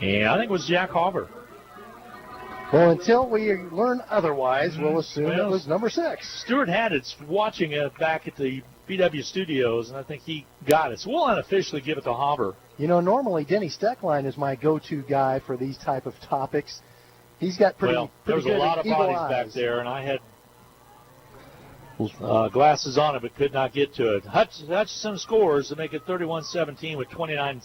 And I think it was Jack Hauber. Well, until we learn otherwise, we'll assume it was number 6. Stuart Haddit's watching it back at the BW studios, and I think he got it. So we'll unofficially give it to Hauber. Normally Denny Steckline is my go-to guy for these type of topics. He's got pretty there was good a lot of bodies back there, and I had glasses on it but could not get to it. Hutchinson scores to make it 31-17 with 29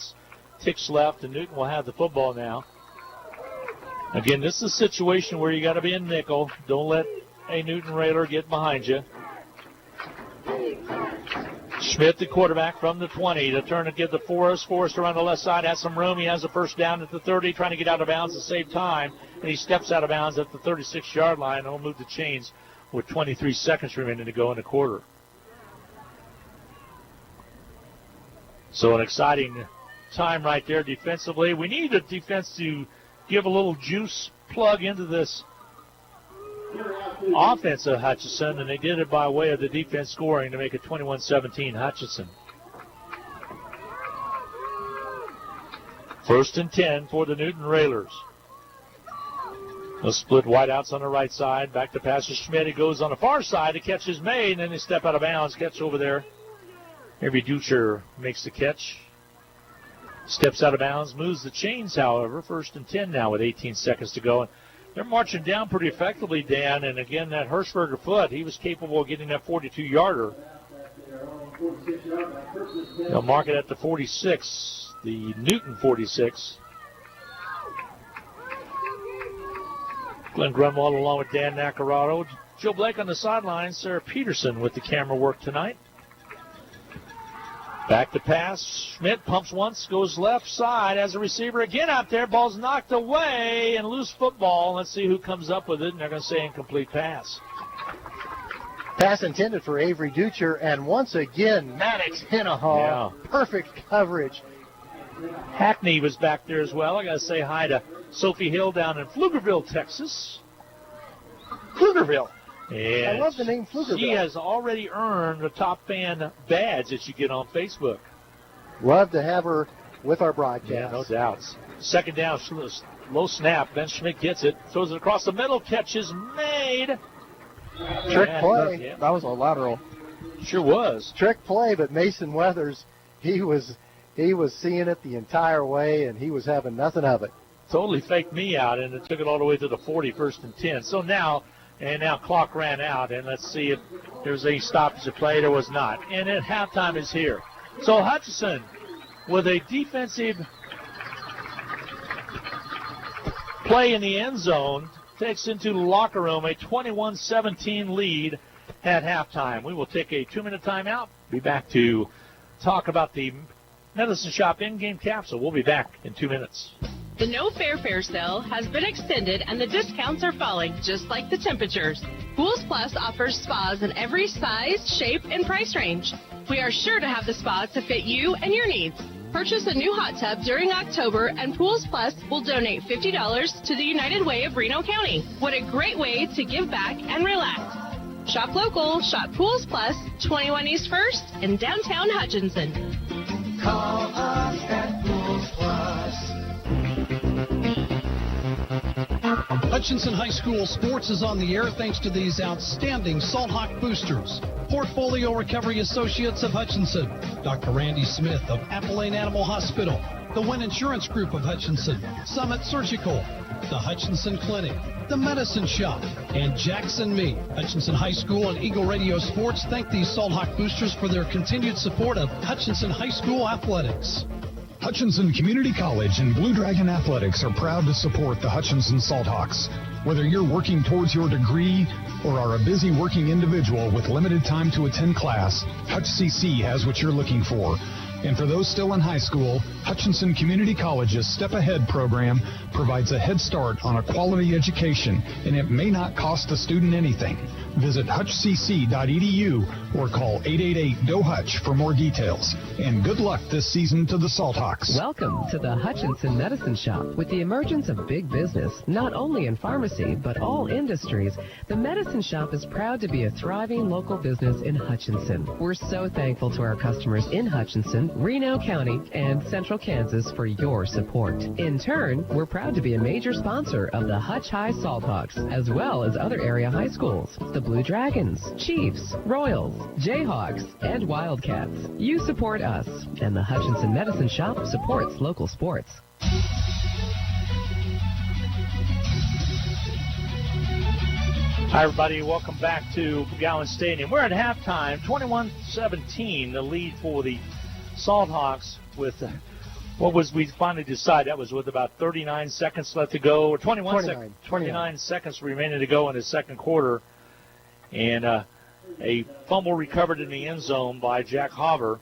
ticks left, and Newton will have the football now. Again, this is a situation where you got to be in nickel. Don't let a Newton Railer get behind you. Schmidt, the quarterback from the 20, to turn and give the Forrest. Forrest around the left side has some room. He has the first down at the 30, trying to get out of bounds to save time, and he steps out of bounds at the 36-yard line. He'll move the chains with 23 seconds remaining to go in the quarter. So an exciting time right there defensively. We need the defense to give a little juice plug into this offense of Hutchinson, and they did it by way of the defense scoring to make it 21-17 Hutchinson. 1st and 10 for the Newton Railers. The split wideouts on the right side. Back to pass to Schmidt. He goes on the far side. The catch is made, and then they step out of bounds. Catch over there. Maybe Dutcher makes the catch. Steps out of bounds, moves the chains, however. 1st and 10 now with 18 seconds to go. And they're marching down pretty effectively, Dan. And again, that Hirschberger foot, he was capable of getting that 42-yarder. They'll mark it at the 46, the Newton 46. Glenn Grunwald along with Dan Nacarado. Joe Blake on the sidelines. Sarah Peterson with the camera work tonight. Back to pass. Schmidt pumps once, goes left side as a receiver again out there. Ball's knocked away and loose football. Let's see who comes up with it, and they're going to say incomplete pass. Pass intended for Avery Ducher, and once again, Maddox Hennahaw. Yeah. Perfect coverage. Hackney was back there as well. I got to say hi to Sophie Hill down in Pflugerville, Texas. Pflugerville. And I love the name Pflugerville. She has already earned the top fan badge that you get on Facebook. Love to have her with our broadcast. Yeah, no doubts. Second down, low snap. Ben Schmidt gets it, throws it across the middle. Catch is made. Trick play. Yeah. That was a lateral. Sure was. Trick play, but Mason Weathers, he was seeing it the entire way, and he was having nothing of it. Totally faked me out, and it took it all the way to the 40, 1st and 10. So now clock ran out, and let's see if there's any stoppage of play. There was not. And at halftime is here. So Hutchinson with a defensive play in the end zone takes into the locker room a 21-17 lead at halftime. We will take a 2-minute timeout. Be back to talk about the Medicine Shop in-game capsule. We'll be back in 2 minutes. The No Fair sale has been extended and the discounts are falling just like the temperatures. Pools Plus offers spas in every size, shape, and price range. We are sure to have the spa to fit you and your needs. Purchase a new hot tub during October and Pools Plus will donate $50 to the United Way of Reno County. What a great way to give back and relax. Shop local, shop Pools Plus, 21 East 1st in downtown Hutchinson. Call us at Pools Plus. Hutchinson High School sports is on the air thanks to these outstanding Salt Hawk boosters. Portfolio Recovery Associates of Hutchinson, Dr. Randy Smith of Appalachian Animal Hospital, the Wynn Insurance Group of Hutchinson, Summit Surgical, the Hutchinson Clinic, the Medicine Shop, and Jackson Meat. Hutchinson High School and Eagle Radio Sports thank these Salt Hawk boosters for their continued support of Hutchinson High School athletics. Hutchinson Community College and Blue Dragon Athletics are proud to support the Hutchinson Salthawks. Whether you're working towards your degree or are a busy working individual with limited time to attend class, Hutch CC has what you're looking for. And for those still in high school, Hutchinson Community College's Step Ahead program provides a head start on a quality education, and it may not cost the student anything. Visit hutchcc.edu or call 888-GO-HUTCH for more details. And good luck this season to the Salthawks. Welcome to the Hutchinson Medicine Shop. With the emergence of big business, not only in pharmacy, but all industries, the Medicine Shop is proud to be a thriving local business in Hutchinson. We're so thankful to our customers in Hutchinson, Reno County, and Central Kansas for your support. In turn, we're proud to be a major sponsor of the Hutch High Salthawks, as well as other area high schools, the Blue Dragons, Chiefs, Royals, Jayhawks, and Wildcats. You support us, and the Hutchinson Medicine Shop supports local sports. Hi, everybody. Welcome back to Gowan Stadium. We're at halftime, 21-17, the lead for the Salthawks with we finally decided that was with about 39 seconds left to go, or 29 seconds remaining to go in the second quarter. And a fumble recovered in the end zone by Jack Hopper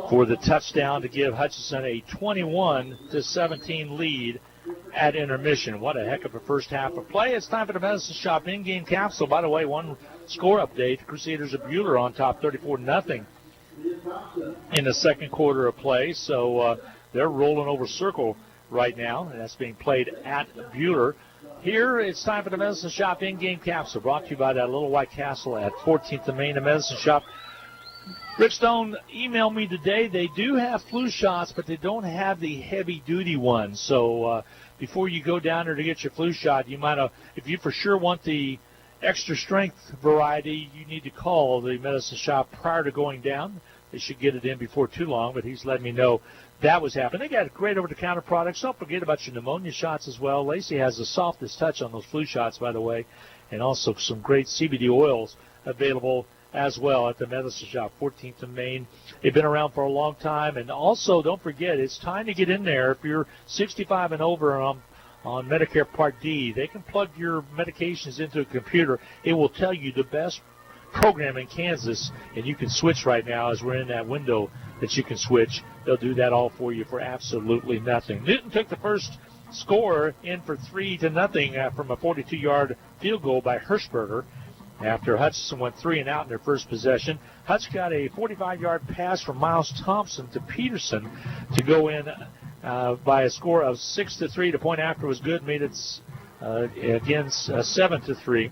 for the touchdown to give Hutchinson a 21-17 lead at intermission. What a heck of a first half of play. It's time for the Medicine Shop in-game capsule. By the way, one score update. The Crusaders of Buhler on top 34-0 in the second quarter of play. So they're rolling over Circle right now, and that's being played at Buhler. Here, it's time for the Medicine Shop in-game capsule, brought to you by that Little White Castle at 14th and Main, the Medicine Shop. Rick Stone emailed me today. They do have flu shots, but they don't have the heavy-duty ones. So before you go down there to get your flu shot, you might have, if you for sure want the extra strength variety, you need to call the Medicine Shop prior to going down. They should get it in before too long, but he's letting me know that was happening. They got great over-the-counter products. Don't forget about your pneumonia shots as well. Lacey has the softest touch on those flu shots, by the way, and also some great CBD oils available as well at the Medicine Shop, 14th and Main. They've been around for a long time. And also, don't forget, it's time to get in there. If you're 65 and over on Medicare Part D, they can plug your medications into a computer. It will tell you the best program in Kansas, and you can switch right now as we're in that window that you can switch. They'll do that all for you for absolutely nothing. Newton took the first score in for 3-0 from a 42-yard field goal by Hirschberger after Hutchinson went 3 and out in their first possession. Hutch got a 45-yard pass from Miles Thompson to Peterson to go in by a score of 6-3. The point after was good, made it again 7-3.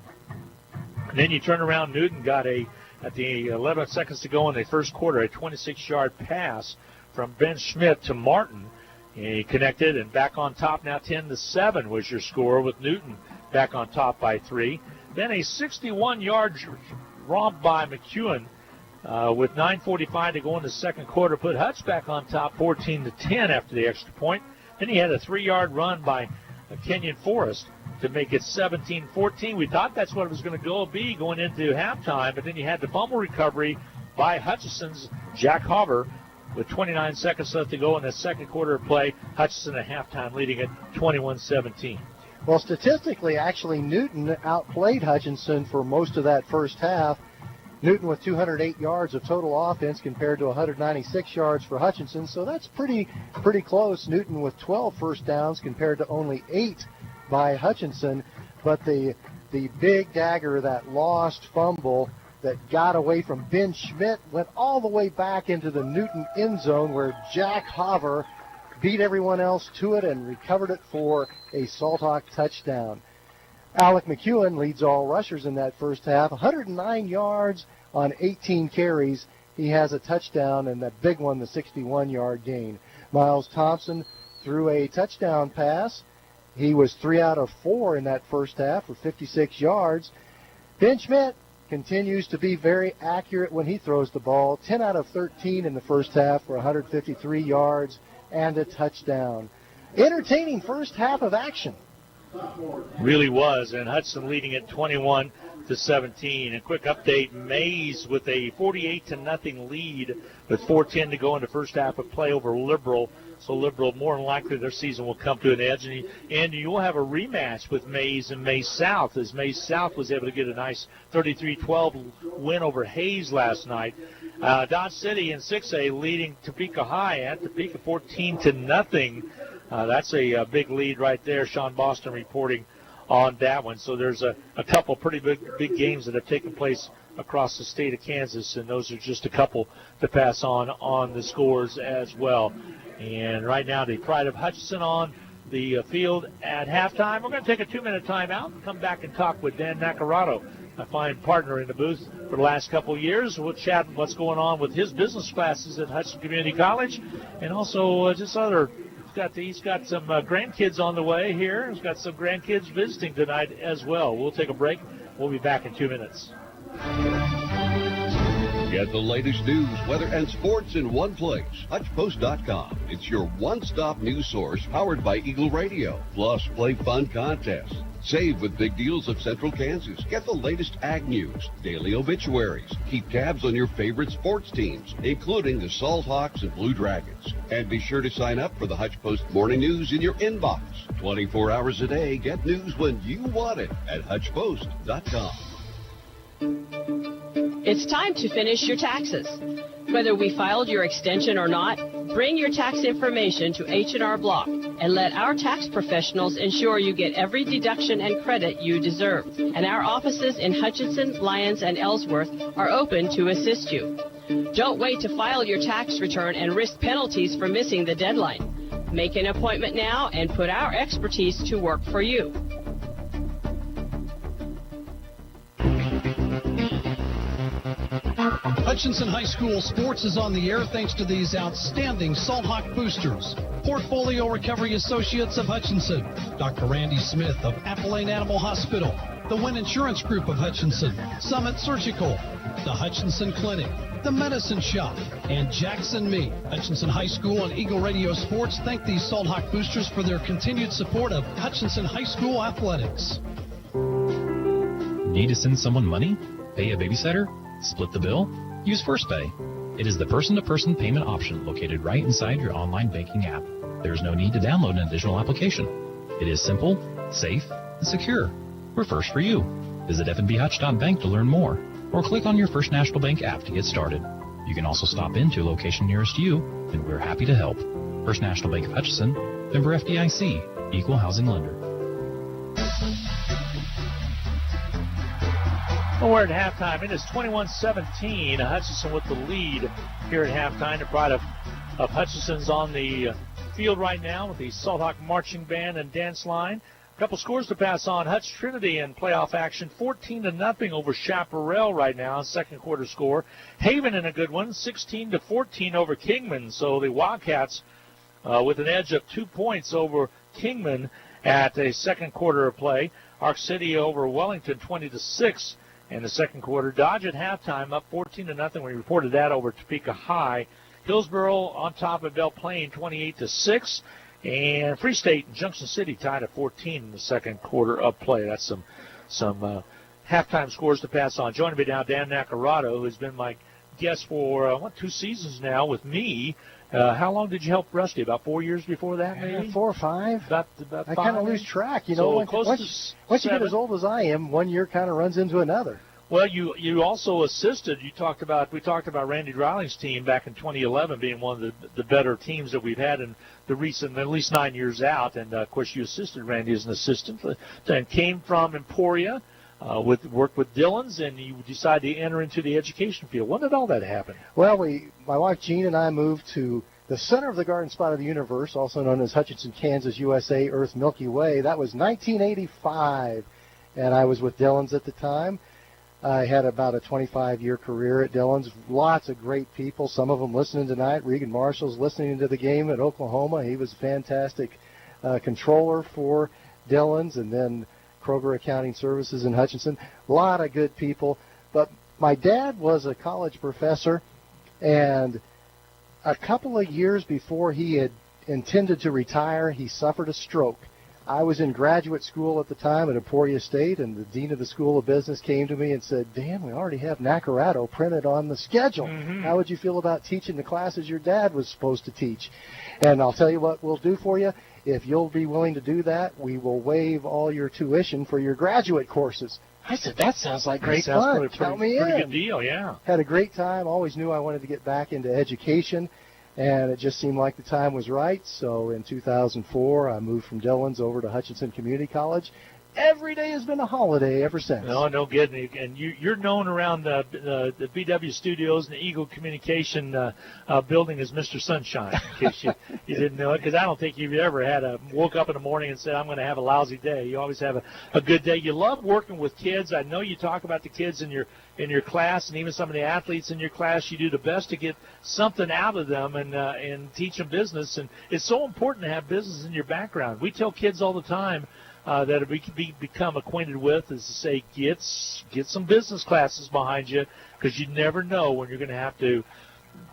And then you turn around, Newton got at the 11 seconds to go in the first quarter, a 26-yard pass from Ben Schmidt to Martin. He connected and back on top now. 10-7 was your score with Newton back on top by 3. Then a 61-yard romp by McEwen with 9:45 to go in the second quarter put Hutch back on top 14-10 after the extra point. Then he had a 3-yard run by Kenyon Forrest to make it 17-14. We thought that's what it was going to be going into halftime, but then you had the fumble recovery by Hutchinson's Jack Hopper with 29 seconds left to go in the second quarter of play. Hutchinson at halftime leading at 21-17. Well, statistically, actually, Newton outplayed Hutchinson for most of that first half. Newton with 208 yards of total offense compared to 196 yards for Hutchinson, so that's pretty close. Newton with 12 first downs compared to only 8 by Hutchinson, but the big dagger, that lost fumble that got away from Ben Schmidt, went all the way back into the Newton end zone where Jack Hover beat everyone else to it and recovered it for a Salthawk touchdown. Alec McEwen leads all rushers in that first half, 109 yards on 18 carries. He has a touchdown, and that big one, the 61-yard gain. Miles Thompson threw a touchdown pass. He was 3 out of 4 in that first half for 56 yards. Ben Schmidt continues to be very accurate when he throws the ball, 10 out of 13 in the first half for 153 yards and a touchdown. Entertaining first half of action. Really was, and Hudson leading at 21-17. A quick update, Mays with a 48-0 lead with 4:10 to go in the first half of play over Liberal. So Liberal, more than likely, their season will come to an edge. And you will have a rematch with Mays and Mays South, as Mays South was able to get a nice 33-12 win over Hayes last night. Dodge City in 6A leading Topeka High at Topeka 14-0. That's a big lead right there. Sean Boston reporting on that one. So there's a couple pretty big games that have taken place across the state of Kansas, and those are just a couple to pass on the scores as well. And right now, the Pride of Hutchinson on the field at halftime. We're going to take a 2-minute timeout and come back and talk with Dan Nacarado, a fine partner in the booth for the last couple of years. We'll chat what's going on with his business classes at Hutchinson Community College, and also just other. He's got some grandkids on the way here. He's got some grandkids visiting tonight as well. We'll take a break. We'll be back in 2 minutes. Get the latest news, weather, and sports in one place. HutchPost.com. It's your one-stop news source powered by Eagle Radio. Plus, play fun contests. Save with big deals of Central Kansas. Get the latest ag news, daily obituaries. Keep tabs on your favorite sports teams, including the Salthawks and Blue Dragons. And be sure to sign up for the Hutch Post Morning News in your inbox. 24 hours a day, get news when you want it at HutchPost.com. It's time to finish your taxes. Whether we filed your extension or not, bring your tax information to H&R Block and let our tax professionals ensure you get every deduction and credit you deserve. And our offices in Hutchinson, Lyons, and Ellsworth are open to assist you. Don't wait to file your tax return and risk penalties for missing the deadline. Make an appointment now and put our expertise to work for you. Hutchinson High School Sports is on the air thanks to these outstanding Salthawk boosters. Portfolio Recovery Associates of Hutchinson, Dr. Randy Smith of Appalachian Animal Hospital, the Wynn Insurance Group of Hutchinson, Summit Surgical, the Hutchinson Clinic, the Medicine Shop, and Jackson Meat. Hutchinson High School and Eagle Radio Sports thank these Salthawk boosters for their continued support of Hutchinson High School athletics. Need to send someone money? Pay a babysitter? Split the bill? Use First Pay. It is the person-to-person payment option located right inside your online banking app. There is no need to download an additional application. It is simple, safe, and secure. We're first for you. Visit fnbhutch.bank to learn more. or click on your First National Bank app to get started. You can also stop into a location nearest you, and we're happy to help. First National Bank of Hutchinson, member FDIC, equal housing lender. Well, we're at halftime. It is 21-17. Hutchinson with the lead here at halftime. The pride of Hutchinson's on the field right now with the Salt Hawk Marching Band and Dance Line. A couple scores to pass on. Hutch Trinity in playoff action, 14-0 over Chaparral right now, second quarter score. Haven in a good one, 16-14 over Kingman. So the Wildcats with an edge of 2 points over Kingman at a second quarter of play. Arc City over Wellington, 20-6 in the second quarter. Dodge at halftime up 14-0. We reported that over Topeka High. Hillsboro on top of Belle Plaine, 28-6. And Free State and Junction City tied at 14 in the second quarter of play. That's some halftime scores to pass on. Joining me now, Dan Nacarado, who's been my guest for 2 seasons now with me. How long did you help Rusty? About 4 years before that, maybe? 4 or 5. About I 5. kind of lose track. You So know, once you get as old as I am, 1 year kind of runs into another. Well, you also assisted. We talked about Randy Dryling's team back in 2011 being one of the better teams that we've had in the recent, at least 9 years out. And of course, you assisted Randy as an assistant, and came from Emporia, worked with Dillon's, and you decided to enter into the education field. When did all that happen? Well, my wife Jean and I moved to the center of the garden spot of the universe, also known as Hutchinson, Kansas, USA, Earth, Milky Way. That was 1985, and I was with Dillon's at the time. I had about a 25-year career at Dillon's. Lots of great people, some of them listening tonight. Regan Marshall's listening to the game at Oklahoma. He was a fantastic controller for Dillon's, and then Kroger Accounting Services in Hutchinson. A lot of good people. But my dad was a college professor, and a couple of years before he had intended to retire, he suffered a stroke. I was in graduate school at the time at Emporia State, and the dean of the School of Business came to me and said, Dan, we already have Nacarado printed on the schedule. How would you feel about teaching the classes your dad was supposed to teach? And I'll tell you what we'll do for you. If you'll be willing to do that, we will waive all your tuition for your graduate courses. I said, that sounds like great fun. Count me in. Pretty good deal, yeah. Had a great time. Always knew I wanted to get back into education. And it just seemed like the time was right. So in 2004, I moved from Dillon's over to Hutchinson Community College. Every day has been a holiday ever since. No kidding. And you're known around the BW Studios and the Eagle Communication building as Mr. Sunshine, in case you didn't know it. Because I don't think you've ever woke up in the morning and said, I'm going to have a lousy day. You always have a good day. You love working with kids. I know you talk about the kids in your class and even some of the athletes in your class. You do the best to get something out of them and teach them business. And it's so important to have business in your background. We tell kids all the time that we can become acquainted with is to say, get some business classes behind you, because you never know when you're going to have to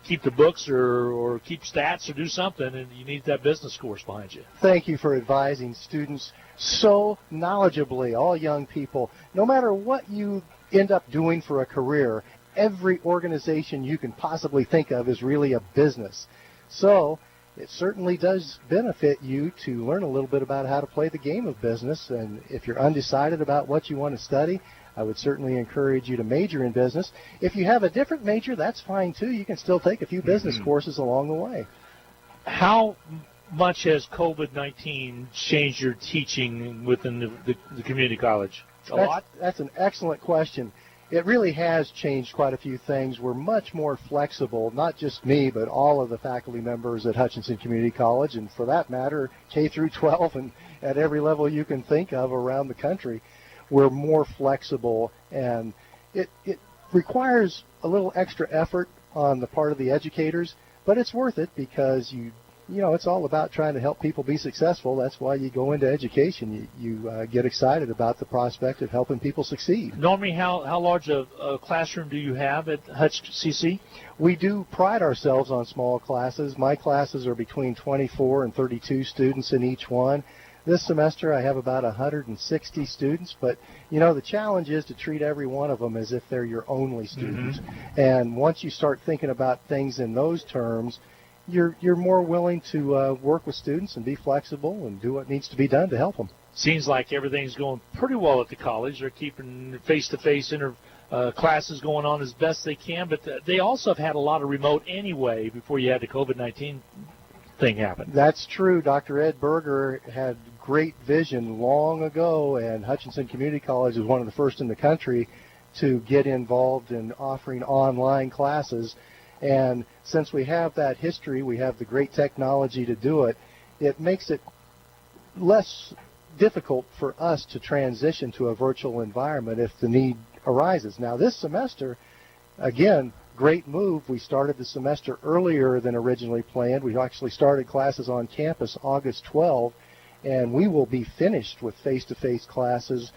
keep the books or keep stats or do something, and you need that business course behind you. Thank you for advising students so knowledgeably, all young people. No matter what you end up doing for a career, every organization you can possibly think of is really a business. So it certainly does benefit you to learn a little bit about how to play the game of business. And if you're undecided about what you want to study, I would certainly encourage you to major in business. If you have a different major, that's fine too. You can still take a few business courses along the way. How much has COVID-19 changed your teaching within the community college? A lot? That's an excellent question. It really has changed quite a few things. We're much more flexible, not just me, but all of the faculty members at Hutchinson Community College, and for that matter, K through 12 and at every level you can think of around the country. We're more flexible, and it requires a little extra effort on the part of the educators, but it's worth it because you know, it's all about trying to help people be successful. That's why you go into education. You get excited about the prospect of helping people succeed. Normally, how large a classroom do you have at Hutch CC? We do pride ourselves on small classes. My classes are between 24 and 32 students in each one. This semester I have about 160 students, but you know, the challenge is to treat every one of them as if they're your only student. And once you start thinking about things in those terms, you're more willing to work with students and be flexible and do what needs to be done to help them. Seems like everything's going pretty well at the college. They're keeping face-to-face classes going on as best they can, but they also have had a lot of remote anyway before you had the COVID-19 thing happen. That's true. Dr. Ed Berger had great vision long ago, and Hutchinson Community College was one of the first in the country to get involved in offering online classes. And since we have that history, we have the great technology to do it, it makes it less difficult for us to transition to a virtual environment if the need arises. Now, this semester, again, great move. We started the semester earlier than originally planned. We actually started classes on campus August 12, and we will be finished with face-to-face classes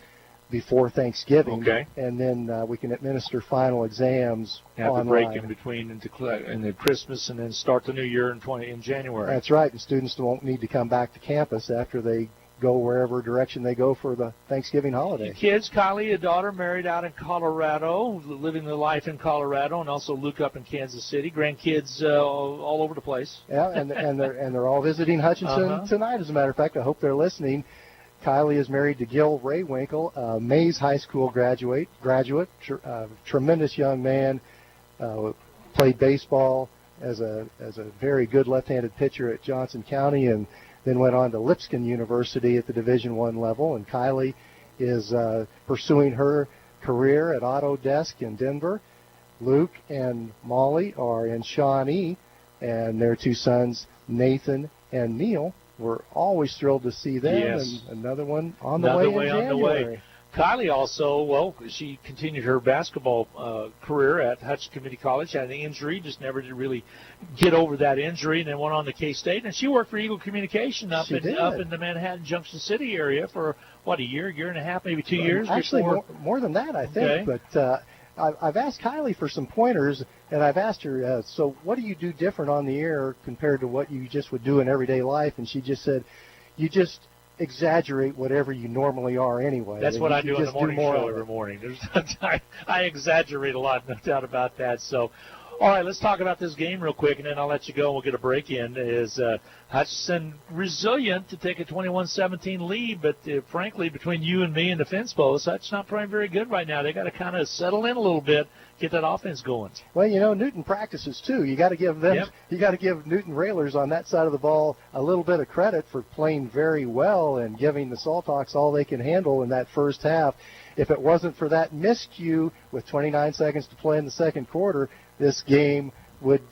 before Thanksgiving. Okay. And then we can administer final exams Have online. the break in between into Christmas, and then start the new year in January. That's right, and students won't need to come back to campus after they go wherever direction they go for the Thanksgiving holiday. Kids, Kylie, a daughter, married out in Colorado, living the life in Colorado, and also Luke up in Kansas City. Grandkids all over the place. Yeah, and they're all visiting Hutchinson tonight. As a matter of fact, I hope they're listening. Kylie is married to Gil Raywinkle, Mays High School graduate, tremendous young man. Played baseball as a very good left-handed pitcher at Johnson County, and then went on to Lipscomb University at the Division I level. And Kylie is pursuing her career at Autodesk in Denver. Luke and Molly are in Shawnee, and their two sons, Nathan and Neil. We're always thrilled to see them. Yes. And another one on the way in January. Kylie also, she continued her basketball career at Hutch Community College, had an injury, just never did really get over that injury, and then went on to K-State. And she worked for Eagle Communication up in the Manhattan Junction City area for, a year and a half, maybe 2 years? Actually, more than that, I think. Okay. But I've asked Kylie for some pointers, and I've asked her, so what do you do different on the air compared to what you just would do in everyday life? And she just said, you just exaggerate whatever you normally are anyway. That's what I do on the morning show every morning. I exaggerate a lot, no doubt about that. So, all right, let's talk about this game real quick, and then I'll let you go and we'll get a break in. Is Hutchinson resilient to take a 21-17 lead, but frankly, between you and me and the fence post, that's not playing very good right now. They got to kind of settle in a little bit, get that offense going. Well, Newton practices too. You got to give them. Yep. You got to give Newton Railers on that side of the ball a little bit of credit for playing very well and giving the Salthawks all they can handle in that first half. If it wasn't for that miscue with 29 seconds to play in the second quarter, this game would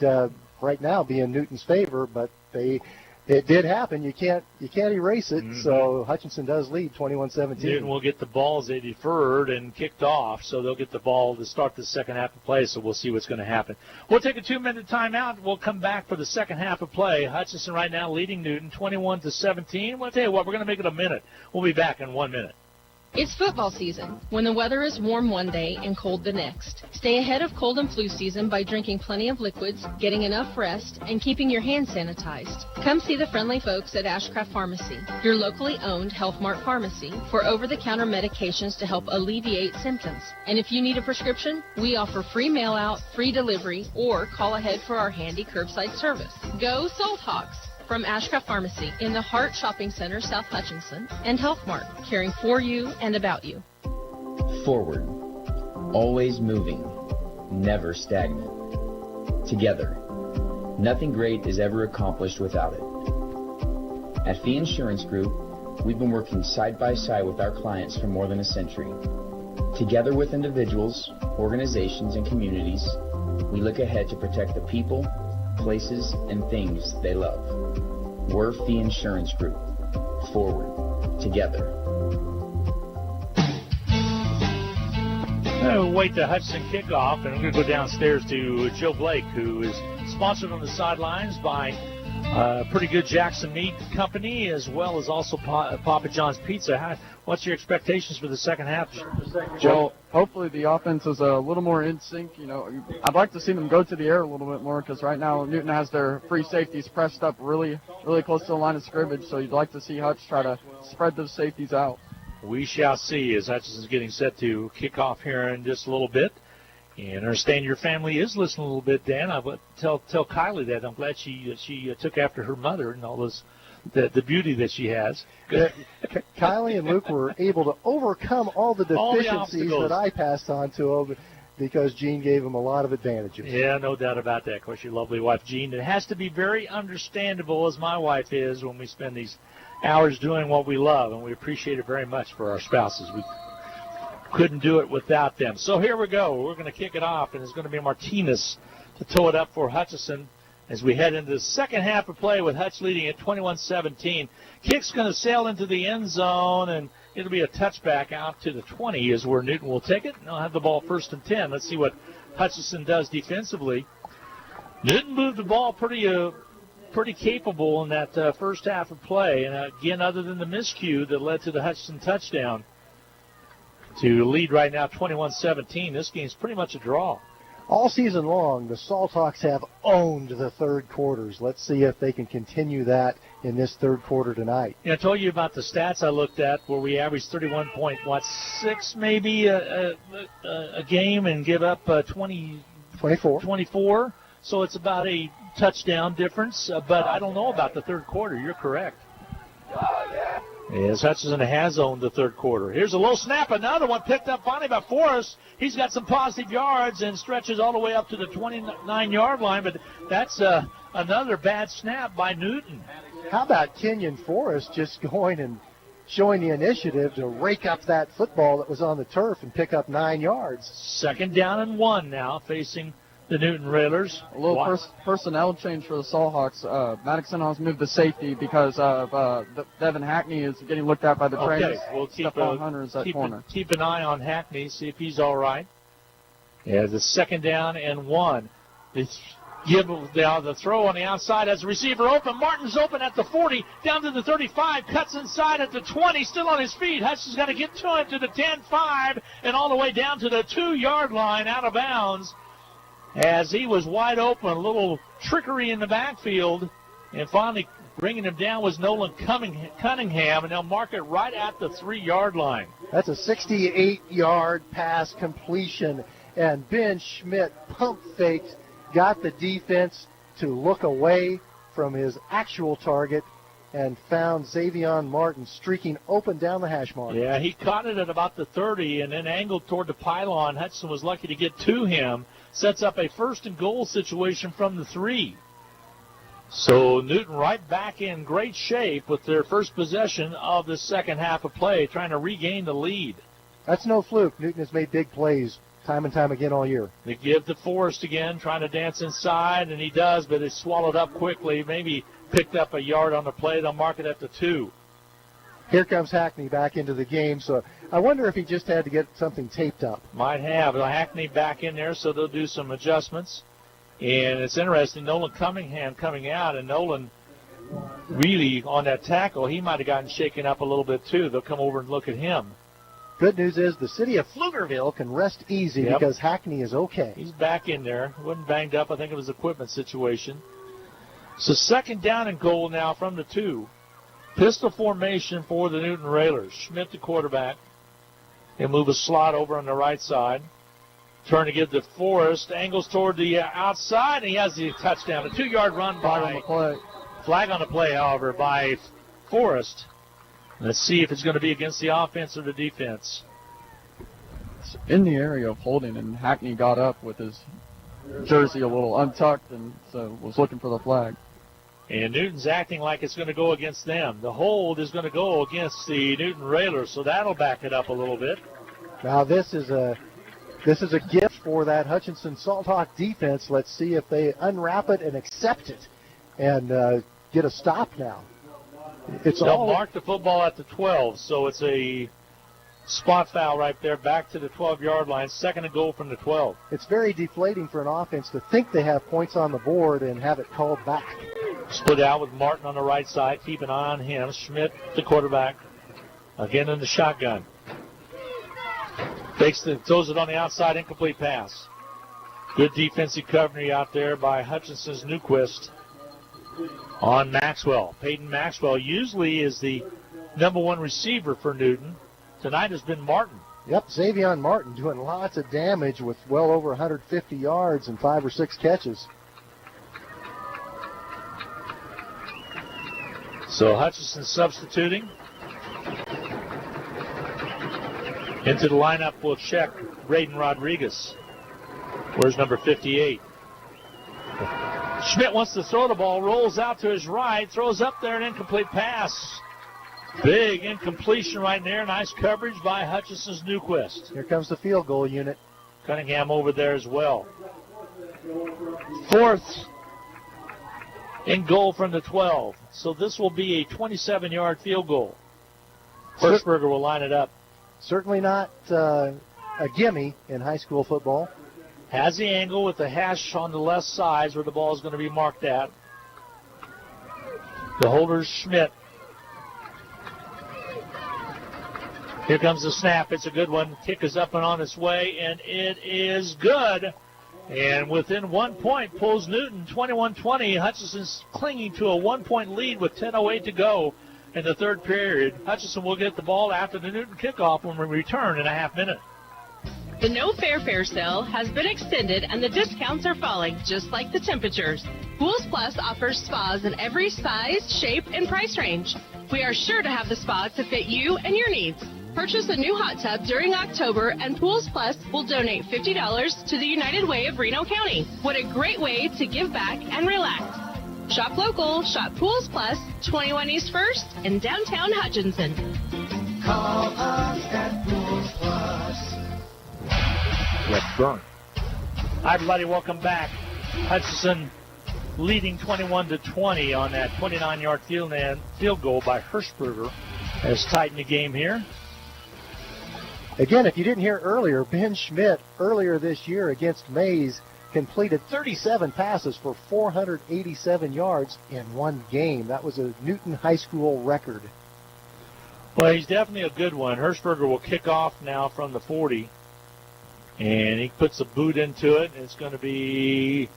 right now be in Newton's favor. But it did happen. You can't erase it. Mm-hmm. So Hutchinson does lead 21-17. Newton will get the balls they deferred and kicked off, so they'll get the ball to start the second half of play. So we'll see what's going to happen. We'll take a 2-minute timeout. We'll come back for the second half of play. Hutchinson right now leading Newton 21-17. Well, I'll tell you what, we're going to make it a minute. We'll be back in 1 minute. It's football season, when the weather is warm one day and cold the next. Stay ahead of cold and flu season by drinking plenty of liquids, getting enough rest, and keeping your hands sanitized. Come see the friendly folks at Ashcraft Pharmacy, your locally owned Health Mart pharmacy, for over-the-counter medications to help alleviate symptoms. And if you need a prescription, we offer free mail-out, free delivery, or call ahead for our handy curbside service. Go Salthawks! From Ashcraft Pharmacy in the Hart Shopping Center, South Hutchinson, and Health Mart, caring for you and about you. Forward, always moving, never stagnant. Together, nothing great is ever accomplished without it. At Fee Insurance Group, we've been working side by side with our clients for more than a century. Together with individuals, organizations, and communities, we look ahead to protect the people, places, and things they love. We're Fee Insurance Group. Forward. Together. We'll wait the Hutchinson kickoff, and I'm going to go downstairs to Joe Blake, who is sponsored on the sidelines by pretty good Jackson Meat Company, as well as also Papa John's Pizza. What's your expectations for the second half? Well, hopefully the offense is a little more in sync. I'd like to see them go to the air a little bit more, because right now Newton has their free safeties pressed up really, really close to the line of scrimmage. So you'd like to see Hutch try to spread those safeties out. We shall see, as Hutchinson's getting set to kick off here in just a little bit. And I understand your family is listening a little bit, Dan. I would tell Kylie that. I'm glad she took after her mother and all those the beauty that she has. Kylie and Luke were able to overcome all the deficiencies that I passed on to them. because Jean gave him a lot of advantages. Yeah, no doubt about that. Of course, your lovely wife, Jean. It has to be very understandable, as my wife is, when we spend these hours doing what we love, and we appreciate it very much for our spouses. We couldn't do it without them. So here we go. We're going to kick it off, and it's going to be Martinez to toe it up for Hutchison as we head into the second half of play with Hutch leading at 21-17. Kick's going to sail into the end zone, and it'll be a touchback out to the 20 is where Newton will take it. And they'll have the ball 1st and 10. Let's see what Hutchison does defensively. Newton moved the ball pretty capable in that first half of play. And again, other than the miscue that led to the Hutchison touchdown, to lead right now 21-17, this game's pretty much a draw. All season long, the Salthawks have owned the third quarters. Let's see if they can continue that in this third quarter tonight. Yeah, I told you about the stats I looked at where we averaged 31.6 maybe a game and give up 24. So it's about a touchdown difference. But I don't know about the third quarter. You're correct. As Hutchison has owned the third quarter. Here's a low snap. Another one picked up finally by Forrest. He's got some positive yards and stretches all the way up to the 29-yard line. But that's another bad snap by Newton. How about Kenyon Forrest just going and showing the initiative to rake up that football that was on the turf and pick up 9 yards? 2nd down and 1 now facing the Newton Railers. A little personnel change for the Salthawks. Maddoxon has moved to safety because Devin Hackney is getting looked at by the trainers. Okay, we'll keep an eye on Hackney, see if he's all right. Yeah, the 2nd down and 1. The throw on the outside has a receiver open. Martin's open at the 40, down to the 35, cuts inside at the 20, still on his feet. Hutch is going to get to him to the 10-5 and all the way down to the 2-yard line out of bounds. As he was wide open, a little trickery in the backfield, and finally bringing him down was Nolan Cunningham, and they'll mark it right at the 3-yard line. That's a 68-yard pass completion, and Ben Schmidt pump faked, got the defense to look away from his actual target, and found Xavion Martin streaking open down the hash mark. Yeah, he caught it at about the 30 and then angled toward the pylon. Hutchison was lucky to get to him. Sets up a 1st and goal situation from the 3. So Newton right back in great shape with their first possession of the second half of play, trying to regain the lead. That's no fluke. Newton has made big plays time and time again all year. They give to Forrest again, trying to dance inside, and he does, but it's swallowed up quickly. Maybe picked up a yard on the play. They'll mark it at the 2. Here comes Hackney back into the game, so I wonder if he just had to get something taped up. Might have. Hackney back in there, so they'll do some adjustments. And it's interesting, Nolan Cunningham coming out, and Nolan really on that tackle, he might have gotten shaken up a little bit too. They'll come over and look at him. Good news is the city of Pflugerville can rest easy because Hackney is okay. He's back in there. Wasn't banged up. I think it was an equipment situation. So 2nd down and goal now from the 2. Pistol formation for the Newton Railers. Schmidt, the quarterback. He'll move a slot over on the right side. Turn to give to Forrest. Angles toward the outside, and he has the touchdown. A 2-yard run flag on the play, however, by Forrest. Let's see if it's going to be against the offense or the defense. It's in the area of holding, and Hackney got up with his jersey a little untucked, and so was looking for the flag. And Newton's acting like it's going to go against them. The hold is going to go against the Newton Railers, so that'll back it up a little bit. Now this is a gift for that Hutchinson Salthawk defense. Let's see if they unwrap it and accept it and get a stop now. They'll mark the football at the 12, so it's a spot foul right there, back to the 12-yard line, 2nd and goal from the 12. It's very deflating for an offense to think they have points on the board and have it called back. Split out with Martin on the right side. Keep an eye on him. Schmidt, the quarterback, again in the shotgun. Throws it on the outside, incomplete pass. Good defensive coverage out there by Hutchinson's Newquist on Maxwell. Peyton Maxwell usually is the number 1 receiver for Newton. Tonight has been Martin. Yep, Xavion Martin doing lots of damage with well over 150 yards and 5 or 6 catches. So Hutchison substituting. Into the lineup will check Braden Rodriguez. Where's number 58? Schmidt wants to throw the ball, rolls out to his right, throws up there an incomplete pass. Big incompletion right there. Nice coverage by Hutchison's Newquist. Here comes the field goal unit. Cunningham over there as well. 4th in goal from the 12. So this will be a 27-yard field goal. Hirschberger will line it up. Certainly not a gimme in high school football. Has the angle with the hash on the left side where the ball is going to be marked at. The holder's Schmidt. Here comes the snap. It's a good one. Kick is up and on its way, and it is good. And within 1 point, pulls Newton 21-20. Hutchison's clinging to a 1-point lead with 10:08 to go in the third period. Hutchison will get the ball after the Newton kickoff when we return in a half minute. The No Fair sale has been extended and the discounts are falling just like the temperatures. Pools Plus offers spas in every size, shape, and price range. We are sure to have the spa to fit you and your needs. Purchase a new hot tub during October and Pools Plus will donate $50 to the United Way of Reno County. What a great way to give back and relax. Shop local, shop Pools Plus, 21 East 1st in downtown Hutchinson. Call us at Pools Plus. Left burn. Hi, everybody. Welcome back. Hutchinson leading 21-20 on that 29-yard field goal by Hirschberger has tightened the game here. Again, if you didn't hear earlier, Ben Schmidt earlier this year against Mays completed 37 passes for 487 yards in one game. That was a Newton High School record. Well, he's definitely a good one. Hirschberger will kick off now from the 40. And he puts a boot into it, and it's going to be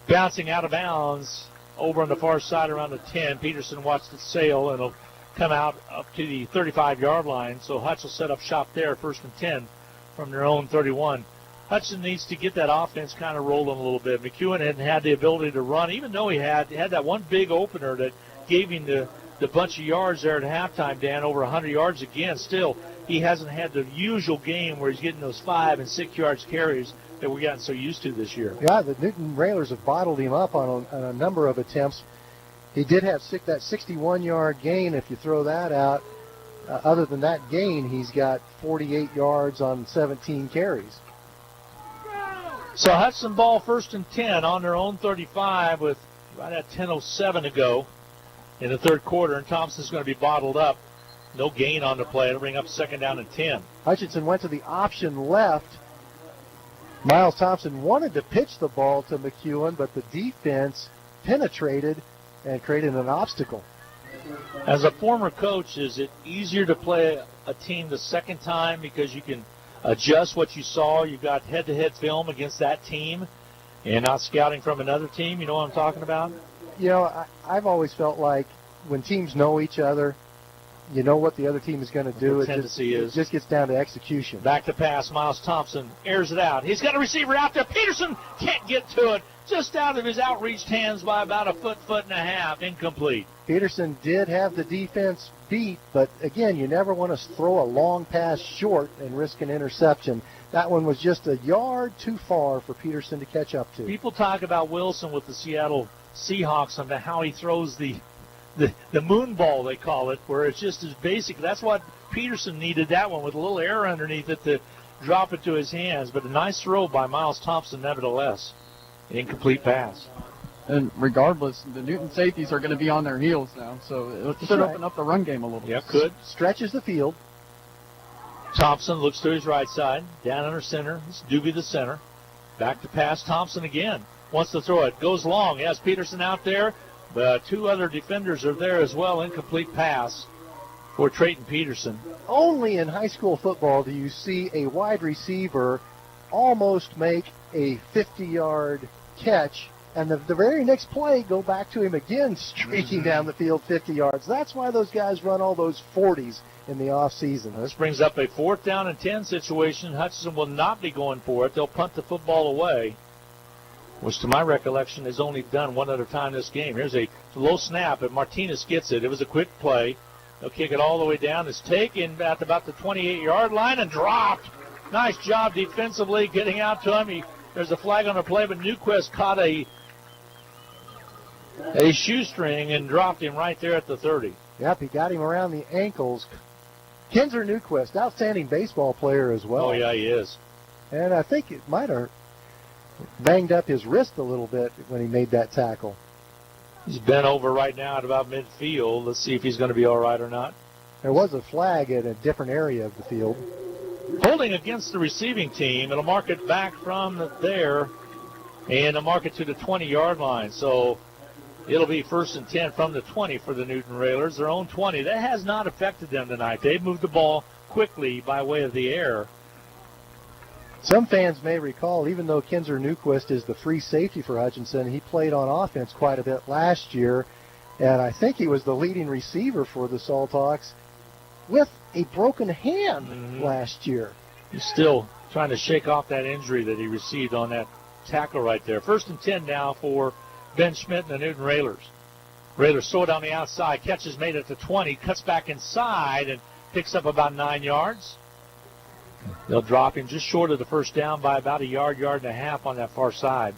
bouncing out of bounds over on the far side around the 10. Peterson watched it sail, and it'll come out up to the 35-yard line. So Hutch will set up shop there, 1st and 10 from their own 31. Hudson needs to get that offense kind of rolling a little bit. McEwen hadn't had the ability to run, even though he had that one big opener that gave him the bunch of yards there at halftime, Dan, over 100 yards again. Still, he hasn't had the usual game where he's getting those 5 and 6 yards carries that we've gotten so used to this year. Yeah, the Newton Railers have bottled him up on a number of attempts. He did have that 61-yard gain, if you throw that out. Other than that gain, he's got 48 yards on 17 carries. So Hudson ball 1st and 10 on their own 35 with right at 10:07 to go in the third quarter, and Thompson's going to be bottled up. No gain on the play. It'll bring up 2nd down and 10. Hutchinson went to the option left. Miles Thompson wanted to pitch the ball to McEwen, but the defense penetrated and created an obstacle. As a former coach, is it easier to play a team the second time because you can adjust what you saw? You've got head-to-head film against that team and not scouting from another team. You know what I'm talking about? You know, I've always felt like when teams know each other, you know what the other team is going to do. It just gets down to execution. Back to pass. Miles Thompson airs it out. He's got a receiver out there. Peterson can't get to it. Just out of his outreached hands by about a foot and a half. Incomplete. Peterson did have the defense beat, but again, you never want to throw a long pass short and risk an interception. That one was just a yard too far for Peterson to catch up to. People talk about Wilson with the Seattle Seahawks and how he throws the moon ball, they call it, where it's just as basic. That's what Peterson needed, that one, with a little air underneath it to drop it to his hands. But a nice throw by Miles Thompson, nevertheless. Incomplete pass. And regardless, the Newton safeties are going to be on their heels now, so it should open up the run game a little bit. Yeah, could. Stretches the field. Thompson looks to his right side, down under center. It's Doobie the center. Back to pass. Thompson again. Wants to throw it. Goes long. Yes, Peterson out there. But 2 other defenders are there as well. Incomplete pass for Trayton Peterson. Only in high school football do you see a wide receiver almost make a 50-yard catch, and the very next play go back to him again, streaking down the field 50 yards. That's why those guys run all those 40s in the offseason. This brings up a 4th down and 10 situation. Hutchinson will not be going for it. They'll punt the football away, which to my recollection is only done one other time this game. Here's a low snap, and Martinez gets it. It was a quick play. They'll kick it all the way down. It's taken at about the 28-yard line and dropped. Nice job defensively getting out to him. He There's a flag on the play, but Newquist caught a shoestring and dropped him right there at the 30. Yep, he got him around the ankles. Kinzer Newquist, outstanding baseball player as well. Oh, yeah, he is. And I think it might have banged up his wrist a little bit when he made that tackle. He's bent over right now at about midfield. Let's see if he's going to be all right or not. There was a flag at a different area of the field. Holding against the receiving team. It'll mark it back from there, and it'll mark it to the 20-yard line. So it'll be 1st and 10 from the 20 for the Newton Railers, their own 20. That has not affected them tonight. They've moved the ball quickly by way of the air. Some fans may recall, even though Kinzer Newquist is the free safety for Hutchinson, he played on offense quite a bit last year, and I think he was the leading receiver for the Salthawks with a broken hand last year. He's still trying to shake off that injury that he received on that tackle right there. 1st and 10 now for Ben Schmidt and the Newton Railers. Railers throw it on the outside. Catch is made at the 20. Cuts back inside and picks up about 9 yards. They'll drop him just short of the first down by about a yard and a half on that far side.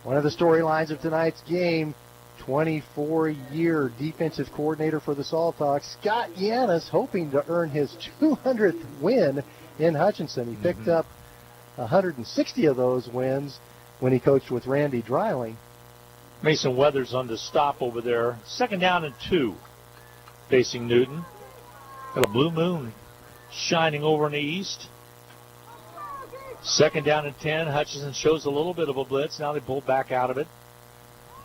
One of the storylines of tonight's game, 24-year defensive coordinator for the Salthawks, Scott Yanis, hoping to earn his 200th win in Hutchinson. He picked up 160 of those wins when he coached with Randy Dreiling. Mason Weathers on the stop over there. 2nd down and 2 facing Newton. Got a blue moon shining over in the east. 2nd down and 10. Hutchinson shows a little bit of a blitz. Now they pull back out of it.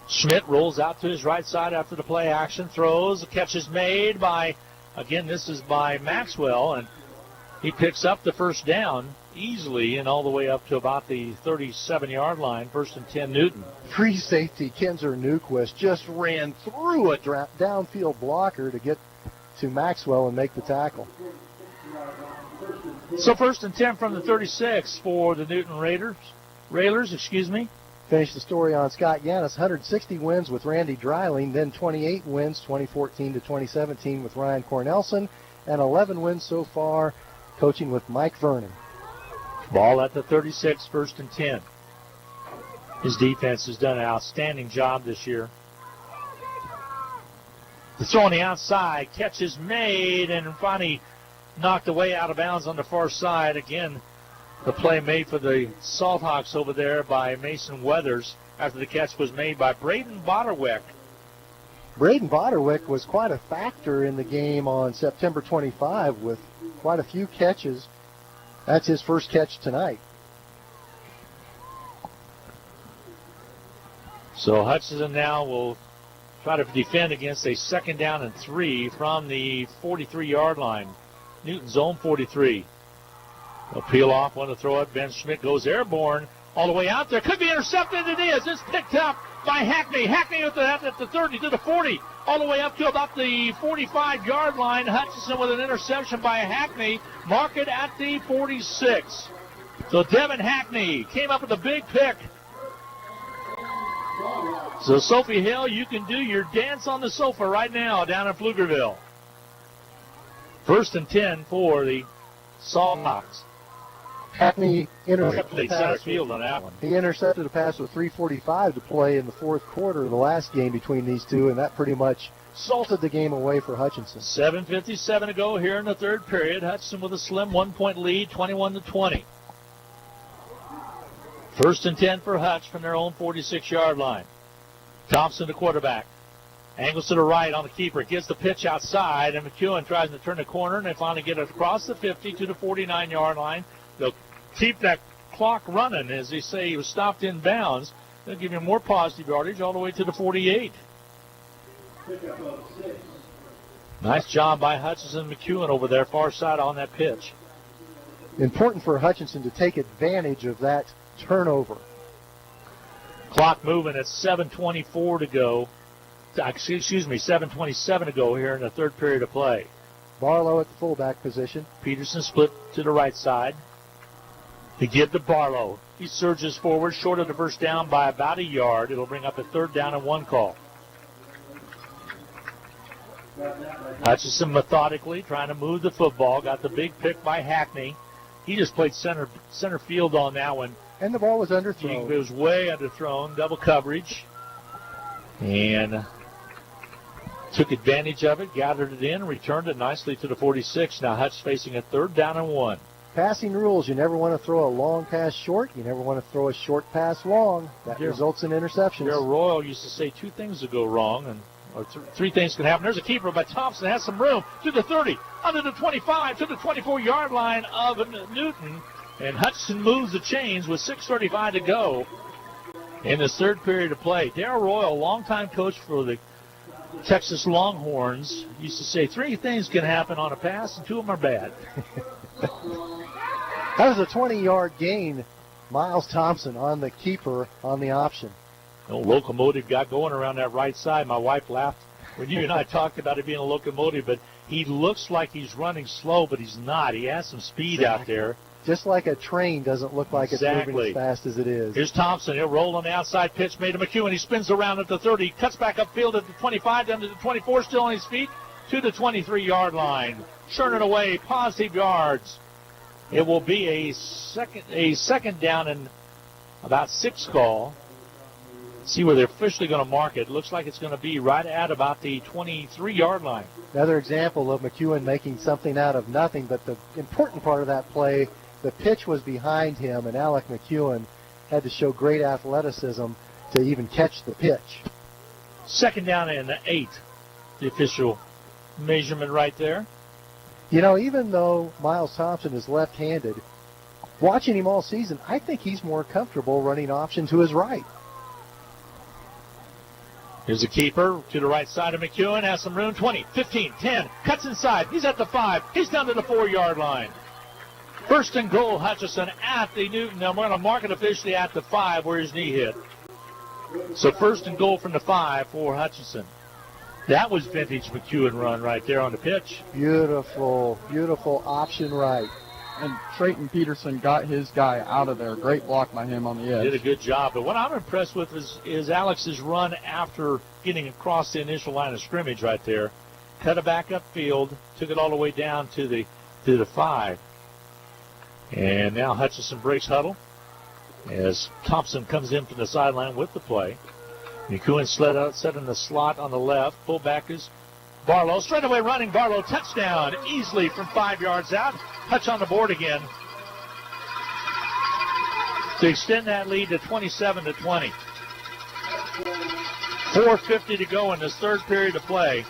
Schmidt rolls out to his right side after the play action. Throws. The catch is made by, again, this is by Maxwell. And he picks up the first down easily and all the way up to about the 37-yard line. 1st and 10 Newton. Free safety Kinzer Newquist just ran through a downfield blocker to get to Maxwell and make the tackle. So 1st and 10 from the 36 for the Newton Railers. Finish the story on Scott Yanis. 160 wins with Randy Dreiling, then 28 wins 2014 to 2017 with Ryan Cornelson, and 11 wins so far coaching with Mike Vernon. Ball at the 36, 1st and 10. His defense has done an outstanding job this year. The throw on the outside, catch is made, and finally knocked away out of bounds on the far side. Again, the play made for the Salthawks over there by Mason Weathers after the catch was made by Braden Botterwick. Braden Botterwick was quite a factor in the game on September 25 with quite a few catches. That's his first catch tonight. So Hutchinson now will try to defend against a 2nd down and 3 from the 43-yard line. Newton's own 43. They'll peel off, want to throw it. Ben Schmidt goes airborne all the way out there. Could be intercepted. It is. It's picked up by Hackney. Hackney at the 30 to the 40, all the way up to about the 45-yard line. Hutchinson with an interception by Hackney. Mark it at the 46. So Devin Hackney came up with a big pick. So Sophie Hill, you can do your dance on the sofa right now down in Pflugerville. 1st and 10 for the Salthawks. Hackney intercepted the pass. Field on that one. He intercepted a pass with 3:45 to play in the 4th quarter of the last game between these two, and that pretty much salted the game away for Hutchinson. 7:57 to go here in the 3rd period. Hutchinson with a slim 1-point lead, 21-20. 1st and 10 for Hutch from their own 46-yard line. Thompson, the quarterback. Angles to the right on the keeper. Gives the pitch outside, and McEwen tries to turn the corner, and they finally get it across the 50 to the 49-yard line. They'll keep that clock running. As they say, he was stopped in bounds. They'll give him more positive yardage all the way to the 48. Nice job by Hutchinson and McEwen over there, far side on that pitch. Important for Hutchinson to take advantage of that turnover. Clock moving at 7:24 to go. 7:27 to go here in the 3rd period of play. Barlow at the fullback position. Peterson split to the right side. To give to Barlow. He surges forward, short of the first down by about a yard. It'll bring up a 3rd down and 1 call. Hutchinson methodically trying to move the football. Got the big pick by Hackney. He just played center field on that one. And the ball was underthrown. It was way underthrown, double coverage. And took advantage of it, gathered it in, returned it nicely to the 46. Now Hutch facing a 3rd down and 1. Passing rules, you never want to throw a long pass short. You never want to throw a short pass long. That results in interceptions. Darrell Royal used to say 2 things would go wrong, or 3 things can happen. There's a keeper by Thompson. Has some room to the 30, under the 25, to the 24-yard line of Newton. And Hutchinson moves the chains with 6:35 to go in this 3rd period of play. Darrell Royal, longtime coach for the Texas Longhorns, used to say 3 things can happen on a pass, and 2 of them are bad. That was a 20-yard gain. Miles Thompson on the keeper on the option. No locomotive got going around that right side. My wife laughed when you and I talked about it being a locomotive, but he looks like he's running slow, but he's not. He has some speed out there. Just like a train doesn't look like it's moving as fast as it is. Here's Thompson. He'll roll on the outside pitch, made to McEwen. He spins around at the 30, cuts back upfield at the 25, down to the 24, still on his feet, to the 23-yard line. Churning away, positive yards. It will be a second down and about 6 call. See where they're officially going to mark it. Looks like it's going to be right at about the 23-yard line. Another example of McEwen making something out of nothing, but the important part of that play, the pitch was behind him, and Alec McEwen had to show great athleticism to even catch the pitch. Second down and 8, the official measurement right there. You know, even though Miles Thompson is left-handed, watching him all season, I think he's more comfortable running option to his right. Here's a keeper to the right side of McEwen. Has some room. 20, 15, 10. Cuts inside. He's at the 5. He's down to the 4-yard line. 1st and goal, Hutchinson at the Newton. I'm going to mark it officially at the 5 where his knee hit. So 1st and goal from the 5 for Hutchinson. That was vintage McEwen run right there on the pitch. Beautiful, beautiful option right. And Trayton Peterson got his guy out of there. Great block by him on the edge. Did a good job. But what I'm impressed with is Alex's run after getting across the initial line of scrimmage right there. Cut it back upfield, took it all the way down to the 5. And now Hutchinson breaks huddle as Thompson comes in from the sideline with the play. McEwen set in the slot on the left. Fullback is Barlow. Straight away running. Barlow touchdown easily from 5 yards out. Hutch on the board again to extend that lead to 27-20. 4:50 to go in this 3rd period of play.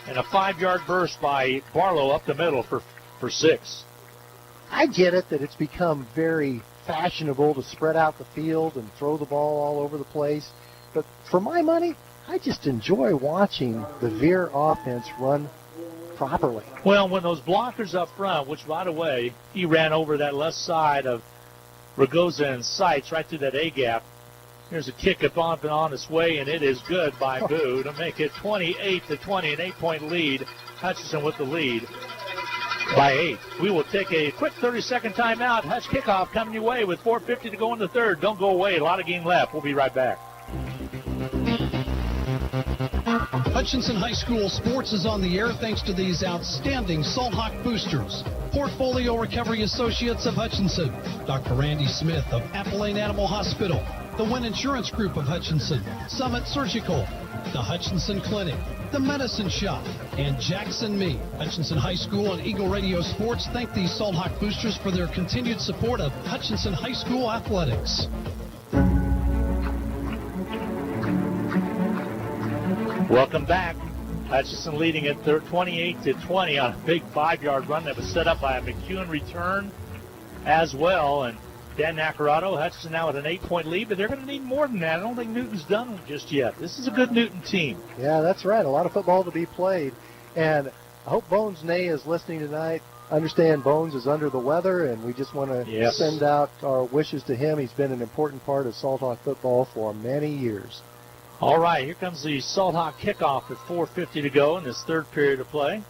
And a 5-yard burst by Barlow up the middle for 6. I get it that it's become very fashionable to spread out the field and throw the ball all over the place. But for my money, I just enjoy watching the Veer offense run properly. Well, when those blockers up front, which, by the way, he ran over that left side of Ragosa and Seitz right through that A-gap. Here's a kick up on its way, and it is good by Boo to make it 28-20, an 8-point lead. Hutchinson with the lead by 8. We will take a quick 30-second timeout. Hutch kickoff coming your way with 4:50 to go in the 3rd. Don't go away. A lot of game left. We'll be right back. Hutchinson High School Sports is on the air thanks to these outstanding Salt Hawk boosters. Portfolio Recovery Associates of Hutchinson, Dr. Randy Smith of Appalachian Animal Hospital, the Wynn Insurance Group of Hutchinson, Summit Surgical, the Hutchinson Clinic, the Medicine Shop, and Jackson Meat. Hutchinson High School and Eagle Radio Sports thank these Salt Hawk boosters for their continued support of Hutchinson High School athletics. Welcome back. Hutchinson leading at 28-20 on a big 5-yard run that was set up by a McEwen return as well. And Dan Nacarado, Hutchinson now with an 8-point lead, but they're going to need more than that. I don't think Newton's done just yet. This is a good Newton team. Yeah, that's right. A lot of football to be played. And I hope Bones Ney is listening tonight. Understand Bones is under the weather, and we just want to send out our wishes to him. He's been an important part of Salt Hawk football for many years. All right, here comes the Salt Hawk kickoff with 4:50 to go in this 3rd period of play.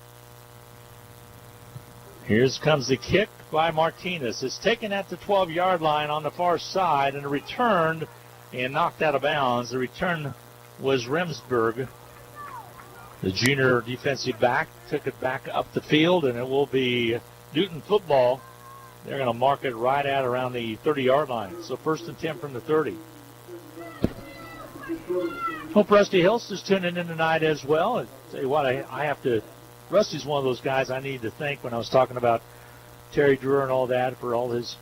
Here comes the kick by Martinez. It's taken at the 12-yard line on the far side and returned and knocked out of bounds. The return was Remsburg, the junior defensive back, took it back up the field, and it will be Newton football They're going to mark it right at around the 30-yard line. So 1st and 10 from the 30. Hope Rusty Hilst is tuning in tonight as well. I tell you what, I have to. Rusty's one of those guys I need to thank when I was talking about Terry Drewer and all that for all his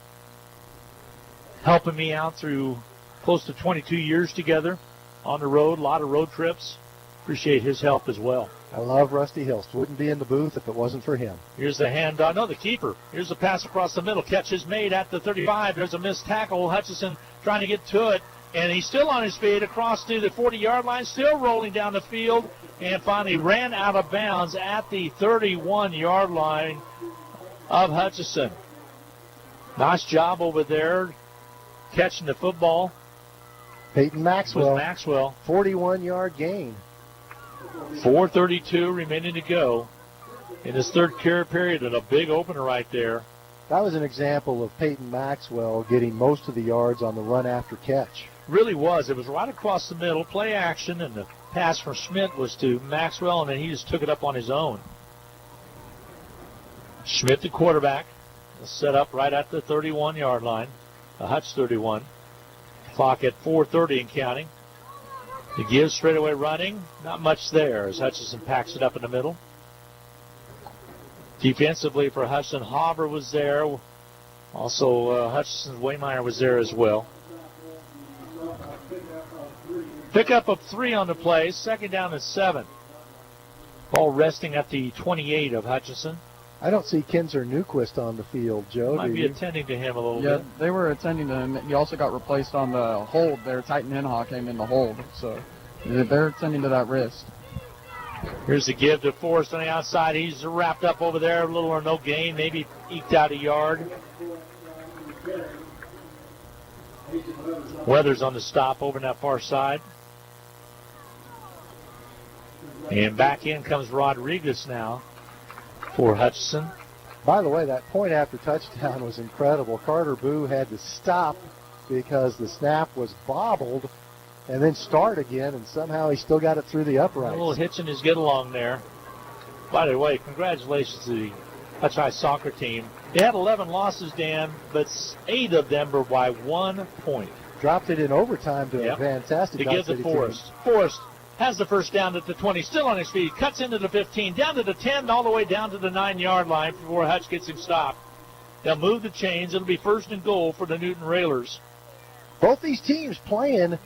helping me out through close to 22 years together on the road, a lot of road trips. Appreciate his help as well. I love Rusty Hilst. Wouldn't be in the booth if it wasn't for him. Here's the handoff. No, the keeper. Here's the pass across the middle. Catch is made at the 35. There's a missed tackle. Hutchison trying to get to it. And he's still on his feet across to the 40-yard line, still rolling down the field, and finally ran out of bounds at the 31-yard line of Hutchison. Nice job over there catching the football. Peyton Maxwell. 41-yard gain. 4:32 remaining to go in this third period, and a big opener right there. That was an example of Peyton Maxwell getting most of the yards on the run after catch. Really was. It was right across the middle, play action, and the pass from Schmidt was to Maxwell, and then he just took it up on his own. Schmidt, the quarterback, set up right at the 31-yard line, the Hutch 31. Clock at 4:30 and counting. The give straight away running, not much there as Hutchison packs it up in the middle. Defensively for Hutchison, Hauber was there. Also, Hutchison's Waymeyer was there as well. Pickup of 3 on the play, 2nd down and 7. Ball resting at the 28 of Hutchison. I don't see Kinzer Newquist on the field, Joe. Might be attending to him a little bit. Yeah, they were attending to him. He also got replaced on the hold there. Titan Henhaw came in the hold, so they're attending to that wrist. Here's the give to Forrest on the outside. He's wrapped up over there, little or no gain, maybe eked out a yard. Weathers on the stop over on that far side. And back in comes Rodriguez now for Hutchison. By the way, that point after touchdown was incredible. Carter Boo had to stop because the snap was bobbled and then start again, and somehow he still got it through the uprights. A little hitch in his get-along there. By the way, congratulations to the Hutch High soccer team. They had 11 losses, Dan, but 8 of them were by 1 point. Dropped it in overtime to a fantastic to give to Forrest. Forrest has the first down at the 20, still on his feet, cuts into the 15, down to the 10, all the way down to the 9-yard line before Hutch gets him stopped. They'll move the chains. It'll be 1st and goal for the Newton Railers. Both these teams playing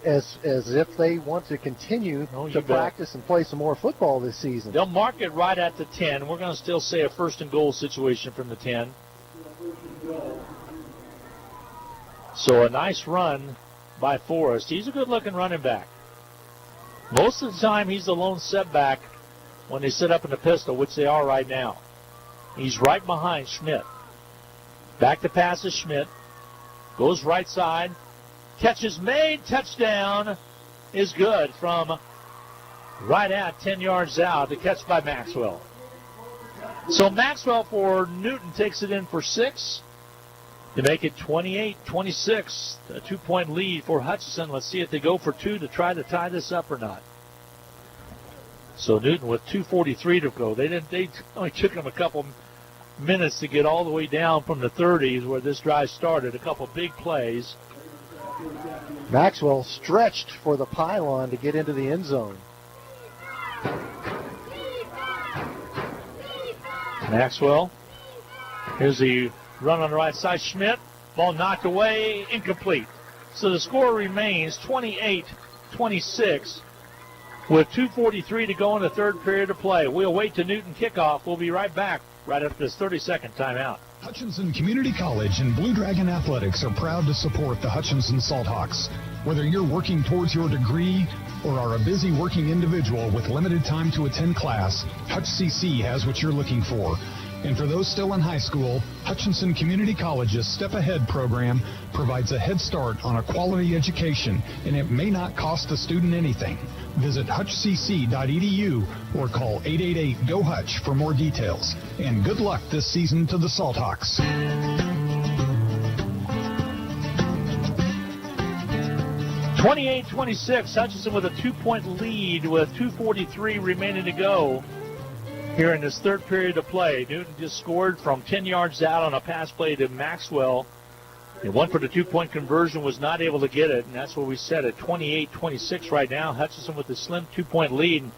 as if they want to continue to practice and play some more football this season. They'll mark it right at the 10. We're going to still say a 1st and goal situation from the 10. So a nice run by Forrest. He's a good-looking running back. Most of the time, he's the lone setback when they sit up in the pistol, which they are right now. He's right behind Schmidt. Back to pass to Schmidt. Goes right side. Catch is made. Touchdown is good from right at 10 yards out. The catch by Maxwell. So Maxwell for Newton takes it in for 6. To make it 28-26, a 2-point lead for Hutchison. Let's see if they go for 2 to try to tie this up or not. So Newton with 2:43 to go. They only took them a couple minutes to get all the way down from the 30s where this drive started. A couple big plays. Maxwell stretched for the pylon to get into the end zone. Maxwell. Here's the run on the right side. Schmidt. Ball knocked away. Incomplete. So the score remains 28-26 with 2:43 to go in the third period of play. We'll wait to Newton kickoff. We'll be right back right after this 30-second timeout. Hutchinson Community College and Blue Dragon Athletics are proud to support the Hutchinson Salthawks. Whether you're working towards your degree or are a busy working individual with limited time to attend class, Hutch CC has what you're looking for. And for those still in high school, Hutchinson Community College's Step Ahead program provides a head start on a quality education, and it may not cost the student anything. Visit hutchcc.edu or call 888-GO-HUTCH for more details. And good luck this season to the Salthawks. 28-26, Hutchinson with a 2-point lead with 2:43 remaining to go here in this third period of play. Newton just scored from 10 yards out on a pass play to Maxwell. He went for the two-point conversion, was not able to get it, and that's where we set at 28-26 right now. Hutchinson with a slim two-point lead. And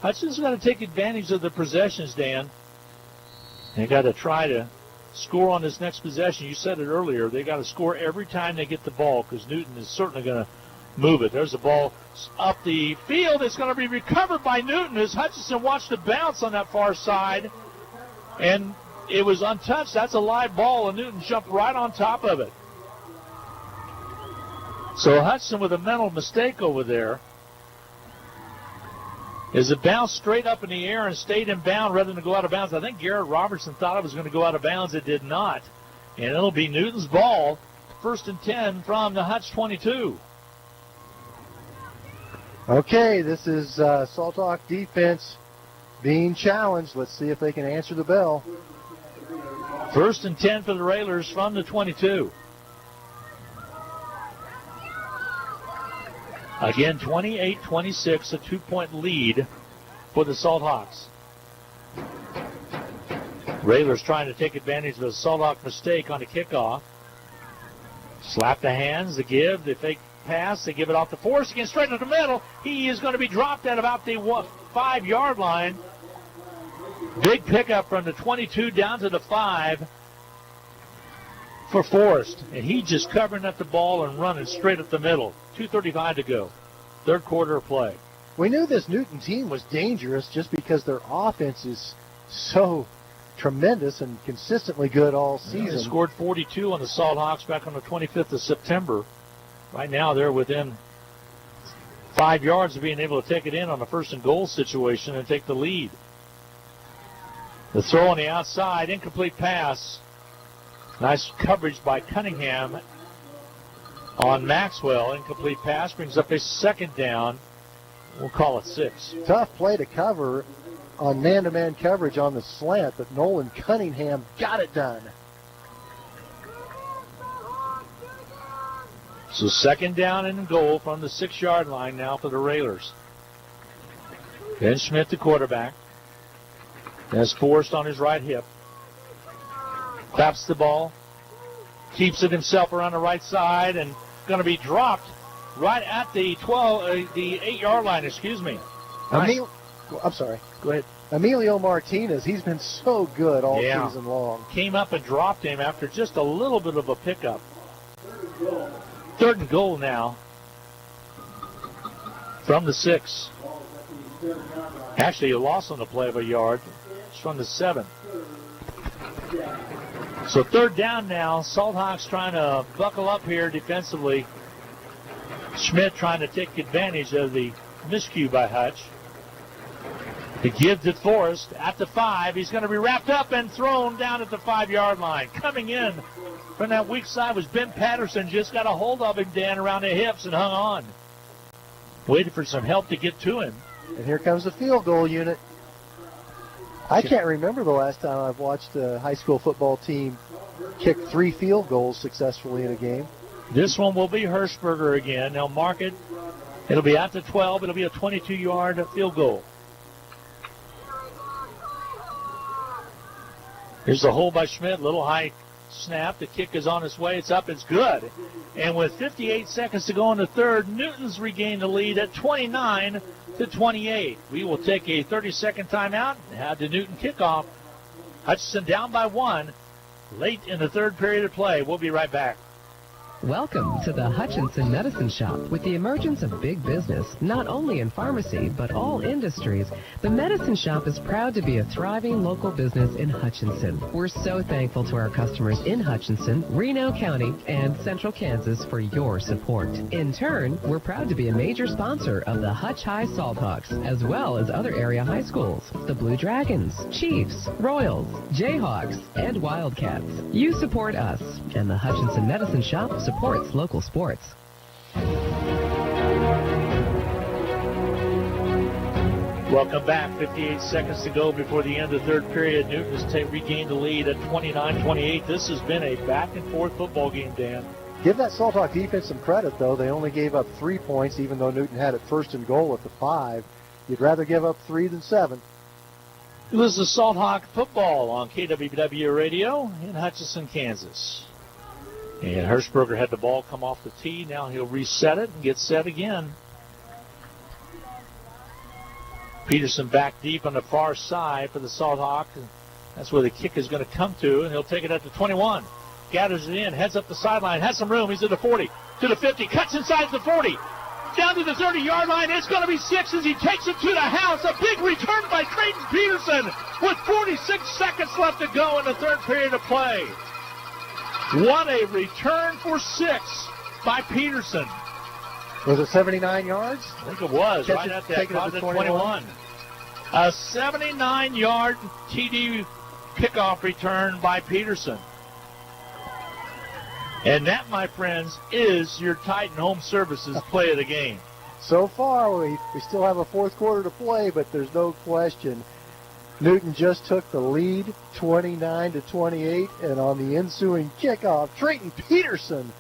Hutchinson's got to take advantage of the possessions, Dan. They got to try to score on this next possession. You said it earlier. They got to score every time they get the ball because Newton is certainly going to move it. There's the ball up the field. It's going to be recovered by Newton as Hutchinson watched it bounce on that far side. And it was untouched. That's a live ball, and Newton jumped right on top of it. So Hutchinson with a mental mistake over there. As it bounced straight up in the air and stayed in bound rather than go out of bounds. I think Garrett Robertson thought it was going to go out of bounds. It did not. And it'll be Newton's ball, 1st and 10 from the Hutch 22. Okay, this is Salt Hawk defense being challenged. Let's see if they can answer the bell. 1st and 10 for the Railers from the 22. Again, 28-26, a two-point lead for the Salt Hawks. Railers trying to take advantage of the Salt Hawk mistake on the kickoff. Slap the hands, the give, the fake pass, they give it off to Forrest again, straight into the middle. He is going to be dropped at about the 5-yard line. Big pickup from the 22 down to the 5 for Forrest. And he just covering up the ball and running straight up the middle. 2:35 to go. Third quarter of play. We knew this Newton team was dangerous just because their offense is so tremendous and consistently good all season. They scored 42 on the Salt Hawks back on the 25th of September. Right now they're within 5 yards of being able to take it in on a 1st and goal situation and take the lead. The throw on the outside, incomplete pass. Nice coverage by Cunningham on Maxwell. Incomplete pass brings up a 2nd down. We'll call it 6. Tough play to cover on man-to-man coverage on the slant, but Nolan Cunningham got it done. So 2nd down and goal from the 6-yard line now for the Railers. Ben Schmidt, the quarterback. Has Forrest on his right hip. Claps the ball. Keeps it himself around the right side and going to be dropped right at the 8-yard line, excuse me. I'm sorry. Go ahead. Emilio Martinez, he's been so good all season long. Came up and dropped him after just a little bit of a pickup. 3rd and goal now from the 6. Actually, a loss on the play of a yard. It's from the 7. So 3rd down now. Salt Hawks trying to buckle up here defensively. Schmidt trying to take advantage of the miscue by Hutch. The give to Forrest at the 5. He's going to be wrapped up and thrown down at the 5-yard line. Coming in from that weak side was Ben Patterson. Just got a hold of him, Dan, around the hips and hung on. Waited for some help to get to him. And here comes the field goal unit. I can't remember the last time I've watched a high school football team kick 3 field goals successfully in a game. This one will be Hirschberger again. They'll mark it. It'll be at the 12. It'll be a 22-yard field goal. Here's the hold by Schmidt. Little high snap. The kick is on its way. It's up. It's good. And with 58 seconds to go in the 3rd, Newton's regained the lead at 29-28. We will take a 30-second timeout and have the Newton kickoff. Hutchinson down by 1 late in the 3rd period of play. We'll be right back. Welcome to the Hutchinson Medicine Shop. With the emergence of big business, not only in pharmacy, but all industries, the Medicine Shop is proud to be a thriving local business in Hutchinson. We're so thankful to our customers in Hutchinson, Reno County, and Central Kansas for your support. In turn, we're proud to be a major sponsor of the Hutch High Salt Hawks, as well as other area high schools, the Blue Dragons, Chiefs, Royals, Jayhawks, and Wildcats. You support us, and the Hutchinson Medicine Shop supports local sports. Welcome back. 58 seconds to go before the end of the 3rd period. Newton has regained the lead at 29-28. This has been a back-and-forth football game, Dan. Give that Salt Hawk defense some credit, though. They only gave up 3 points, even though Newton had it 1st and goal at the 5. You'd rather give up 3 than 7. It was the Salt Hawk football on KWW Radio in Hutchinson, Kansas. And Hirschberger had the ball come off the tee. Now he'll reset it and get set again. Peterson back deep on the far side for the Salt Hawk. That's where the kick is going to come to, and he'll take it at the 21. Gathers it in, heads up the sideline, has some room. He's at the 40, to the 50, cuts inside the 40. Down to the 30-yard line. It's going to be 6 as he takes it to the house. A big return by Creighton Peterson with 46 seconds left to go in the third period of play. What a return for 6 by Peterson. Was it 79 yards? I think it was, right at that, caught at 21. A 79-yard TD kickoff return by Peterson. And that, my friends, is your Titan Home Services play of the game. So far, we still have a fourth quarter to play, but there's no question. Newton just took the lead, 29-28, and on the ensuing kickoff, Creighton Peterson,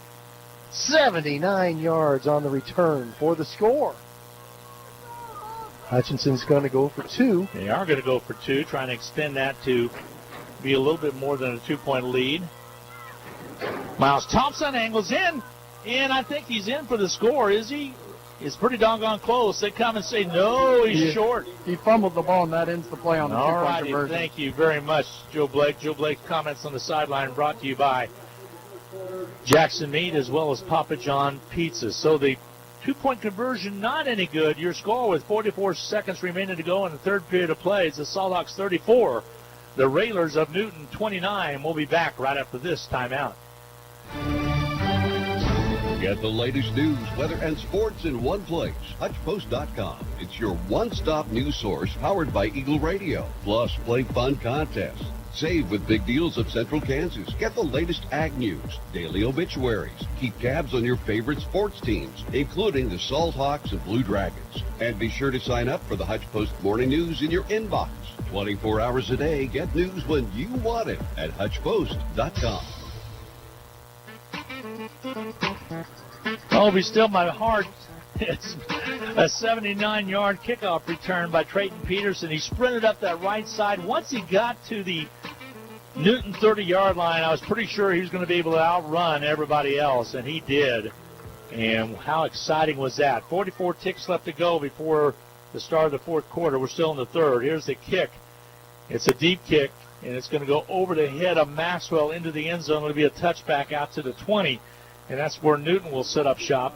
79 yards on the return for the score. Hutchinson's going to go for 2. They are going to go for 2, trying to extend that to be a little bit more than a 2-point lead. Miles Thompson angles in, and I think he's in for the score, is he? It's pretty doggone close. They come and say, no, he's short. He fumbled the ball, and that ends the play on the two-point conversion. Thank you very much, Joe Blake. Joe Blake's comments on the sideline brought to you by Jackson Meat as well as Papa John Pizza. So the two-point conversion not any good. Your score with 44 seconds remaining to go in the third period of play. It's the Salt Hawks 34, the Railers of Newton 29. We'll be back right after this timeout. Get the latest news, weather, and sports in one place. HutchPost.com. It's your one-stop news source powered by Eagle Radio. Plus, play fun contests. Save with big deals of Central Kansas. Get the latest ag news, daily obituaries. Keep tabs on your favorite sports teams, including the Salt Hawks and Blue Dragons. And be sure to sign up for the Hutch Post Morning News in your inbox. 24 hours a day, get news when you want it at HutchPost.com. Oh, be still my heart. It's a 79-yard kickoff return by Creighton Peterson. He sprinted up that right side. Once he got to the Newton 30-yard line, I was pretty sure he was going to be able to outrun everybody else, and he did. And how exciting was that? 44 ticks left to go before the start of the fourth quarter. We're still in the third. Here's the kick. It's a deep kick, and it's going to go over the head of Maxwell into the end zone. It'll be a touchback out to the 20, and that's where Newton will set up shop.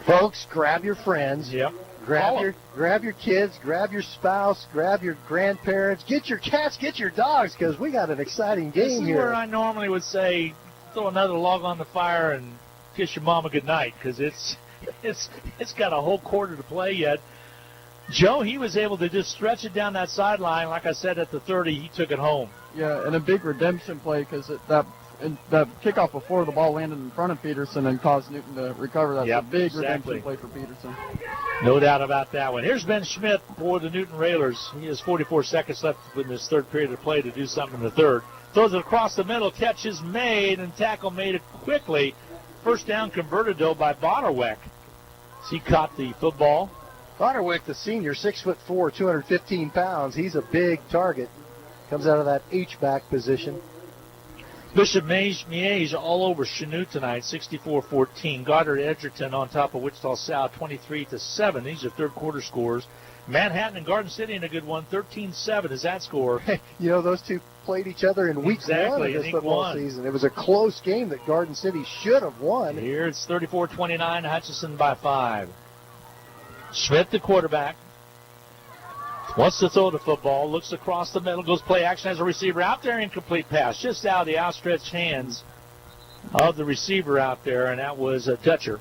Folks, grab your friends. Yep. Grab your kids, grab your spouse, grab your grandparents, get your cats, get your dogs, because we got an exciting game here. This is where I normally would say throw another log on the fire and kiss your mama goodnight, because it's got a whole quarter to play yet. Joe, he was able to just stretch it down that sideline. Like I said, at the 30, he took it home. Yeah, and a big redemption play because that kickoff before the ball landed in front of Peterson and caused Newton to recover. That's a big redemption play for Peterson. No doubt about that one. Here's Ben Schmidt for the Newton Railers. He has 44 seconds left in this third period of play to do something in the third. Throws it across the middle. Catch is made, and tackle made it quickly. First down converted, though, by Botterweck. He caught the football. Botterweck, the senior, 6'4", 215 pounds. He's a big target. Comes out of that H-back position. Bishop Miege all over Chanute tonight, 64-14. Goddard Edgerton on top of Wichita South, 23-7. These are third quarter scores. Manhattan and Garden City in a good one, 13-7 is that score. You know, those two played each other in week one of this football season. It was a close game that Garden City should have won. Here it's 34-29, Hutchinson by 5. Schmidt, the quarterback, wants to throw the football, looks across the middle, goes play action as a receiver out there, incomplete pass, just out of the outstretched hands of the receiver out there, and that was a Dutcher.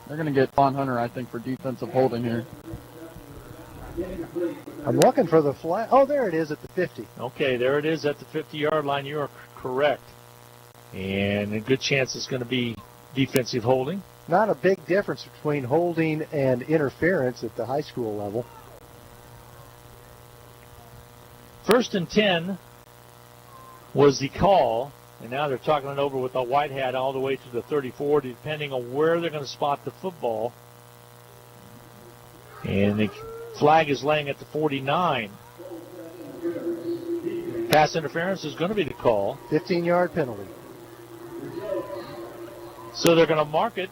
They're going to get Von Hunter, I think, for defensive holding here. I'm looking for the flag. Oh, there it is at the 50. Okay, there it is at the 50-yard line. You are correct. And a good chance it's going to be defensive holding. Not a big difference between holding and interference at the high school level. 1st and 10 was the call, and now they're talking it over with a white hat all the way to the 34, depending on where they're going to spot the football. And the flag is laying at the 49. Pass interference is going to be the call. 15-yard penalty. So they're going to mark it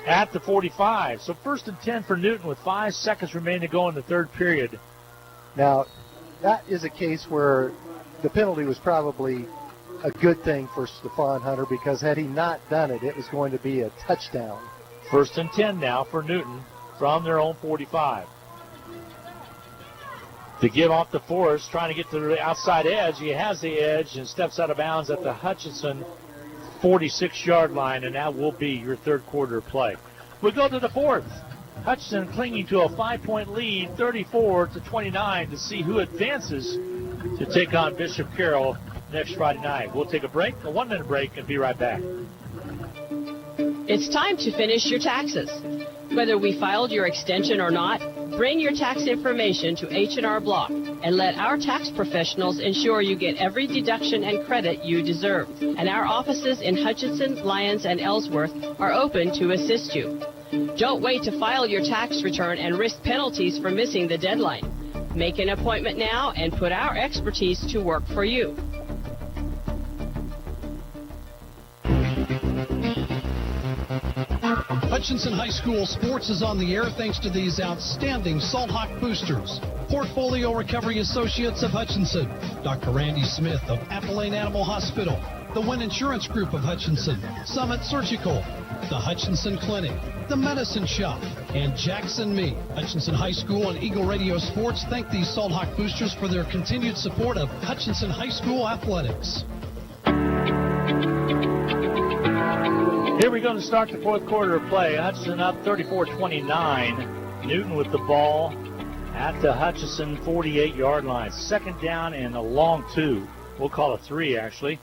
at the 45. So 1st and 10 for Newton with 5 seconds remaining to go in the third period. Now, that is a case where the penalty was probably a good thing for Stephon Hunter, because had he not done it, it was going to be a touchdown. 1st and 10 now for Newton from their own 45. To give off to Forrest, trying to get to the outside edge. He has the edge and steps out of bounds at the Hutchinson 46-yard line, and that will be your third quarter play. We go to the fourth. Hutchinson clinging to a 5-point lead, 34-29, to see who advances to take on Bishop Carroll next Friday night. We'll take a break, a 1-minute break, and be right back. It's time to finish your taxes. Whether we filed your extension or not, bring your tax information to H&R Block and let our tax professionals ensure you get every deduction and credit you deserve. And our offices in Hutchinson, Lyons, and Ellsworth are open to assist you. Don't wait to file your tax return and risk penalties for missing the deadline. Make an appointment now and put our expertise to work for you. Hutchinson High School sports is on the air thanks to these outstanding Salt Hawk boosters. Portfolio Recovery Associates of Hutchinson, Dr. Randy Smith of Appalachian Animal Hospital, the Wynn Insurance Group of Hutchinson, Summit Surgical, the Hutchinson Clinic, the Medicine Shop, and Jackson Meat. Hutchinson High School and Eagle Radio Sports thank these Salt Hawk boosters for their continued support of Hutchinson High School athletics. Here we go to start the fourth quarter of play. Hutchinson up 34-29. Newton with the ball at the Hutchinson 48-yard line. 2nd down and a long 2. We'll call it 3, actually.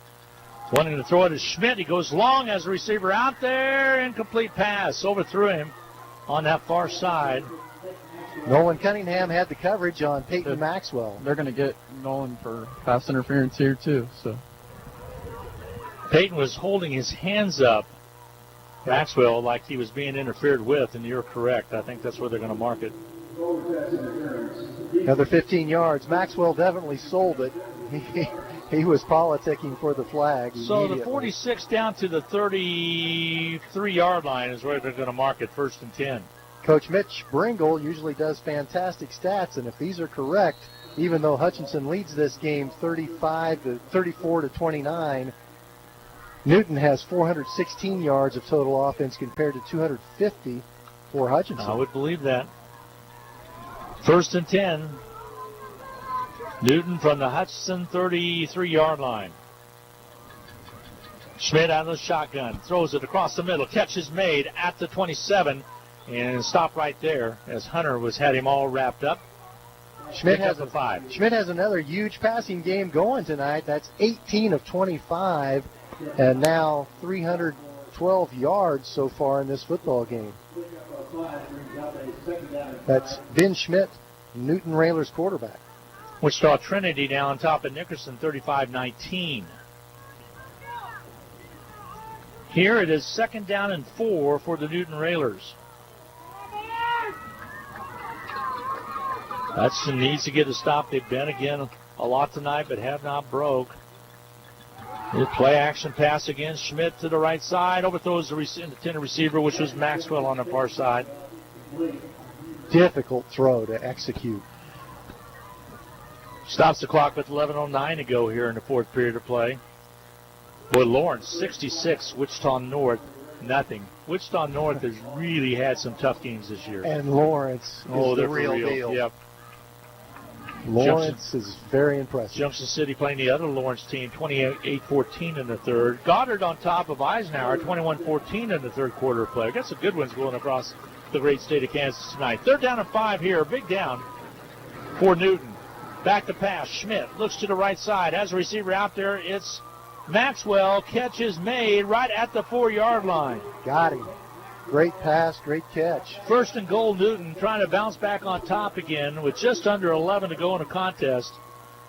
Wanting to throw it to Schmidt. He goes long as a receiver out there. Incomplete pass. Overthrew him on that far side. Nolan Cunningham had the coverage on Peyton Maxwell. They're going to get Nolan for pass interference here, too. So Peyton was holding his hands up, Maxwell, like he was being interfered with, and you're correct. I think that's where they're going to mark it. Another 15 yards. Maxwell definitely sold it. He was politicking for the flag. So the 46 down to the 33-yard line is where they're going to mark it, 1st and 10. Coach Mitch Bringle usually does fantastic stats, and if these are correct, even though Hutchinson leads this game 34-29, Newton has 416 yards of total offense compared to 250 for Hutchinson. I would believe that. 1st and 10. Newton from the Hutchinson 33-yard line. Schmidt out of the shotgun. Throws it across the middle. Catch is made at the 27. And stop right there as Hunter had him all wrapped up. Schmidt has a 5. Schmidt has another huge passing game going tonight. That's 18 of 25. And now 312 yards so far in this football game. That's Ben Schmidt, Newton Railers quarterback. Wichita Trinity now on top of Nickerson, 35-19. Here it is 2nd down and 4 for the Newton Railers. Hudson needs to get a stop. They've been again a lot tonight, but have not broke. Play action pass again. Schmidt to the right side. Overthrows the intended receiver, which was Maxwell on the far side. Difficult throw to execute. Stops the clock with 11:09 to go here in the fourth period of play. Boy, Lawrence, 66. Wichita North, nothing. Wichita North has really had some tough games this year. And Lawrence is the real deal. Yep. Lawrence is very impressive. Junction City playing the other Lawrence team, 28-14 in the third. Goddard on top of Eisenhower, 21-14 in the third quarter of play. I got some good ones going across the great state of Kansas tonight. 3rd down and 5 here, big down for Newton. Back to pass. Schmidt looks to the right side. Has a receiver out there. It's Maxwell. Catch is made right at the 4-yard line. Got him. Great pass, great catch. 1st and goal, Newton trying to bounce back on top again with just under 11 to go in the contest.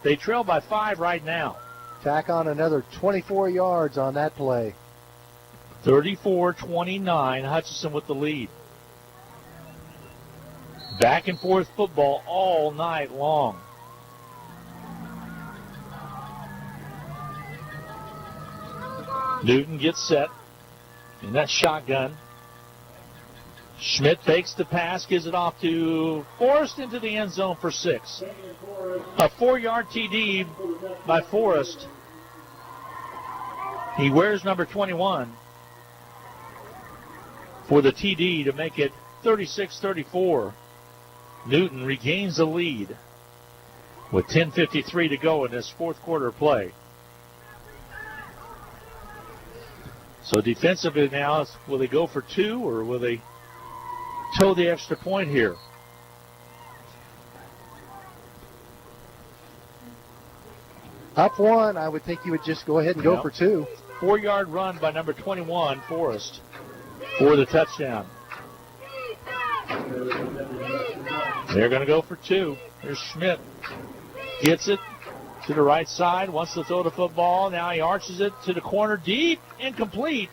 They trail by 5 right now. Tack on another 24 yards on that play. 34-29, Hutchinson with the lead. Back and forth football all night long. Newton gets set in that shotgun. Schmidt fakes the pass, gives it off to Forrest into the end zone for 6. A 4-yard TD by Forrest. He wears number 21 for the TD to make it 36-34. Newton regains the lead with 10:53 to go in this fourth quarter play. So defensively now, will they go for 2 or will they toe the extra point here? Up 1, I would think you would just go ahead and go for 2. 4-yard run by number 21, Forrest, for the touchdown. They're going to go for 2. Here's Schmidt. Gets it to the right side, wants to throw the football. Now he arches it to the corner, deep, incomplete.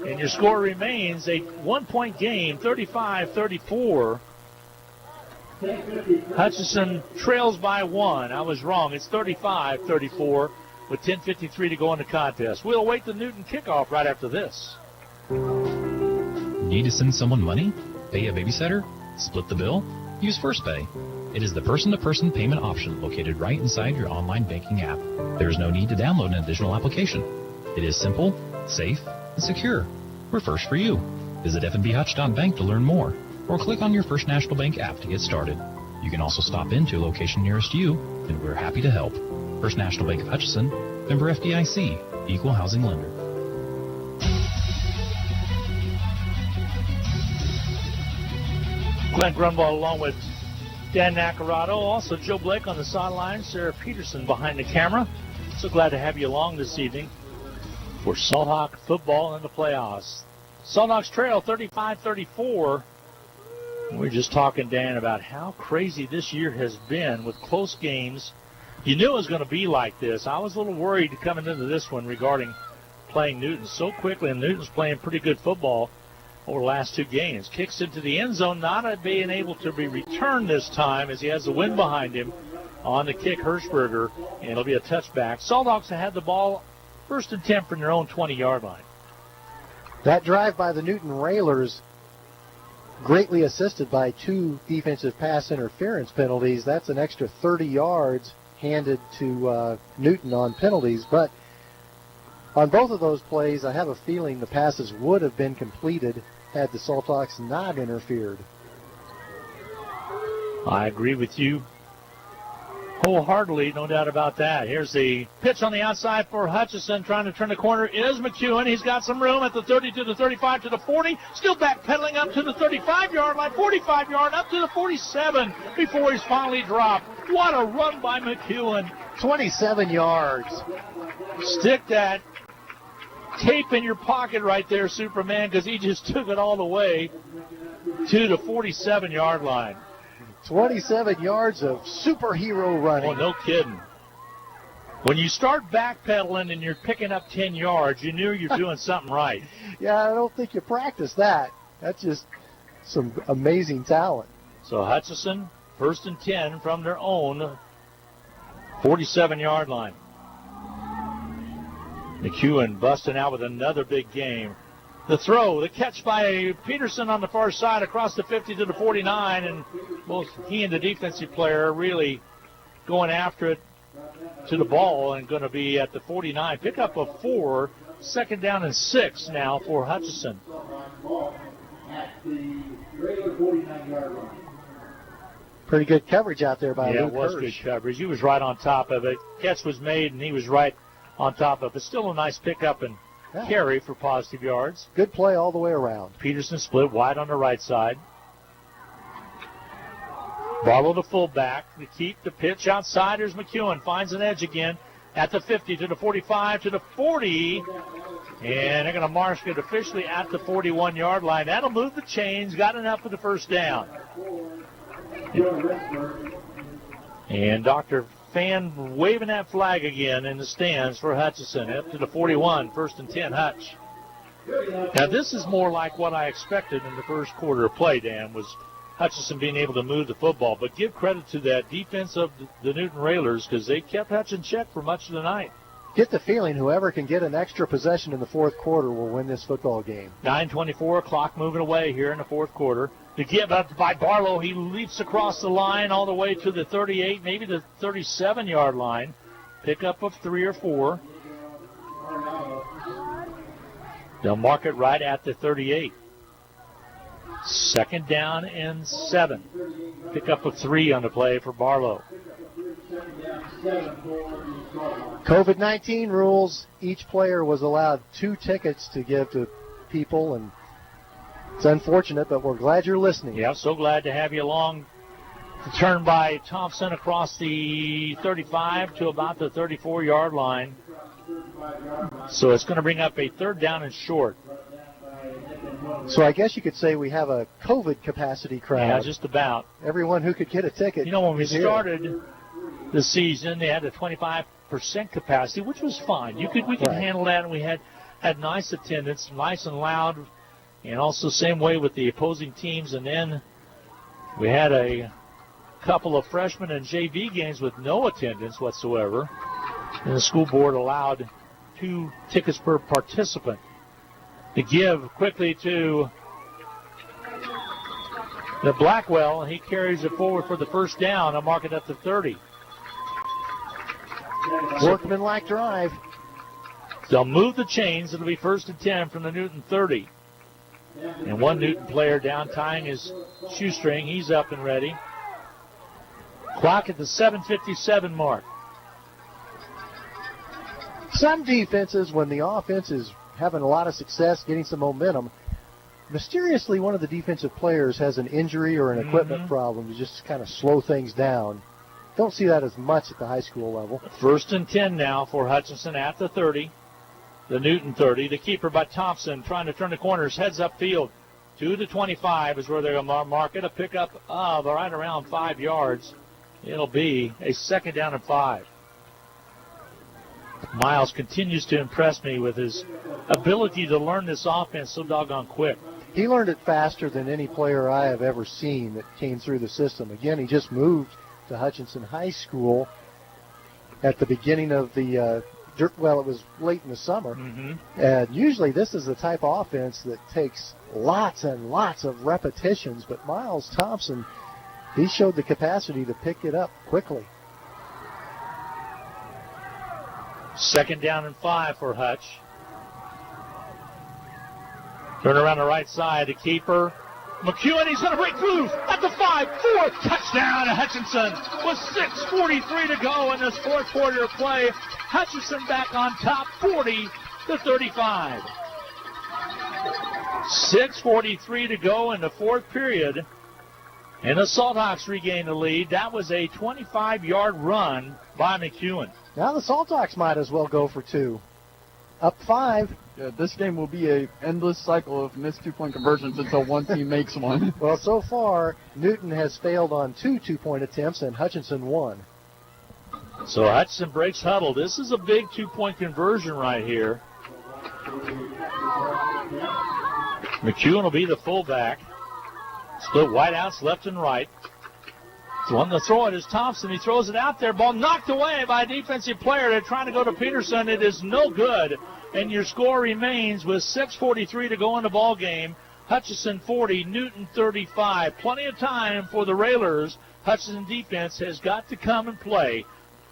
And your score remains a 1-point game, 35-34. Hutchinson trails by 1. I was wrong. It's 35-34 with 10:53 to go in the contest. We'll await the Newton kickoff right after this. Need to send someone money? Pay a babysitter? Split the bill? Use First Pay. It is the person-to-person payment option located right inside your online banking app. There is no need to download an additional application. It is simple, safe, and secure. We're first for you. Visit fnbhutch.bank to learn more, or click on your First National Bank app to get started. You can also stop into a location nearest you, and we're happy to help. First National Bank of Hutchinson, member FDIC, equal housing lender. Glenn Grunwald along with Dan Nacarado, also Joe Blake on the sideline, Sarah Peterson behind the camera. So glad to have you along this evening for Salt Hawk football in the playoffs. Salt Hawks trail 35-34. We're just talking, Dan, about how crazy this year has been with close games. You knew it was going to be like this. I was a little worried coming into this one regarding playing Newton so quickly, and Newton's playing pretty good football over the last 2 games. Kicks into the end zone, not being able to be returned this time as he has the wind behind him on the kick, Hirschberger, and it'll be a touchback. Salt Hawks have had the ball 1st and 10 from their own 20-yard line. That drive by the Newton Railers, greatly assisted by 2 defensive pass interference penalties. That's an extra 30 yards handed to Newton on penalties. But on both of those plays, I have a feeling the passes would have been completed had the Salt Hawks not interfered. I agree with you wholeheartedly, no doubt about that. Here's the pitch on the outside for Hutchinson, trying to turn the corner is McEwen. He's got some room at the 30 to the 35 to the 40, still backpedaling up to the 35-yard line, 45-yard, up to the 47 before he's finally dropped. What a run by McEwen. 27 yards. Stick that tape in your pocket right there, Superman, because he just took it all the way to the 47-yard line. 27 yards of superhero running. Oh, no kidding. When you start backpedaling and you're picking up 10 yards, you knew you're doing something right. Yeah, I don't think you practice that. That's just some amazing talent. So Hutchinson, 1st and 10 from their own 47-yard line. McEwen busting out with another big game. The throw, the catch by Peterson on the far side across the 50 to the 49, and both he and the defensive player really going after it to the ball and going to be at the 49. Pick up a 4, 2nd down and 6 now for Hutchinson. Pretty good coverage out there by Luke Hirsch. Yeah, it was good coverage. He was right on top of it. Catch was made, and he was right on top of it. Still a nice pickup and carry for positive yards. Good play all the way around. Peterson split wide on the right side. Barlow the fullback to keep the pitch outside. Here's McEwen. Finds an edge again at the 50 to the 45 to the 40. And they're going to mark it officially at the 41-yard line. That'll move the chains. Got enough for the 1st down. And Dr. Fan waving that flag again in the stands for Hutchinson. Up to the 41, 1st and 10, Hutch. Now, this is more like what I expected in the first quarter of play, Dan, was Hutchinson being able to move the football. But give credit to that defense of the Newton Railers because they kept Hutch in check for much of the night. get the feeling whoever can get an extra possession in the fourth quarter will win this football game. 9:24, clock moving away here in the fourth quarter. The give up by Barlow. He leaps across the line all the way to the 38, maybe the 37-yard line. Pickup of 3 or 4. They'll mark it right at the 38. Second down and 7. Pickup of 3 on the play for Barlow. COVID-19 rules, each player was allowed 2 tickets to give to people, and it's unfortunate, but we're glad you're listening. Yeah, so glad to have you along. The turn by Thompson across the 35 to about the 34-yard line. So it's going to bring up a third down and short. So I guess you could say we have a COVID capacity crowd. Yeah, just about. Everyone who could get a ticket. You know, when we is here. started the season, they had a 25% capacity, which was fine. We could handle that, and we had nice attendance, nice and loud, and also same way with the opposing teams. And then we had a couple of freshman and JV games with no attendance whatsoever, and the school board allowed 2 tickets per participant. To give quickly to the Blackwell, and he carries it forward for the first down. I'll mark it at the 30. Workman-like drive. They'll move the chains. It'll be first and 10 from the Newton 30. And one Newton player down tying his shoestring. He's up and ready. Clock at the 7:57 mark. Some defenses, when the offense is having a lot of success, getting some momentum, mysteriously one of the defensive players has an injury or an equipment problem to just kind of slow things down. Don't see that as much at the high school level. First and 10 now for Hutchinson at the 30. The Newton 30. The keeper by Thompson trying to turn the corners. Heads upfield. 2 to 25 is where they're going to mark it. A pickup of right around 5 yards. It'll be a second down and 5. Miles continues to impress me with his ability to learn this offense so doggone quick. He learned it faster than any player I have ever seen that came through the system. Again, he just moved to Hutchinson High School at the beginning of the, it was late in the summer. And usually this is the type of offense that takes lots and lots of repetitions, but Miles Thompson, he showed the capacity to pick it up quickly. Second down and 5 for Hutch. Turn around the right side. The keeper, McEwen, he's going to break through at the 5, 4, touchdown to Hutchinson with 6:43 to go in this fourth quarter of play. Hutchinson back on top, 40 to 35. 6:43 to go in the fourth period, and the Salthawks regain the lead. That was a 25-yard run by McEwen. Now the Salthawks might as well go for 2. Up 5. Yeah, this game will be an endless cycle of missed 2-point conversions until one team makes one. Well, so far, Newton has failed on 2 2-point attempts and Hutchinson 1. So Hutchinson breaks huddle. This is a big 2-point conversion right here. McEwen will be the fullback. Split wideouts left and right. So on the throw it is Thompson. He throws it out there. Ball knocked away by a defensive player. They're trying to go to Peterson. It is no good. And your score remains with 6:43 to go in the ball game. Hutchinson 40, Newton 35. Plenty of time for the Railers. Hutchinson defense has got to come and play.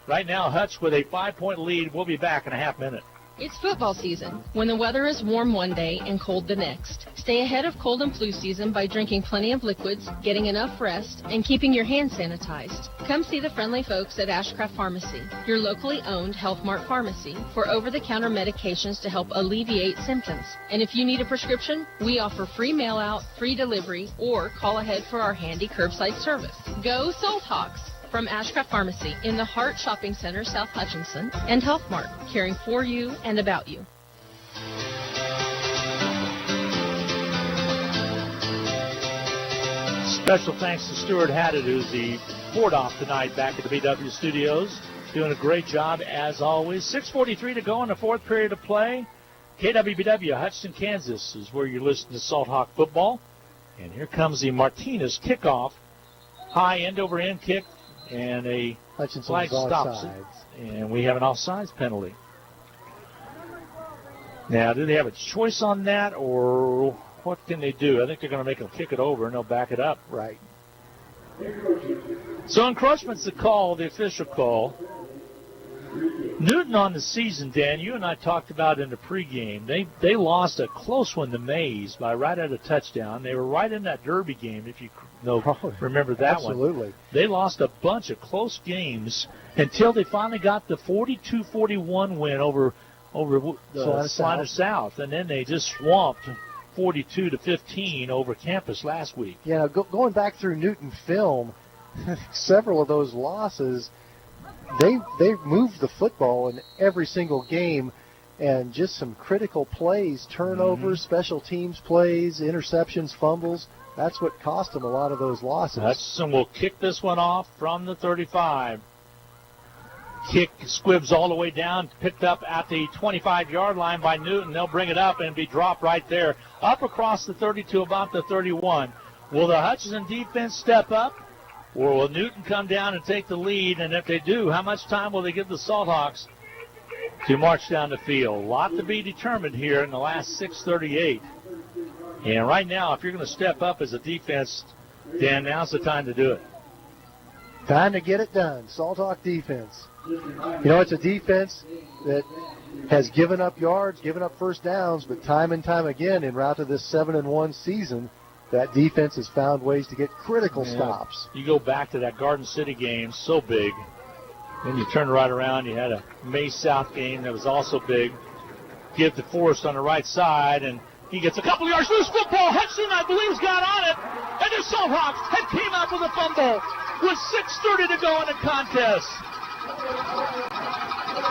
Right now, Hutch with a 5-point lead. We'll be back in a half minute. It's football season, when the weather is warm one day and cold the next. Stay ahead of cold and flu season by drinking plenty of liquids, getting enough rest, and keeping your hands sanitized. Come see the friendly folks at Ashcraft Pharmacy, your locally owned Health Mart pharmacy, for over-the-counter medications to help alleviate symptoms. And if you need a prescription, we offer free mail-out, free delivery, or call ahead for our handy curbside service. Go Salthawks! From Ashcraft Pharmacy in the Hart Shopping Center, South Hutchinson, and Health Mart, caring for you and about you. Special thanks to Stuart Haddad, who's the board off tonight back at the BW Studios. Doing a great job as always. 6:43 to go in the fourth period of play. KWBW, Hutchinson, Kansas is where you're listening to Salt Hawk football. And here comes the Martinez kickoff. High end-over-end kick. And a flag stops it. And we have an offsides penalty. Now, do they have a choice on that, or what can they do? I think they're going to make them kick it over, and they'll back it up. Right. So encroachment's the call, the official call. Newton on the season, Dan, you and I talked about in the pregame. They lost a close one to Mays by right at a touchdown. They were right in that Derby game, if you remember that absolutely. one. They lost a bunch of close games until they finally got the 42-41 win over the Salina South, and then they just swamped 42-15 over campus last week. Yeah, going back through Newton film, several of those losses, they moved the football in every single game, and just some critical plays, turnovers, special teams plays, interceptions, fumbles. That's what cost them a lot of those losses. Hutchinson will kick this one off from the 35. Kick squibs all the way down, picked up at the 25-yard line by Newton. They'll bring it up and be dropped right there, up across the 30 to about the 31. Will the Hutchinson defense step up, or will Newton come down and take the lead? And if they do, how much time will they give the Salthawks to march down the field? A lot to be determined here in the last 6:38. And right now, if you're going to step up as a defense, Dan, now's the time to do it. Time to get it done. Salthawk defense. You know, it's a defense that has given up yards, given up first downs, but time and time again, en route to this 7-1 season, that defense has found ways to get critical stops. You go back to that Garden City game, so big. Then you turn right around, you had a May South game that was also big. Give to Forrest on the right side, and he gets a couple yards. Loose football. Hudson, I believe, has got on it. And the Salthawks had came out with a fumble with 6:30 to go in the contest.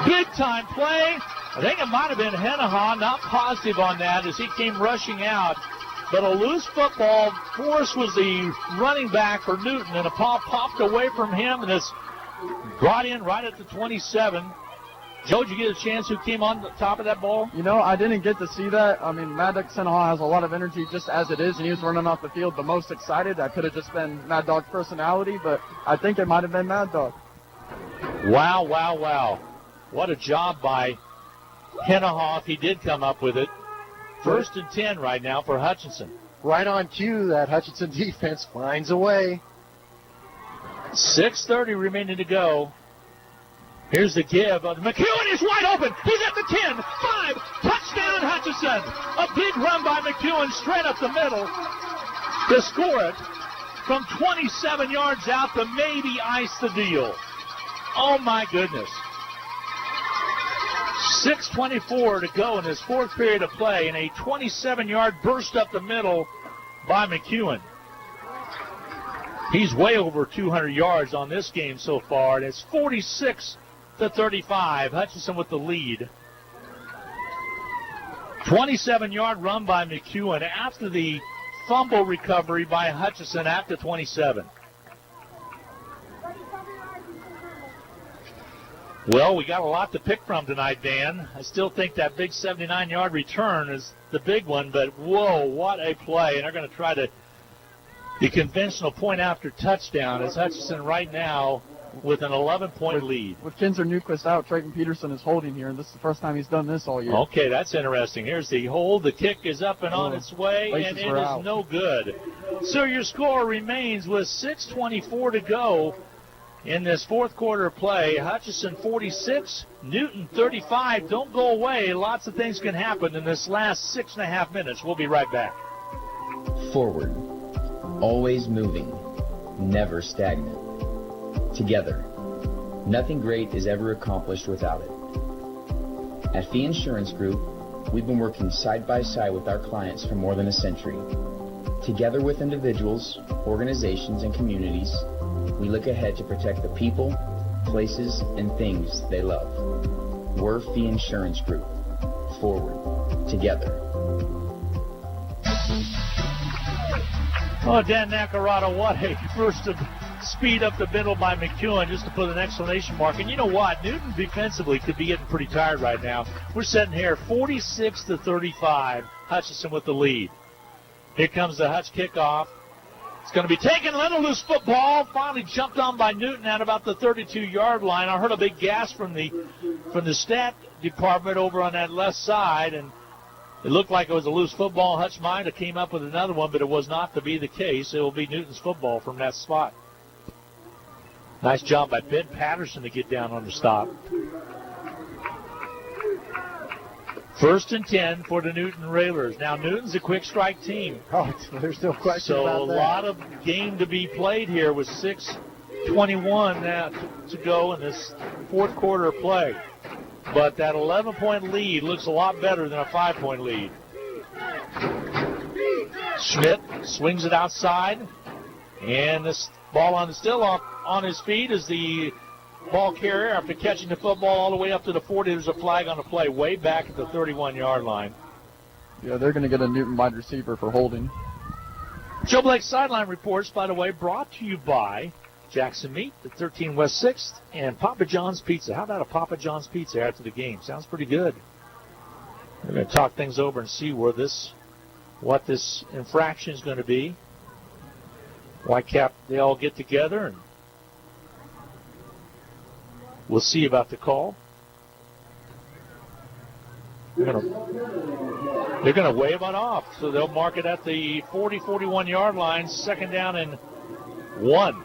Big-time play. I think it might have been Henneha, not positive on that, as he came rushing out. But a loose football. Forrest was the running back for Newton, and a ball popped away from him, and it's brought in right at the 27. Joe, did you get a chance who came on the top of that ball? You know, I didn't get to see that. I mean, Mad Dog Henneha has a lot of energy just as it is, and he was running off the field the most excited. That could have just been Mad Dog's personality, but I think it might have been Mad Dog. Wow, wow, wow. What a job by Henneha. He did come up with it. 1st and 10 right now for Hutchinson. Right on cue, that Hutchinson defense finds a way. 6:30 remaining to go. Here's the give. McEwen is wide open. He's at the 10, 5, touchdown Hutchinson. A big run by McEwen straight up the middle to score it from 27 yards out to maybe ice the deal. Oh, my goodness. 6:24 to go in this fourth period of play, and a 27-yard burst up the middle by McEwen. He's way over 200 yards on this game so far, and it's 46-35. Hutchinson with the lead. 27-yard run by McEwen after the fumble recovery by Hutchinson at the 27. Well, we got a lot to pick from tonight, Dan. I still think that big 79-yard return is the big one, but whoa, what a play. And they're going to try the conventional point after touchdown as Hutchinson right now with an 11-point lead. With Kinzer Newquist out, Trayton Peterson is holding here, and this is the first time he's done this all year. Okay, that's interesting. Here's the hold. The kick is up and on its way, and it is no good. So your score remains with 6:24 to go in this fourth quarter play. Hutchinson 46, Newton 35. Don't go away. Lots of things can happen in this last 6.5 minutes. We'll be right back. Forward, always moving, never stagnant. Together, nothing great is ever accomplished without it. At Fee Insurance Group, we've been working side by side with our clients for more than a century. Together with individuals, organizations, and communities, we look ahead to protect the people, places, and things they love. We're Fee Insurance Group. Forward, together. Oh, Dan Nacarata, what a burst of speed up the middle by McEwen, just to put an exclamation mark. And you know what? Newton defensively could be getting pretty tired right now. We're sitting here 46-35. Hutchinson with the lead. Here comes the Hutch kickoff. It's going to be taken. Little loose football. Finally jumped on by Newton at about the 32-yard line. I heard a big gasp from the stat department over on that left side, and It looked like it was a loose football. Hutch might have came up with another one, but it was not to be the case. It will be Newton's football from that spot. Nice job by Ben Patterson to get down on the stop. 1st and 10 for the Newton Railers. Now, Newton's a quick strike team. Oh, there's no question so about that. So a lot of game to be played here with 6:21 now to go in this fourth quarter of play. But that 11-point lead looks a lot better than a 5-point lead. Schmidt swings it outside. And this ball still on his feet is the ball carrier after catching the football all the way up to the 40. There's a flag on the play way back at the 31-yard line. Yeah, they're going to get a Newton wide receiver for holding. Joe Blake sideline reports, by the way, brought to you by Jackson Meat at 13 West 6th and Papa John's Pizza. How about a Papa John's Pizza after the game? Sounds pretty good. We're going to talk things over and see what this infraction is going to be. Whitecap, they all get together, and we'll see about the call. They're going to wave it off, so they'll mark it at the 41-yard line, 2nd down and 1.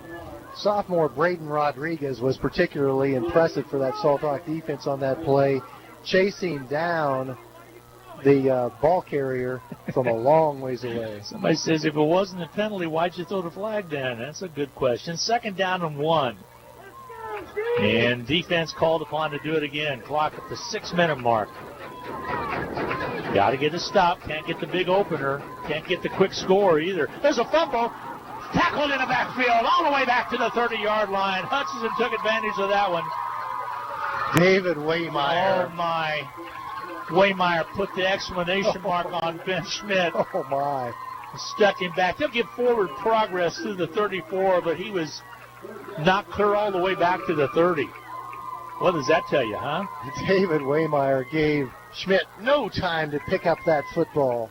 Sophomore Braden Rodriguez was particularly impressive for that Salt Rock defense on that play, chasing down the ball carrier from a long ways away. Somebody says, if it wasn't a penalty, why'd you throw the flag then? That's a good question. 2nd down and 1. And defense called upon to do it again. Clock at the 6-minute mark. Got to get a stop. Can't get the big opener. Can't get the quick score either. There's a fumble. Tackled in the backfield all the way back to the 30-yard line. Hutchinson took advantage of that one. David Waymeyer. Oh, my. Waymeyer put the exclamation mark on Ben Schmidt. Oh, my. Stuck him back. They'll get forward progress through the 34, but he was not clear all the way back to the 30. What does that tell you, huh? David Waymeyer gave Schmidt no time to pick up that football.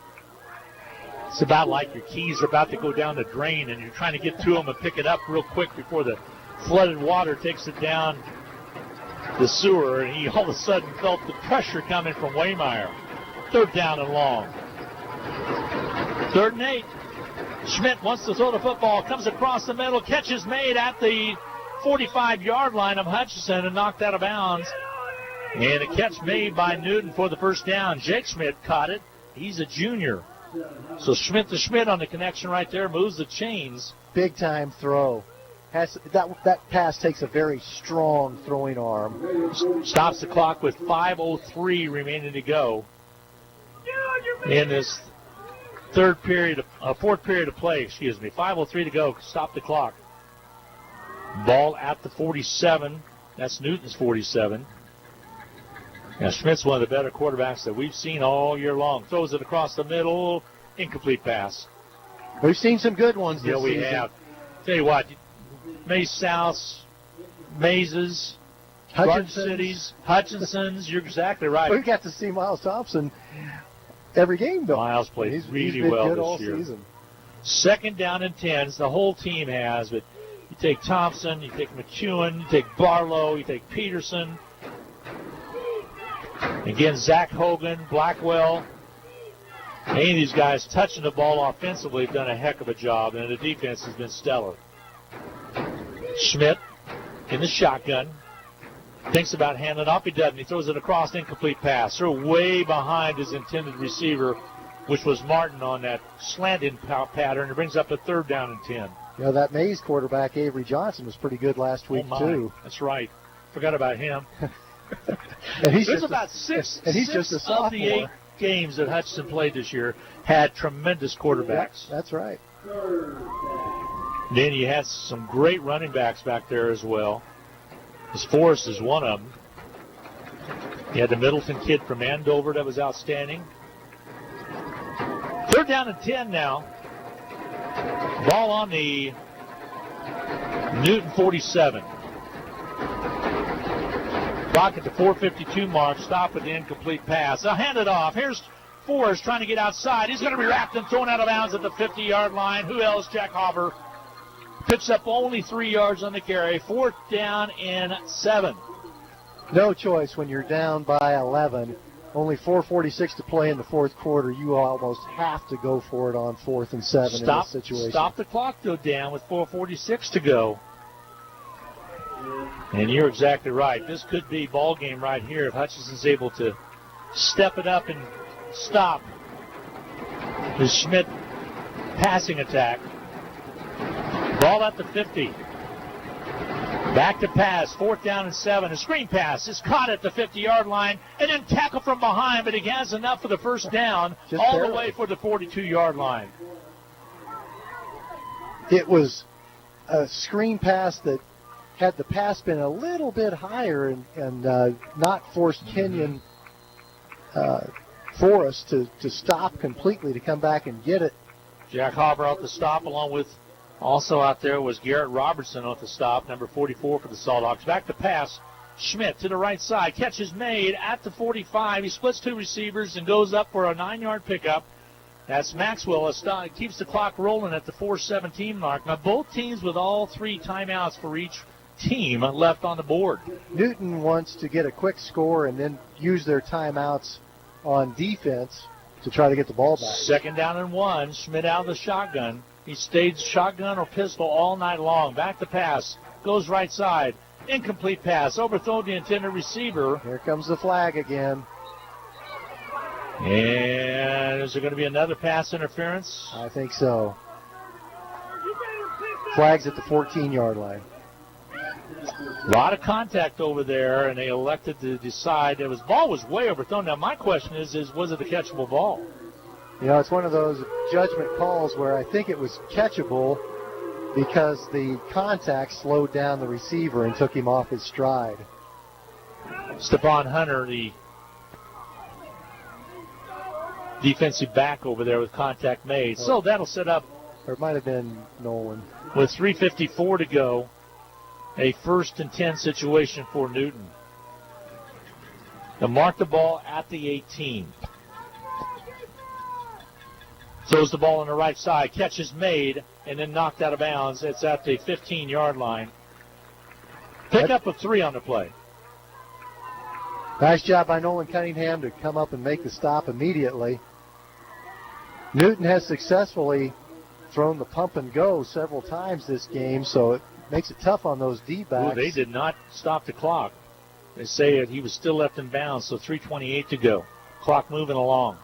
It's about like your keys are about to go down the drain, and you're trying to get to them and pick it up real quick before the flooded water takes it down the sewer, and he all of a sudden felt the pressure coming from Waymeyer. 3rd down and long. 3rd and 8. Schmidt wants to throw the football, comes across the middle, catch is made at the 45-yard line of Hutchinson and knocked out of bounds. And a catch made by Newton for the 1st down. Jake Schmidt caught it. He's a junior. So Schmidt to Schmidt on the connection right there, moves the chains. Big time throw. That pass takes a very strong throwing arm. Stops the clock with 5:03 remaining to go in this fourth period of play. 5:03 to go. Stop the clock. Ball at the 47. That's Newton's 47. Now Schmidt's one of the better quarterbacks that we've seen all year long. Throws it across the middle. Incomplete pass. We've seen some good ones this season. Yeah, we have. Tell you what, Mays South, Mazes, Garden Cities, Hutchinson's, you're exactly right. We got to see Miles Thompson every game, though. Miles plays he's really been well good this all year. Season. 2nd down and 10s, the whole team has, but you take Thompson, you take McEwen, you take Barlow, you take Peterson. Again, Zach Hogan, Blackwell. Any of these guys touching the ball offensively have done a heck of a job, and the defense has been stellar. Schmidt in the shotgun. Thinks about handing it off. He doesn't. He throws it across, incomplete pass. They're way behind his intended receiver, which was Martin on that slanted pattern. It brings up a 3rd down and 10. You know, that Mays quarterback, Avery Johnson, was pretty good last week, too. That's right. Forgot about him. And he's There's just about six of the 8 games that Hutchinson played this year had tremendous quarterbacks. Yep, that's right. Then you had some great running backs back there as well. This Forrest is one of them. You had the Middleton kid from Andover that was outstanding. 3rd down and 10 now. Ball on the Newton 47. Clock at the 4:52 mark. Stop at the incomplete pass. They'll hand it off. Here's Forrest trying to get outside. He's going to be wrapped and thrown out of bounds at the 50-yard line. Who else? Jack Hopper. Picks up only 3 yards on the carry. 4th down and 7. No choice when you're down by 11 only 4:46 to play in the fourth quarter. You almost have to go for it on 4th and 7 in this situation. Stop the clock, though, Dan, with 4:46 to go. And you're exactly right. This could be ball game right here if Hutchinson's able to step it up and stop the Schmidt passing attack. Ball at the 50. Back to pass, 4th down and 7. A screen pass is caught at the 50-yard line, and then tackle from behind, but he has enough for the first down, all the way for the 42-yard line. It was a screen pass that had the pass been a little bit higher and not forced Kenyon Forrest to stop completely, to come back and get it. Jack Hopper out the stop, along with also out there was Garrett Robertson off the stop, number 44 for the Salthawks. Back to pass. Schmidt to the right side. Catch is made at the 45. He splits 2 receivers and goes up for a 9-yard pickup. That's Maxwell. Keeps the clock rolling at the 4:17 mark. Now both teams with all 3 timeouts for each team left on the board. Newton wants to get a quick score and then use their timeouts on defense to try to get the ball back. 2nd down and 1. Schmidt out of the shotgun. He stayed shotgun or pistol all night long. Back to pass. Goes right side. Incomplete pass. Overthrown the intended receiver. Here comes the flag again. And is there going to be another pass interference? I think so. Flag's at the 14-yard line. A lot of contact over there, and they elected to decide the ball was way overthrown. Now, my question is was it a catchable ball? You know, it's one of those judgment calls where I think it was catchable because the contact slowed down the receiver and took him off his stride. Stephon Hunter, the defensive back over there with contact made. So that'll set up. Or it might have been Nolan. With 3:54 to go, a 1st and 10 situation for Newton. They'll mark the ball at the 18. Throws the ball on the right side. Catch is made and then knocked out of bounds. It's at the 15-yard line. Pick up of 3 on the play. Nice job by Nolan Cunningham to come up and make the stop immediately. Newton has successfully thrown the pump and go several times this game, so it makes it tough on those D-backs. Ooh, they did not stop the clock. They say that he was still left in bounds, so 3:28 to go. Clock moving along.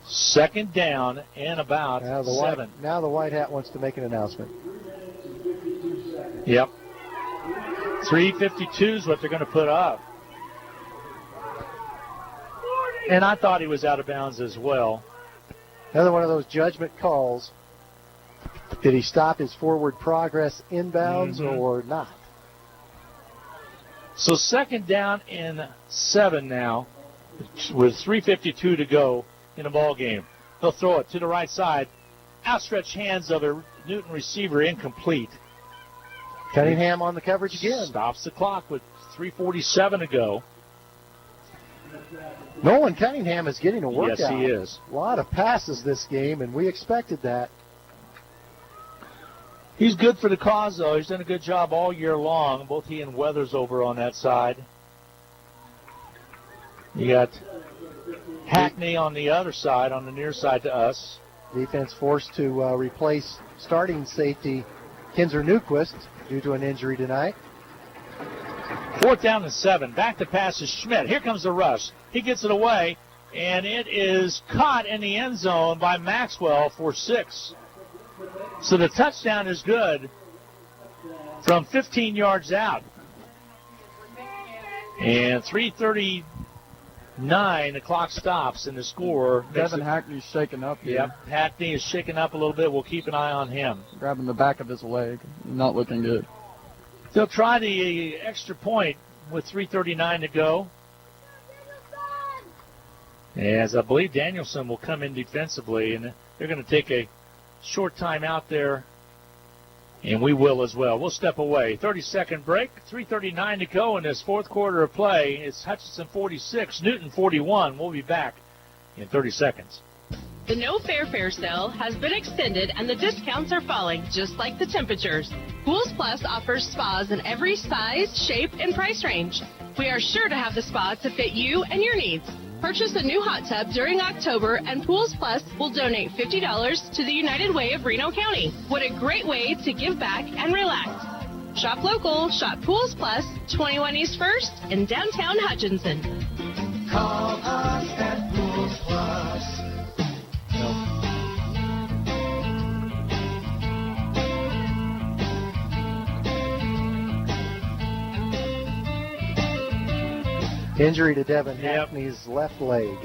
2nd down and about 7. Now the White Hat wants to make an announcement. Yep. 3:52 is what they're going to put up. And I thought he was out of bounds as well. Another one of those judgment calls. Did he stop his forward progress inbounds or not? So 2nd down and 7 now with 3:52 to go in a ball game. They'll throw it to the right side. Outstretched hands of a Newton receiver, incomplete. Cunningham on the coverage again. Stops the clock with 3:47 to go. Nolan Cunningham is getting a workout. Yes, he is. A lot of passes this game, and we expected that. He's good for the cause, though. He's done a good job all year long. Both he and Weathers over on that side. You got Hackney on the other side, on the near side to us. Defense forced to replace starting safety Kinzer Newquist due to an injury tonight. 4th down and 7. Back to pass is Schmidt. Here comes the rush. He gets it away, and it is caught in the end zone by Maxwell for 6. So the touchdown is good from 15 yards out. And 3:39, the clock stops, and the score. Devin Hackney's shaken up here. Yep, Hackney is shaken up a little bit. We'll keep an eye on him. Grabbing the back of his leg. Not looking good. They'll try the extra point with 3:39 to go. As I believe Danielson will come in defensively, and they're going to take a short time out there, and we will as well. We'll step away. 30-second break, 3:39 to go in this 4th quarter of play. It's Hutchinson 46, Newton 41. We'll be back in 30 seconds. The No Fair Fair sale has been extended and the discounts are falling just like the temperatures. Pools Plus offers spas in every size, shape, and price range. We are sure to have the spa to fit you and your needs. Purchase a new hot tub during October and Pools Plus will donate $50 to the United Way of Reno County. What a great way to give back and relax. Shop local, shop Pools Plus, 21 East 1st in downtown Hutchinson. Call us at Pools Plus. Injury to Devin Hackney's left leg.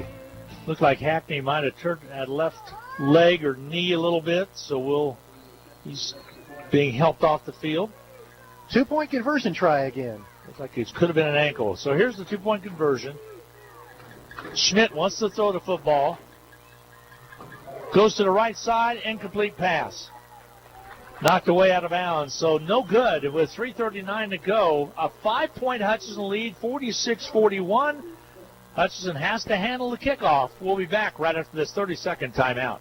Looked like Hackney might have turned that left leg or knee a little bit, so he's being helped off the field. 2-point conversion try again. Looks like it could have been an ankle. So here's the 2-point conversion. Schmidt wants to throw the football. Goes to the right side, incomplete pass. Knocked away out of bounds, so no good. With 3:39 to go, a 5-point Hutchinson lead, 46-41. Hutchinson has to handle the kickoff. We'll be back right after this 30-second timeout.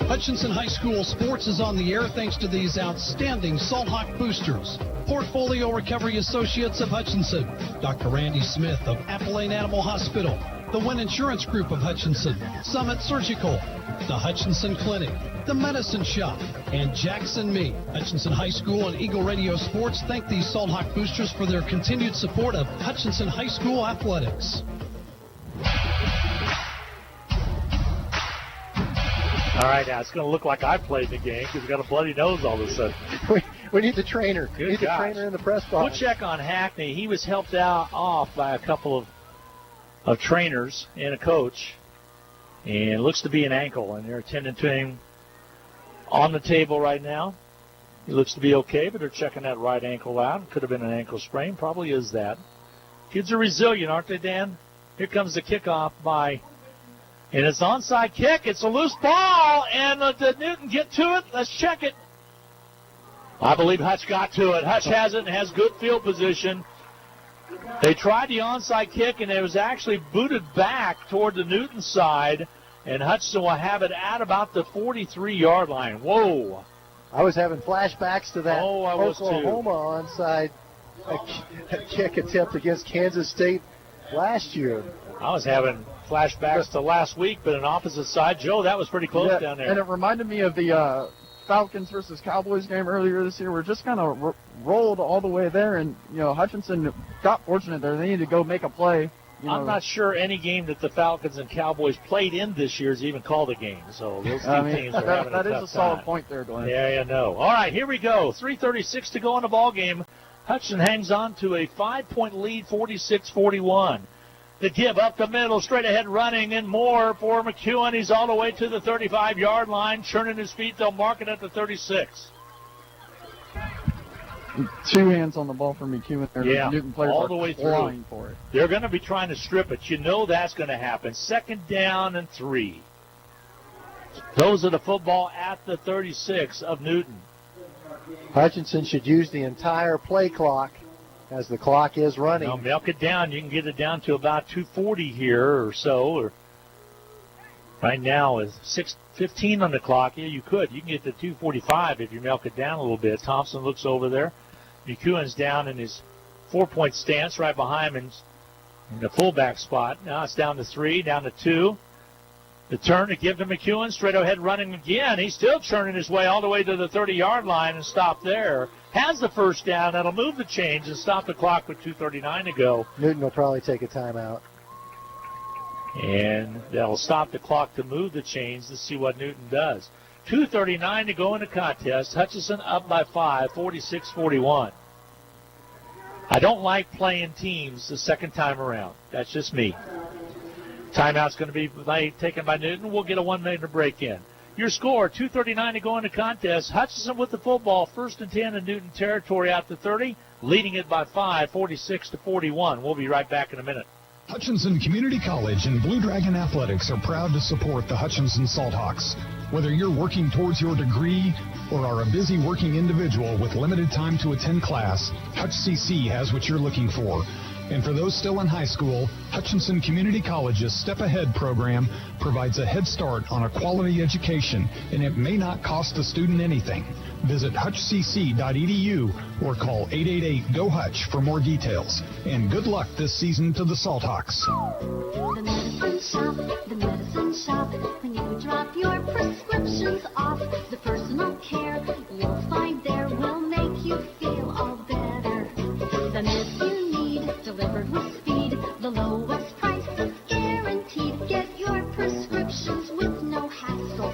Hutchinson High School Sports is on the air thanks to these outstanding Salt Hawk boosters. Portfolio Recovery Associates of Hutchinson, Dr. Randy Smith of Appalachian Animal Hospital, the Wynn Insurance Group of Hutchinson, Summit Surgical, the Hutchinson Clinic, the Medicine Shop, and Jackson Meat. Hutchinson High School and Eagle Radio Sports thank these Salt Hawk boosters for their continued support of Hutchinson High School athletics. All right, now it's going to look like I played the game because we got a bloody nose all of a sudden. We need the trainer. Good We need the trainer in the press box. We'll check on Hackney. He was helped off by a couple of trainers and a coach. And it looks to be an ankle, and they're attending to him on the table right now. He looks to be okay, but they're checking that right ankle out. Could have been an ankle sprain. Probably is that. Kids are resilient, aren't they, Dan? Here comes the kickoff and it's onside kick. It's a loose ball, and did Newton get to it? Let's check it. I believe Hutch got to it. Hutch has it and has good field position. They tried the onside kick, and it was actually booted back toward the Newton side, and Hutchinson will have it at about the 43-yard line. Whoa. I was having flashbacks to that too. Oklahoma onside kick attempt against Kansas State last year. I was having flashbacks to last week, but an opposite side. Joe, that was pretty close down there. And it reminded me of the Falcons versus Cowboys game earlier this year. We're just kind of rolled all the way there, and Hutchinson got fortunate there. They needed to go make a play. I'm not sure any game that the Falcons and Cowboys played in this year is even called a game. So those two teams are having a tough time. That is a solid point there, Glenn. Yeah, you know. All right, here we go. 3:36 to go in the ball game. Hutchinson hangs on to a 5-point lead, 46-41. The give up the middle, straight ahead running, and more for McEwen. He's all the way to the 35-yard line, churning his feet. They'll mark it at the 36. 2 hands on the ball for McEwen there. Yeah, Newton players all the way through. For it. They're going to be trying to strip it. You know that's going to happen. 2nd down and 3. Those are the football at the 36 of Newton. Hutchinson should use the entire play clock as the clock is running. Now milk it down. You can get it down to about 2:40 here or so. Or right now is 6:15 on the clock. Yeah, you could. You can get to 2:45 if you milk it down a little bit. Thompson looks over there. McEwen's down in his 4-point stance right behind him in the fullback spot. Now it's down to 3, down to 2. The turn to give to McEwen, straight ahead running again. He's still churning his way all the way to the 30-yard line and stop there. Has the first down. That'll move the chains and stop the clock with 2:39 to go. Newton will probably take a timeout. And that'll stop the clock to move the chains to see what Newton does. 2:39 to go in the contest. Hutchinson up by 5, 46-41. I don't like playing teams the second time around. That's just me. Timeout's going to be taken by Newton. We'll get a 1-minute break in. Your score, 2:39 to go in the contest. Hutchinson with the football, 1st and 10 in Newton territory out to 30, leading it by 5, 46-41. We'll be right back in a minute. Hutchinson Community College and Blue Dragon Athletics are proud to support the Hutchinson Salthawks. Whether you're working towards your degree or are a busy working individual with limited time to attend class, Hutch CC has what you're looking for. And for those still in high school, Hutchinson Community College's Step Ahead program provides a head start on a quality education, and it may not cost the student anything. Visit hutchcc.edu or call 888-GO-HUTCH for more details. And good luck this season to the Salthawks. The medicine shop. When you drop your prescriptions off, the personal care you'll find there will make you feel all better. The meds you need delivered with speed, the lowest prices guaranteed. Get your prescriptions with no hassle.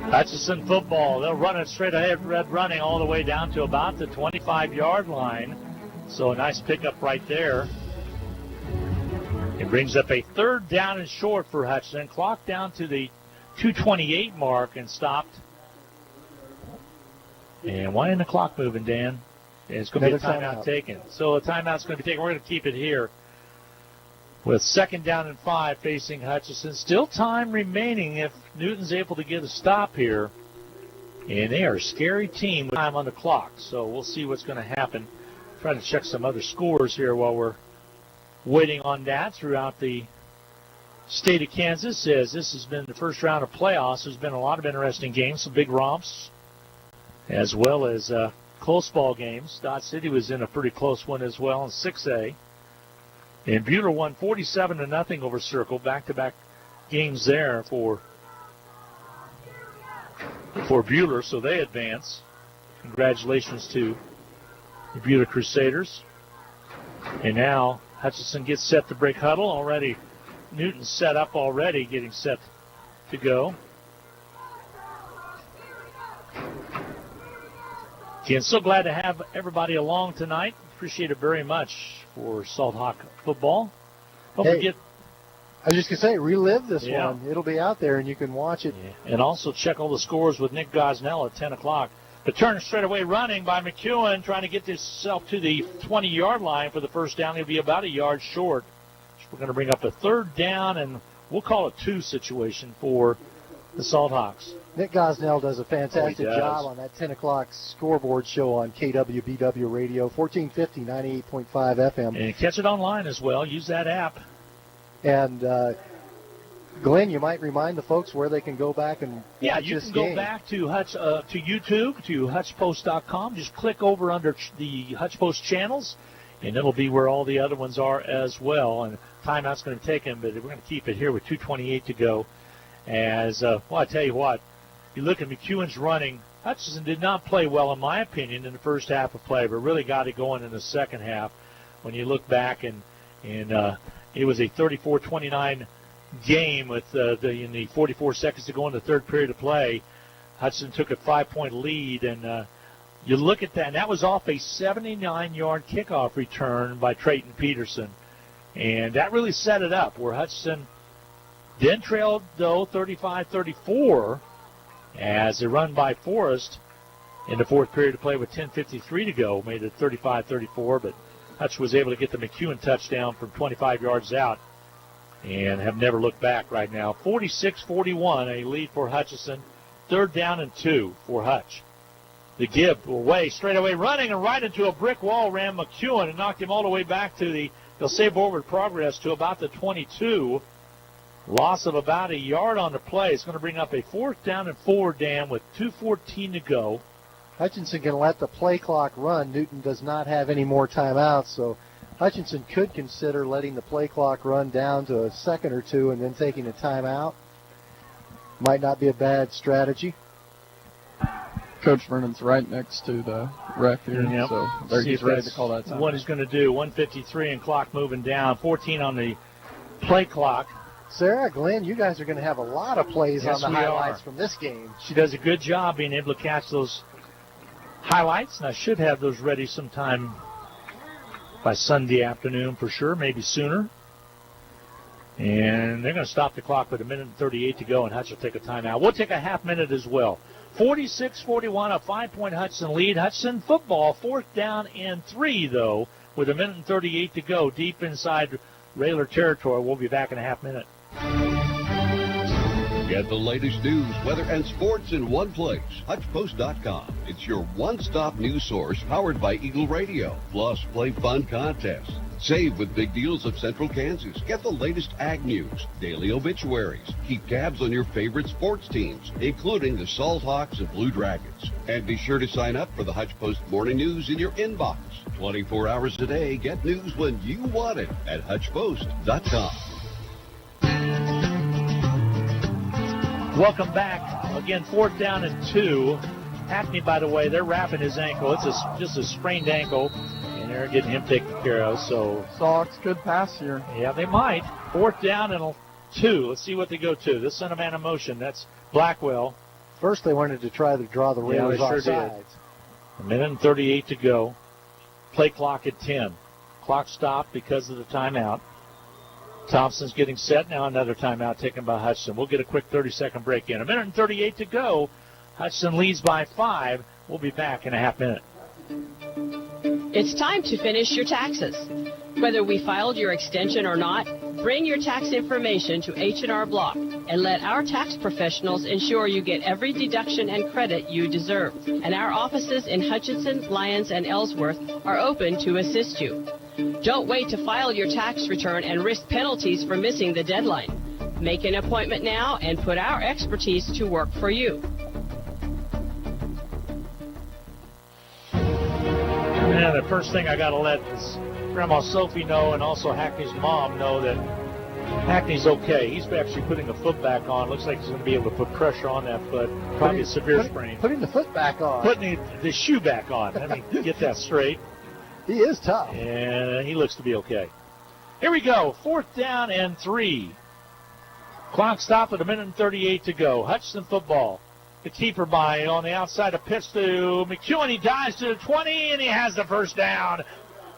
Hutchinson football. They'll run it straight ahead, red running all the way down to about the 25-yard line. So a nice pickup right there. It brings up a 3rd down and short for Hutchinson. Clock down to the 2:28 mark and stopped. And why isn't the clock moving, Dan? It's going to be a timeout taken. So a timeout's going to be taken. We're going to keep it here with 2nd down and 5 facing Hutchinson. Still time remaining if Newton's able to get a stop here. And they are a scary team with time on the clock. So we'll see what's going to happen. Try to check some other scores here while we're waiting on that throughout the state of Kansas. As this has been the first round of playoffs, there's been a lot of interesting games, some big romps, as well as close ball games. Dodge City was in a pretty close one as well in 6A. And Buhler won 47-0 over Circle. Back-to-back games there for Buhler, so they advance. Congratulations to the Buhler Crusaders. And now Hutchinson gets set to break huddle. Already Newton's set up already, getting set to go. Again, so glad to have everybody along tonight. Appreciate it very much for Salt Hawk football. Don't forget. I was just going to say, relive this one. It'll be out there, and you can watch it. Yeah. And also check all the scores with Nick Gosnell at 10 o'clock. The turn straight away running by McEwen, trying to get himself to the 20-yard line for the first down. He'll be about a yard short. So we're going to bring up a 3rd down, and we'll call it 2 situation for the Salt Hawks. Nick Gosnell does a fantastic job on that 10 o'clock scoreboard show on KWBW Radio, 1450, 98.5 FM. And catch it online as well. Use that app. And, Glenn, you might remind the folks where they can go back and watch you this can game. Go back to to YouTube, to HutchPost.com. Just click over under the HutchPost channels, and it'll be where all the other ones are as well. And timeout's going to take him, but we're going to keep it here with 2:28 to go. As I tell you what, you look at McEwen's running. Hutchinson did not play well, in my opinion, in the first half of play, but really got it going in the second half. When you look back, and it was a 34-29 game with in the 44 seconds to go in the 3rd period of play. Hudson took a 5-point lead, and you look at that, and that was off a 79-yard kickoff return by Trayton Peterson. And that really set it up, where Hudson then trailed, though, 35-34 as a run by Forrest in the 4th period of play with 10:53 to go. Made it 35-34, but Hutch was able to get the McEwen touchdown from 25 yards out and have never looked back right now. 46-41, a lead for Hutchinson. 3rd down and 2 for Hutch. The give away, straight away running and right into a brick wall ran McEwen and knocked him all the way back to they'll say forward progress to about the 22. Loss of about a yard on the play. It's going to bring up a 4th down and 4, Dan, with 2:14 to go. Hutchinson can let the play clock run. Newton does not have any more timeouts, so Hutchinson could consider letting the play clock run down to a second or two and then taking a timeout. Might not be a bad strategy. Coach Vernon's right next to the ref here, so he's ready to call that time. What he's going to do. 1:53 and clock moving down. 14 on the play clock. Sarah, Glenn, you guys are going to have a lot of plays on the highlights from this game. She does a good job being able to catch those highlights, and I should have those ready sometime by Sunday afternoon for sure, maybe sooner. And they're going to stop the clock with 1:38 to go, and Hutch will take a timeout. We'll take a half minute as well. 46-41, a 5-point Hudson lead. Hudson football, 4th down and 3, though, with 1:38 to go, deep inside Railer territory. We'll be back in a half minute. Get the latest news, weather, and sports in one place. HutchPost.com. It's your one-stop news source powered by Eagle Radio. Plus, play fun contests. Save with big deals of Central Kansas. Get the latest ag news, daily obituaries. Keep tabs on your favorite sports teams, including the Salt Hawks and Blue Dragons. And be sure to sign up for the Hutch Post Morning News in your inbox. 24 hours a day, get news when you want it at HutchPost.com. Welcome back. Again, 4th down and 2. Hackney, by the way, they're wrapping his ankle. It's just a sprained ankle, and they're getting him taken care of. So Sox could pass here. Yeah, they might. 4th down and 2. Let's see what they go to. This sent a man in motion. That's Blackwell. First, they wanted to try to draw the Raiders off sides. A minute and 38 to go. Play clock at 10. Clock stopped because of the timeout. Thompson's getting set now. Another timeout taken by Hutchinson. We'll get a quick 30-second break in. A minute and 38 to go. Hutchinson leads by 5. We'll be back in a half minute. It's time to finish your taxes. Whether we filed your extension or not, bring your tax information to H&R Block and let our tax professionals ensure you get every deduction and credit you deserve. And our offices in Hutchinson, Lyons, and Ellsworth are open to assist you. Don't wait to file your tax return and risk penalties for missing the deadline. Make an appointment now and put our expertise to work for you. And the first thing I got to let Grandma Sophie know, and also Hackney's mom know, that Hackney's okay. He's actually putting the foot back on. Looks like he's going to be able to put pressure on that foot. Probably a severe sprain. Putting the foot back on. Putting the shoe back on. Let me get that straight. He is tough. And he looks to be okay. Here we go. 4th down and 3. Clock stopped at a minute and 38 to go. Hutchinson football. The keeper by on the outside, a pitch to McEwen. He dives to the 20, and he has the first down.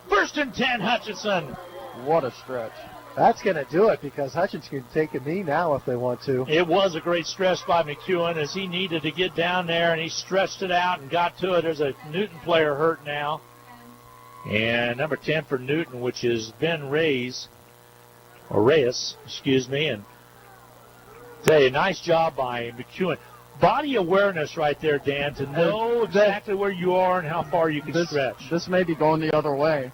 1st and 10, Hutchinson. What a stretch. That's going to do it, because Hutchinson can take a knee now if they want to. It was a great stretch by McEwen as he needed to get down there, and he stretched it out and got to it. There's a Newton player hurt now. And number 10 for Newton, which is Ben Reyes, and say a nice job by McEwen. Body awareness right there, Dan, to know exactly where you are and how far you can stretch. This may be going the other way.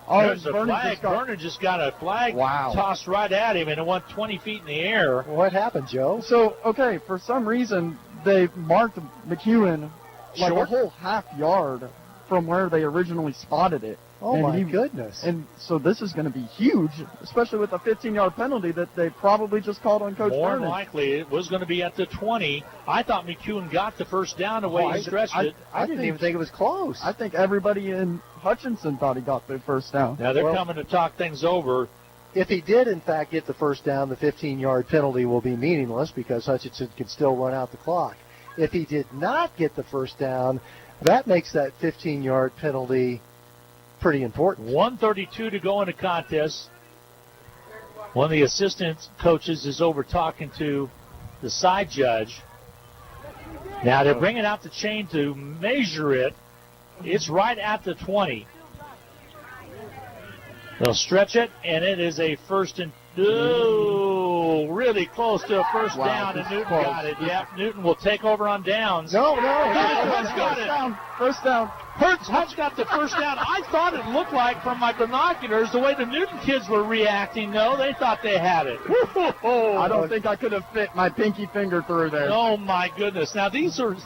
There's a flag. Vernon just got a flag tossed right at him, and it went 20 feet in the air. What happened, Joe? So, okay, for some reason, they marked McEwen like a whole half yard from where they originally spotted it. Oh, my goodness. And so this is going to be huge, especially with a 15-yard penalty that they probably just called on Coach More Vernon. than likely, it was going to be at the 20. I thought McEwen got the first down the way he stretched it. I didn't even think it was close. I think everybody in Hutchinson thought he got the first down. Now they're coming to talk things over. If he did, in fact, get the first down, the 15-yard penalty will be meaningless because Hutchinson can still run out the clock. If he did not get the first down, that makes that 15-yard penalty pretty important. 1:32 to go in the contest. One of the assistant coaches is over talking to the side judge. Now they're bringing out the chain to measure it. It's right at the 20. They'll stretch it, and it is a 1st and really close to a first down, and Newton got it. Yep, Newton will take over on downs. Hutch got it. First down. Hutch got the first down. I thought it looked like from my binoculars the way the Newton kids were reacting. No, they thought they had it. I don't think I could have fit my pinky finger through there. Oh my goodness! Now these are.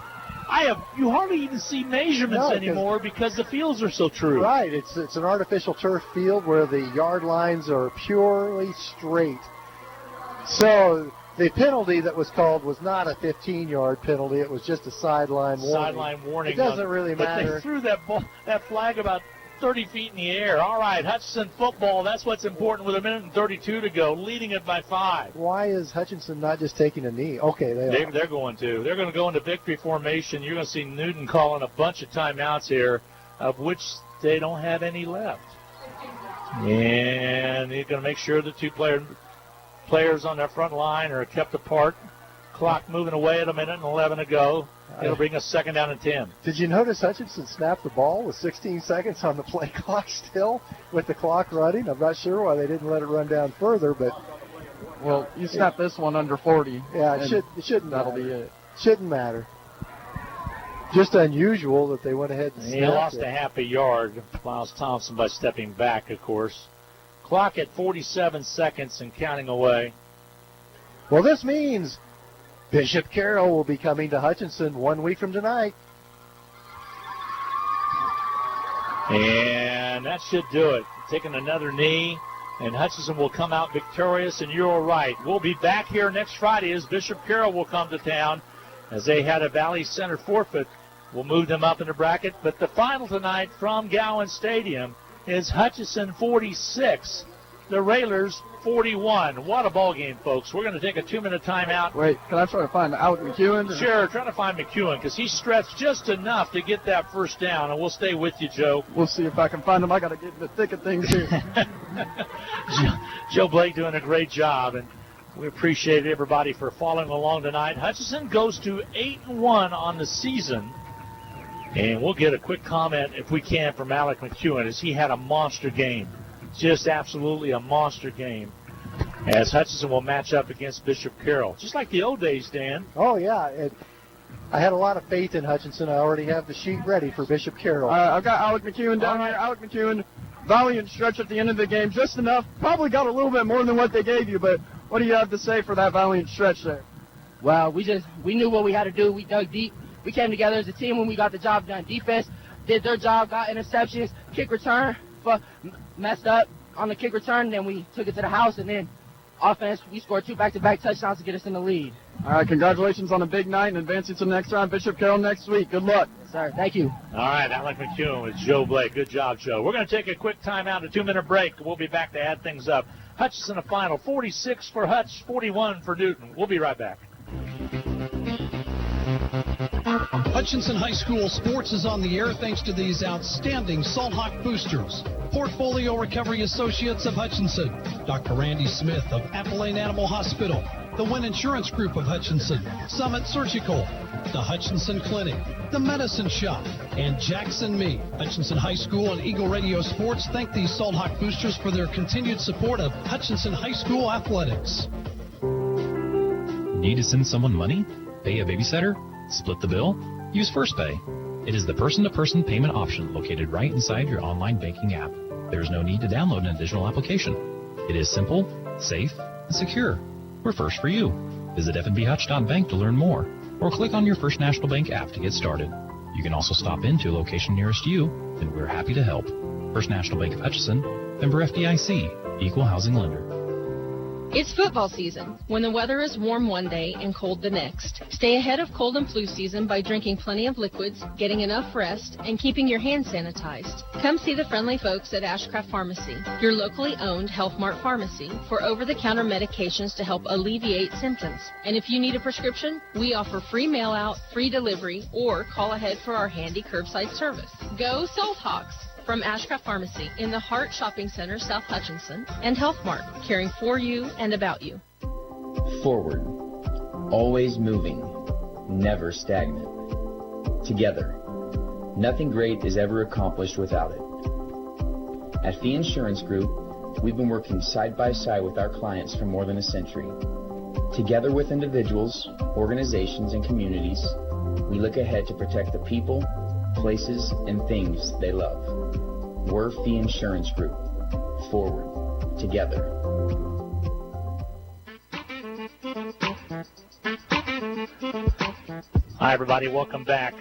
You hardly even see measurements anymore because the fields are so true. Right. It's an artificial turf field where the yard lines are purely straight. So the penalty that was called was not a 15-yard penalty. It was just a sideline warning. Sideline warning. It doesn't really matter. But they threw that flag about 30 feet in the air. All right, Hutchinson football, that's what's important with a minute and 32 to go, leading it by 5. Why is Hutchinson not just taking a knee? Okay, they're going to. They're going to go into victory formation. You're going to see Newton calling a bunch of timeouts here, of which they don't have any left. And they're going to make sure the two players on their front line are kept apart. Clock moving away at a minute and 11 to go. It'll bring us 2nd down and 10. Did you notice Hutchinson snapped the ball with 16 seconds on the play clock still with the clock running? I'm not sure why they didn't let it run down further, but Well, you snap this one under 40. Yeah, it shouldn't That'll matter. be it. Shouldn't matter. Just unusual that they went ahead and He snapped lost it. a half a yard, Miles Thompson, by stepping back, of course. Clock at 47 seconds and counting away. Well, this means Bishop Carroll will be coming to Hutchinson 1 week from tonight. And that should do it. Taking another knee, and Hutchinson will come out victorious, and you're right. We'll be back here next Friday as Bishop Carroll will come to town. As they had a Valley Center forfeit, we'll move them up in the bracket. But the final tonight from Gowan Stadium is Hutchinson 46, the Railers 41. What a ball game, folks. We're going to take a 2-minute timeout. Wait, can I try to find Alec McEwen? Sure, trying to find McEwen because he stretched just enough to get that first down, and we'll stay with you, Joe. We'll see if I can find him. I got to get in the thick of things here. Joe Blake doing a great job, and we appreciate everybody for following along tonight. Hutchinson goes to 8-1 on the season, and we'll get a quick comment, if we can, from Alec McEwen, as he had a monster game. Just absolutely a monster game, as Hutchinson will match up against Bishop Carroll. Just like the old days, Dan. Oh, yeah. I had a lot of faith in Hutchinson. I already have the sheet ready for Bishop Carroll. I've got Alec McEwen down here. Alec McEwen, valiant stretch at the end of the game, just enough. Probably got a little bit more than what they gave you, but what do you have to say for that valiant stretch there? Well, we knew what we had to do. We dug deep. We came together as a team when we got the job done. Defense did their job, got interceptions, kick return, messed up on the kick return, then we took it to the house, and then offense, we scored 2 back-to-back touchdowns to get us in the lead. All right, congratulations on a big night and advancing to the next round. Bishop Carroll next week. Good luck. Yes, sir. Thank you. All right, Alec McEwen with Joe Blake. Good job, Joe. We're going to take a quick timeout, a 2-minute break. We'll be back to add things up. Hutchinson a final, 46 for Hutch, 41 for Newton. We'll be right back. Hutchinson High School Sports is on the air thanks to these outstanding Salt Hawk boosters. Portfolio Recovery Associates of Hutchinson, Dr. Randy Smith of Appalachian Animal Hospital, the Wynn Insurance Group of Hutchinson, Summit Surgical, the Hutchinson Clinic, the Medicine Shop, and Jackson Meat. Hutchinson High School and Eagle Radio Sports thank these Salt Hawk boosters for their continued support of Hutchinson High School athletics. Need to send someone money? Pay a babysitter? Split the bill? Use First Pay. It is the person-to-person payment option located right inside your online banking app. There is no need to download an additional application. It is simple, safe, and secure. We're first for you. Visit fnbhutch.bank to learn more, or click on your First National Bank app to get started. You can also stop into a location nearest you, and we're happy to help. First National Bank of Hutchinson, member FDIC, equal housing lender. It's football season, when the weather is warm one day and cold the next. Stay ahead of cold and flu season by drinking plenty of liquids, getting enough rest, and keeping your hands sanitized. Come see the friendly folks at Ashcraft Pharmacy, your locally owned Health Mart pharmacy, for over-the-counter medications to help alleviate symptoms. And if you need a prescription, we offer free mail-out, free delivery, or call ahead for our handy curbside service. Go Salt Hawks! From Ashcraft Pharmacy in the Hart Shopping Center, South Hutchinson, and Health Mart, caring for you and about you. Forward. Always moving. Never stagnant. Together. Nothing great is ever accomplished without it. At Fee Insurance Group, we've been working side by side with our clients for more than a century. Together with individuals, organizations, and communities, we look ahead to protect the people, places, and things they love. We're Fee Insurance Group. Forward. Together. Hi, everybody. Welcome back.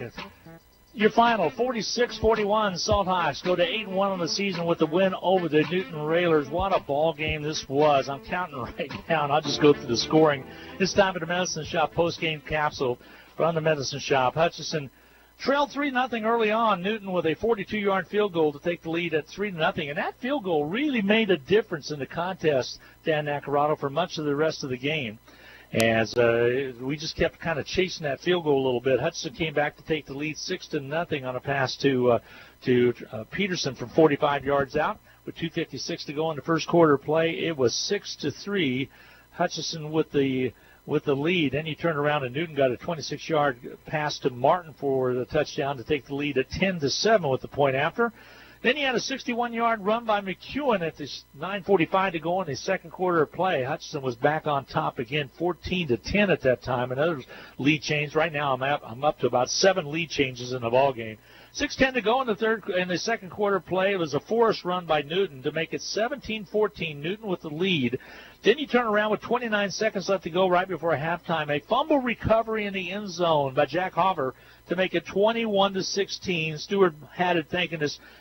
Your final, 46-41, Salt Hawks go to 8-1 on the season with the win over the Newton Railers. What a ball game this was. I'm counting right now, and I'll just go through the scoring. This time at the Medicine Shop post-game capsule from the Medicine Shop. Hutchinson trailed 3-0 early on. Newton with a 42-yard field goal to take the lead at 3-0. And that field goal really made a difference in the contest, Dan Nacarado, for much of the rest of the game. As we just kept kind of chasing that field goal a little bit. Hutchinson came back to take the lead 6-0 on a pass to Peterson from 45 yards out with 2:56 to go in the first quarter play. It was 6-3. Hutchinson with the lead. Then he turned around and Newton got a 26-yard pass to Martin for the touchdown to take the lead at 10-7 with the point after. Then he had a 61-yard run by McEwen at this 9:45 to go in the second quarter of play. Hutchinson was back on top again, 14-10 at that time. Another lead change. Right now I'm up to about 7 lead changes in the ball game. 6:10 to go in the second quarter play. It was a Forrest run by Newton to make it 17-14. Newton with the lead. Then you turn around with 29 seconds left to go right before halftime. A fumble recovery in the end zone by Jack Hover to make it 21-16. Stewart had it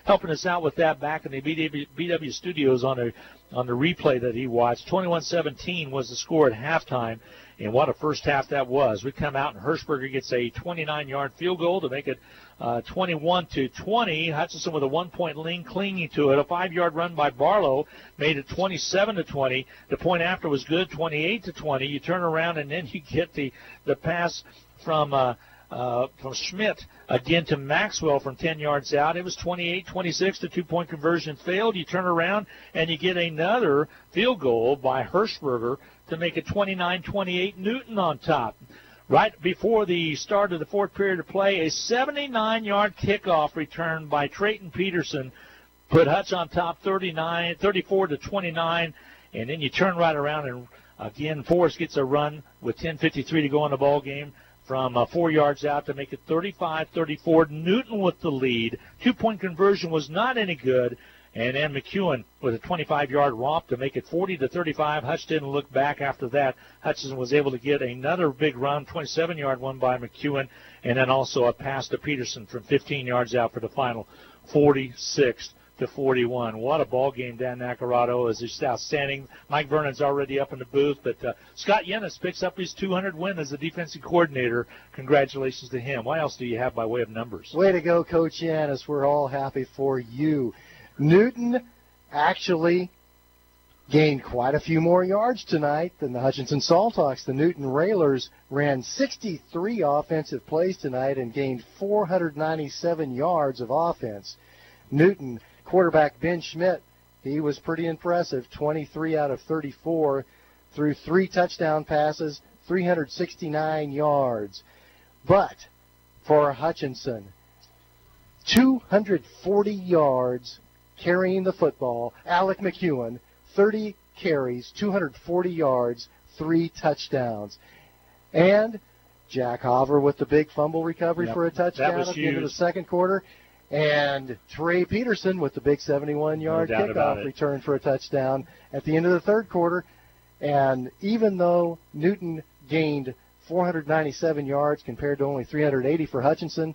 helping us out with that back in the BW studios on the replay that he watched. 21-17 was the score at halftime. And what a first half that was. We come out and Hirschberger gets a 29-yard field goal to make it 21-20. Hutchinson with a 1-point lead clinging to it. A 5-yard run by Barlow made it 27-20. The point after was good, 28-20. You turn around and then you get the pass from Schmidt again to Maxwell from 10 yards out. It was 28-26. The 2-point conversion failed. You turn around and you get another field goal by Hirschberger to make it 29-28. Newton on top. Right before the start of the fourth period of play, a 79-yard kickoff return by Trayton Peterson put Hutch on top 34-29. And then you turn right around and again Forrest gets a run with 10:53 to go in the ball game from 4 yards out to make it 35-34. Newton with the lead. 2-point conversion was not any good. And then McEwen with a 25-yard romp to make it 40-35. Hutch didn't look back after that. Hutchinson was able to get another big run, 27-yard one by McEwen, and then also a pass to Peterson from 15 yards out for the final 46-41. What a ball game, Dan Nacarado. Is just outstanding. Mike Vernon's already up in the booth, but Scott Yennis picks up his 200th win as the defensive coordinator. Congratulations to him. What else do you have by way of numbers? Way to go, Coach Yennis. We're all happy for you. Newton actually gained quite a few more yards tonight than the Hutchinson Salthawks. The Newton Railers ran 63 offensive plays tonight and gained 497 yards of offense. Newton quarterback Ben Schmidt, he was pretty impressive, 23 out of 34, threw 3 touchdown passes, 369 yards. But for Hutchinson, 240 yards carrying the football. Alec McEwen, 30 carries, 240 yards, 3 touchdowns. And Jack Hover with the big fumble recovery for a touchdown at the end of the second quarter. And Trey Peterson with the big 71-yard kickoff return for a touchdown at the end of the third quarter. And even though Newton gained 497 yards compared to only 380 for Hutchinson,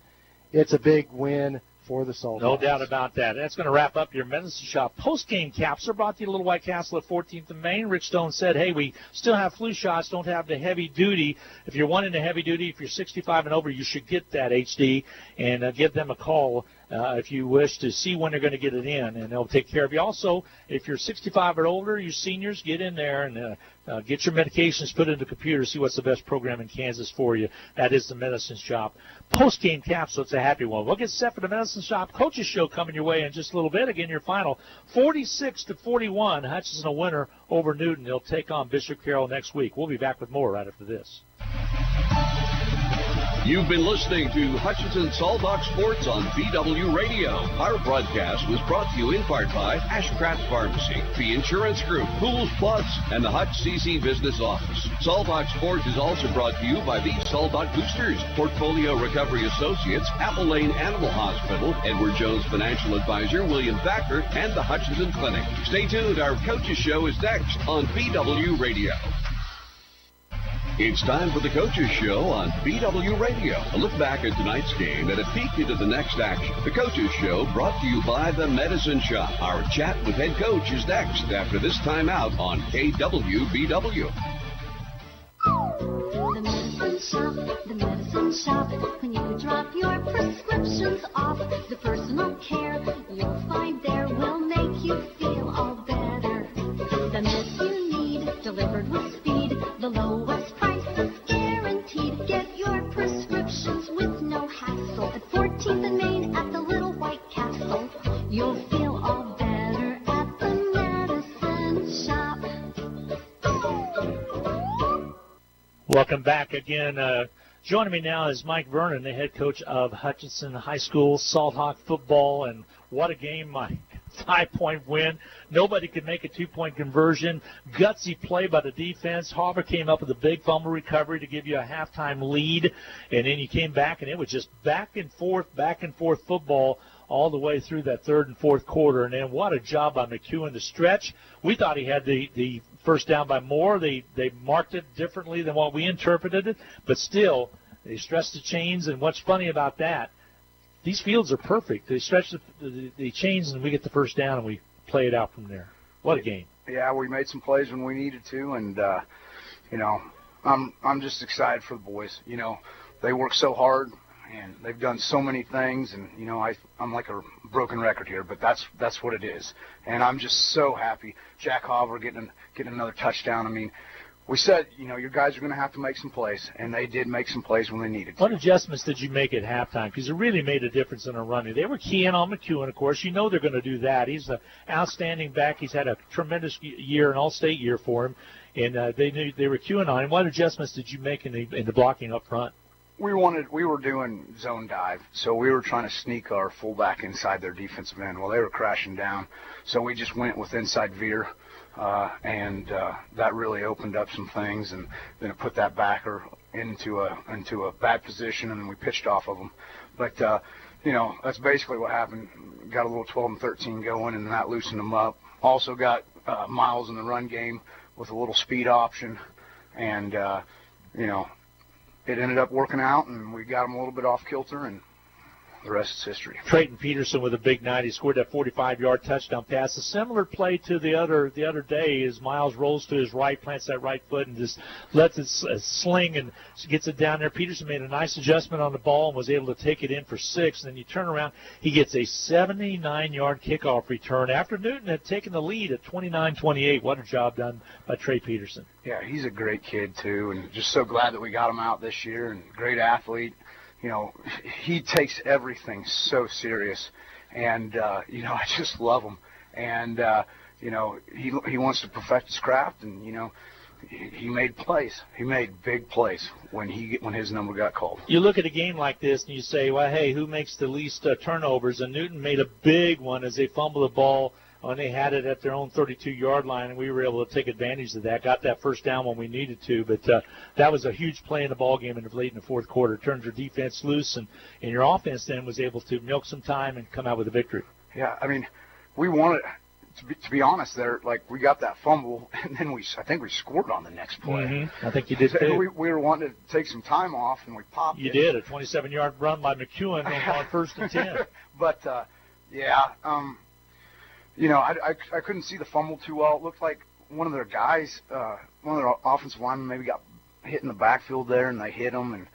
it's a big win for the Saltdogs. No doubt about that. That's going to wrap up your Medicine Shop post-game caps. Are brought to you Little White Castle at 14th and Main. Rich Stone said, hey, we still have flu shots, don't have the heavy duty. If you're wanting the heavy duty, if you're 65 and over, you should get that HD and give them a call if you wish to see when they're going to get it in, and they'll take care of you. Also, if you're 65 or older, you seniors, get in there and get your medications put into the computer, see what's the best program in Kansas for you. That is the Medicine Shop post-game cap, so it's a happy one. We'll get set for the Medicine Shop Coaches Show coming your way in just a little bit. Again, your final 46-41. Hutchinson a winner over Newton. They'll take on Bishop Carroll next week. We'll be back with more right after this. You've been listening to Hutchinson Saltbox Sports on BW Radio. Our broadcast was brought to you in part by Ashcraft Pharmacy, the Insurance Group, Pools Plus, and the Hutch CC Business Office. Saltbox Sports is also brought to you by the Saltbox Boosters, Portfolio Recovery Associates, Apple Lane Animal Hospital, Edward Jones Financial Advisor, William Thacker, and the Hutchinson Clinic. Stay tuned. Our Coaches Show is next on BW Radio. It's time for the Coaches Show on BW Radio. A look back at tonight's game and a peek into the next action. The Coaches Show brought to you by the Medicine Shop. Our chat with head coach is next after this timeout on KWBW. The Medicine Shop. When you drop your prescriptions off, the personal care you'll find there will make you feel all better. The meds you need delivered with speed, the lowest prices guaranteed. Get your prescriptions with no hassle at 14th and Main at the Little White Castle. You'll feel all better at the Medicine Shop. Welcome back again. Joining me now is Mike Vernon, the head coach of Hutchinson High School Salt Hawk football, and what a game, Mike. 5-point win. Nobody could make a 2-point conversion. Gutsy play by the defense. Harbor came up with a big fumble recovery to give you a halftime lead, and then you came back, and it was just back and forth football all the way through that third and fourth quarter. And then what a job by McEwen to stretch. We thought he had the first down by more. They marked it differently than what we interpreted it, but still they stretched the chains. And what's funny about that, these fields are perfect. They stretch the chains, and we get the first down, and we play it out from there. What a game. Yeah, we made some plays when we needed to, and, I'm just excited for the boys. They work so hard, and they've done so many things, and, I'm like a broken record here, but that's what it is. And I'm just so happy. Jack Hopper getting another touchdown. I mean, we said, your guys are going to have to make some plays, and they did make some plays when they needed to. What adjustments did you make at halftime? Because it really made a difference in our running. They were keying on McEwen, of course. They're going to do that. He's an outstanding back. He's had a tremendous year, an all-state year for him, and they knew they were queuing on him. What adjustments did you make in the blocking up front? We were doing zone dive, so we were trying to sneak our fullback inside their defensive end while they were crashing down. So we just went with inside veer. And that really opened up some things, and then it put that backer into a bad position, and then we pitched off of them. But that's basically what happened. Got a little 12 and 13 going, and that loosened them up. Also got Miles in the run game with a little speed option, and it ended up working out, and we got them a little bit off kilter, and the rest is history. Trayton Peterson with a big night. He scored that 45-yard touchdown pass. A similar play to the other day as Miles rolls to his right, plants that right foot, and just lets it sling and gets it down there. Peterson made a nice adjustment on the ball and was able to take it in for 6. And then you turn around, he gets a 79-yard kickoff return after Newton had taken the lead at 29-28. What a job done by Trey Peterson. Yeah, he's a great kid, too, and just so glad that we got him out this year, and great athlete. He takes everything so serious, and, I just love him. And, he wants to perfect his craft, and, he made plays. He made big plays when his number got called. You look at a game like this, and you say, well, hey, who makes the least turnovers? And Newton made a big one as they fumbled the ball when they had it at their own 32-yard line, and we were able to take advantage of that. Got that first down when we needed to, but that was a huge play in the ball game and late in the fourth quarter. Turned your defense loose, and your offense then was able to milk some time and come out with a victory. Yeah, I mean, we wanted to be honest there. Like, we got that fumble, and then I think we scored on the next play. Mm-hmm. I think you did too. We were wanting to take some time off, and we popped. You did a 27-yard run by McEwen on first and 10. But I couldn't see the fumble too well. It looked like one of their guys, one of their offensive linemen maybe got hit in the backfield there, and they hit him, and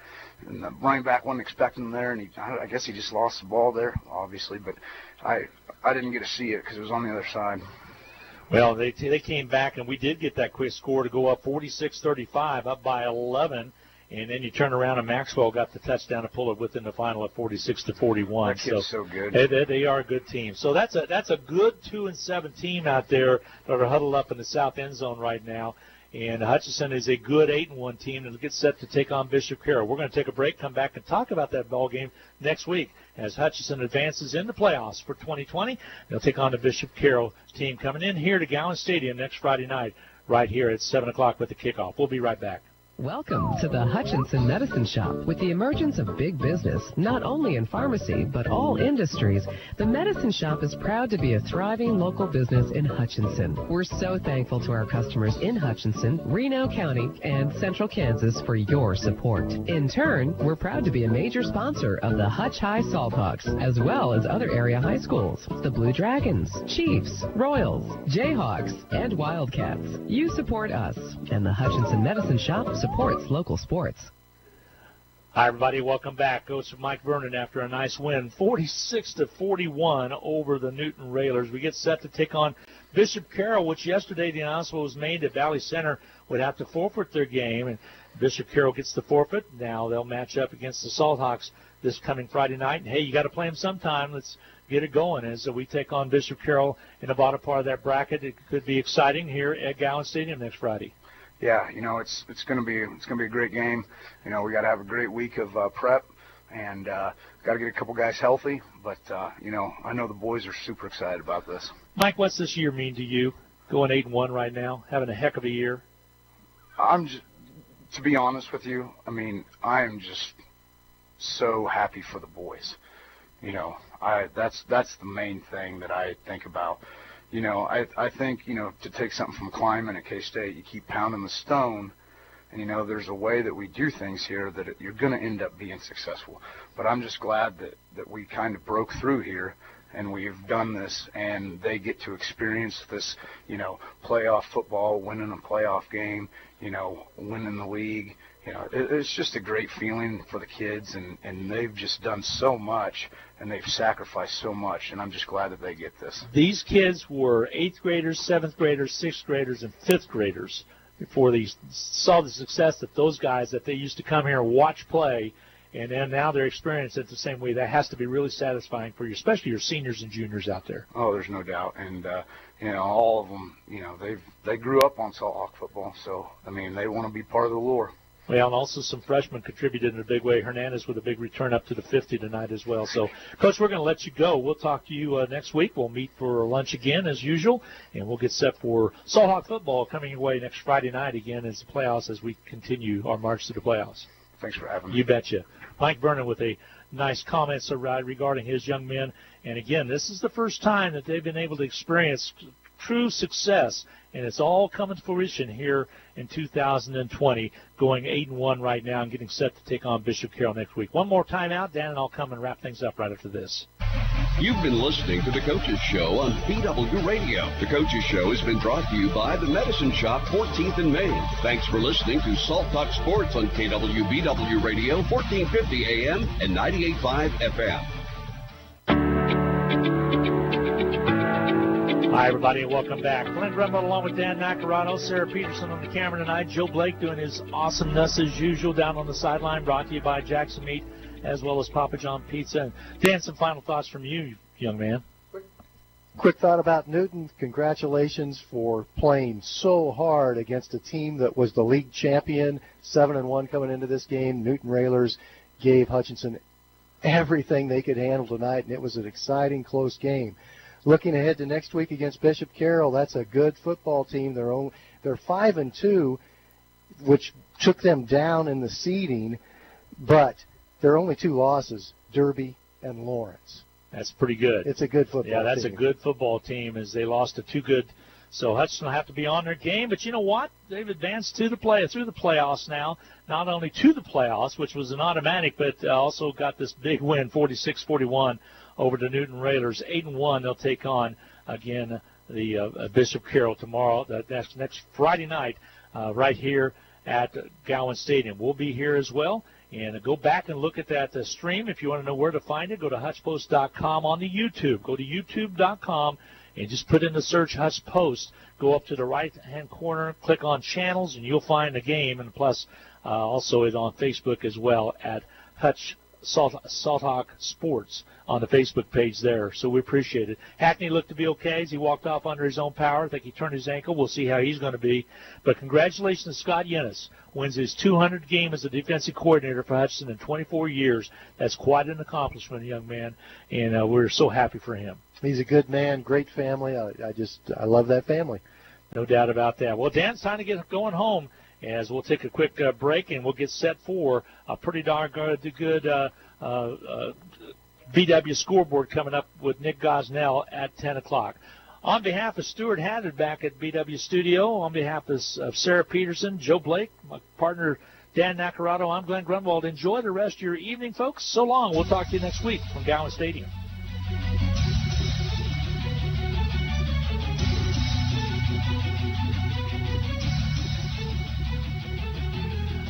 the running back wasn't expecting him there, and I guess he just lost the ball there, obviously. But I didn't get to see it because it was on the other side. Well, they came back, and we did get that quick score to go up 46-35, up by 11. And then you turn around, and Maxwell got the touchdown to pull it within the final at 46-41. That kid's so good. They are a good team. So that's a good 2-7 team out there that are huddled up in the south end zone right now. And Hutchinson is a good 8-1 team and gets set to take on Bishop Carroll. We're going to take a break, come back, and talk about that ball game next week as Hutchinson advances in the playoffs for 2020. They'll take on the Bishop Carroll team coming in here to Gowan Stadium next Friday night, right here at 7 o'clock with the kickoff. We'll be right back. Welcome to the Hutchinson Medicine Shop. With the emergence of big business, not only in pharmacy, but all industries, the Medicine Shop is proud to be a thriving local business in Hutchinson. We're so thankful to our customers in Hutchinson, Reno County, and Central Kansas for your support. In turn, we're proud to be a major sponsor of the Hutch High Salt Hawks, as well as other area high schools, the Blue Dragons, Chiefs, Royals, Jayhawks, and Wildcats. You support us, and the Hutchinson Medicine Shop supports local sports. Hi, everybody. Welcome back. Coach Mike Vernon after a nice win, 46-41 over the Newton Railers. We get set to take on Bishop Carroll, which yesterday the announcement was made that Valley Center would have to forfeit their game, and Bishop Carroll gets the forfeit. Now they'll match up against the Salt Hawks this coming Friday night. And, hey, you got to play them sometime. Let's get it going as we take on Bishop Carroll in the bottom part of that bracket. It could be exciting here at Gowan Stadium next Friday. Yeah, it's going to be a great game. We got to have a great week of prep, and got to get a couple guys healthy. But I know the boys are super excited about this. Mike, what's this year mean to you? Going 8-1 right now, having a heck of a year. To be honest with you, I am just so happy for the boys. That's the main thing that I think about. I think, to take something from climbing at K-State, you keep pounding the stone, and, there's a way that we do things here that you're going to end up being successful. But I'm just glad that we kind of broke through here, and we've done this, and they get to experience this, playoff football, winning a playoff game, winning the league. It's just a great feeling for the kids, and they've just done so much, and they've sacrificed so much, and I'm just glad that they get this. These kids were 8th graders, 7th graders, 6th graders, and 5th graders before they saw the success that those guys that they used to come here and watch play, and then now they're experiencing it the same way. That has to be really satisfying for you, especially your seniors and juniors out there. Oh, there's no doubt. And, all of them, they grew up on Salt Hawk football, so, they want to be part of the lure. Well, and also some freshmen contributed in a big way. Hernandez with a big return up to the 50 tonight as well. So, Coach, we're going to let you go. We'll talk to you next week. We'll meet for lunch again as usual, and we'll get set for Salt Hawk football coming your way next Friday night again as the playoffs as we continue our march to the playoffs. Thanks for having me. You betcha. Mike Vernon with a nice comments regarding his young men. And, again, this is the first time that they've been able to experience true success, and it's all coming to fruition here in 2020, going 8-1 right now and getting set to take on Bishop Carroll next week. One more time out, Dan, and I'll come and wrap things up right after this. You've been listening to The Coaches Show on BW Radio. The Coaches Show has been brought to you by the Medicine Shop, 14th and Main. Thanks for listening to Salt Talk Sports on KWBW Radio, 1450 AM and 98.5 FM. Hi, everybody, and welcome back. Glenn Grunwald along with Dan Nacarado, Sarah Peterson on the camera tonight, Joe Blake doing his awesomeness as usual down on the sideline, brought to you by Jackson Meat as well as Papa John Pizza. And Dan, some final thoughts from you, young man. Quick thought about Newton. Congratulations for playing so hard against a team that was the league champion, 7-1 coming into this game. Newton Railers gave Hutchinson everything they could handle tonight, and it was an exciting, close game. Looking ahead to next week against Bishop Carroll, that's a good football team. They're 5-2, which took them down in the seeding, but there are only 2 losses, Derby and Lawrence. That's pretty good. It's a good football team. Yeah, that's a good football team as they lost to 2 good. So Hutchinson will have to be on their game, but you know what? They've advanced to through the playoffs now. Not only to the playoffs, which was an automatic, but also got this big win, 46-41 over the Newton Railers. 8-1, they'll take on again the Bishop Carroll tomorrow. That's next Friday night, right here at Gowan Stadium. We'll be here as well. And go back and look at that stream. If you want to know where to find it, go to HutchPost.com on the YouTube. Go to YouTube.com and just put in the search Hutch Post. Go up to the right-hand corner, click on channels, and you'll find the game. And plus, also is on Facebook as well at Hutch Salt Hawk Sports on the Facebook page there. So we appreciate it. Hackney looked to be okay as he walked off under his own power. I think he turned his ankle. We'll see how he's going to be. But congratulations to Scott Yennis. Wins his 200th game as a defensive coordinator for Hutchinson in 24 years. That's quite an accomplishment, young man, and we're so happy for him. He's a good man, great family. I love that family. No doubt about that. Well, Dan, it's time to get going home as we'll take a quick break and we'll get set for a pretty darn good VW scoreboard coming up with Nick Gosnell at 10 o'clock. On behalf of Stuart Haddad back at BW Studio, on behalf of Sarah Peterson, Joe Blake, my partner Dan Nacarado, I'm Glenn Grunwald. Enjoy the rest of your evening, folks. So long. We'll talk to you next week from Gowan Stadium.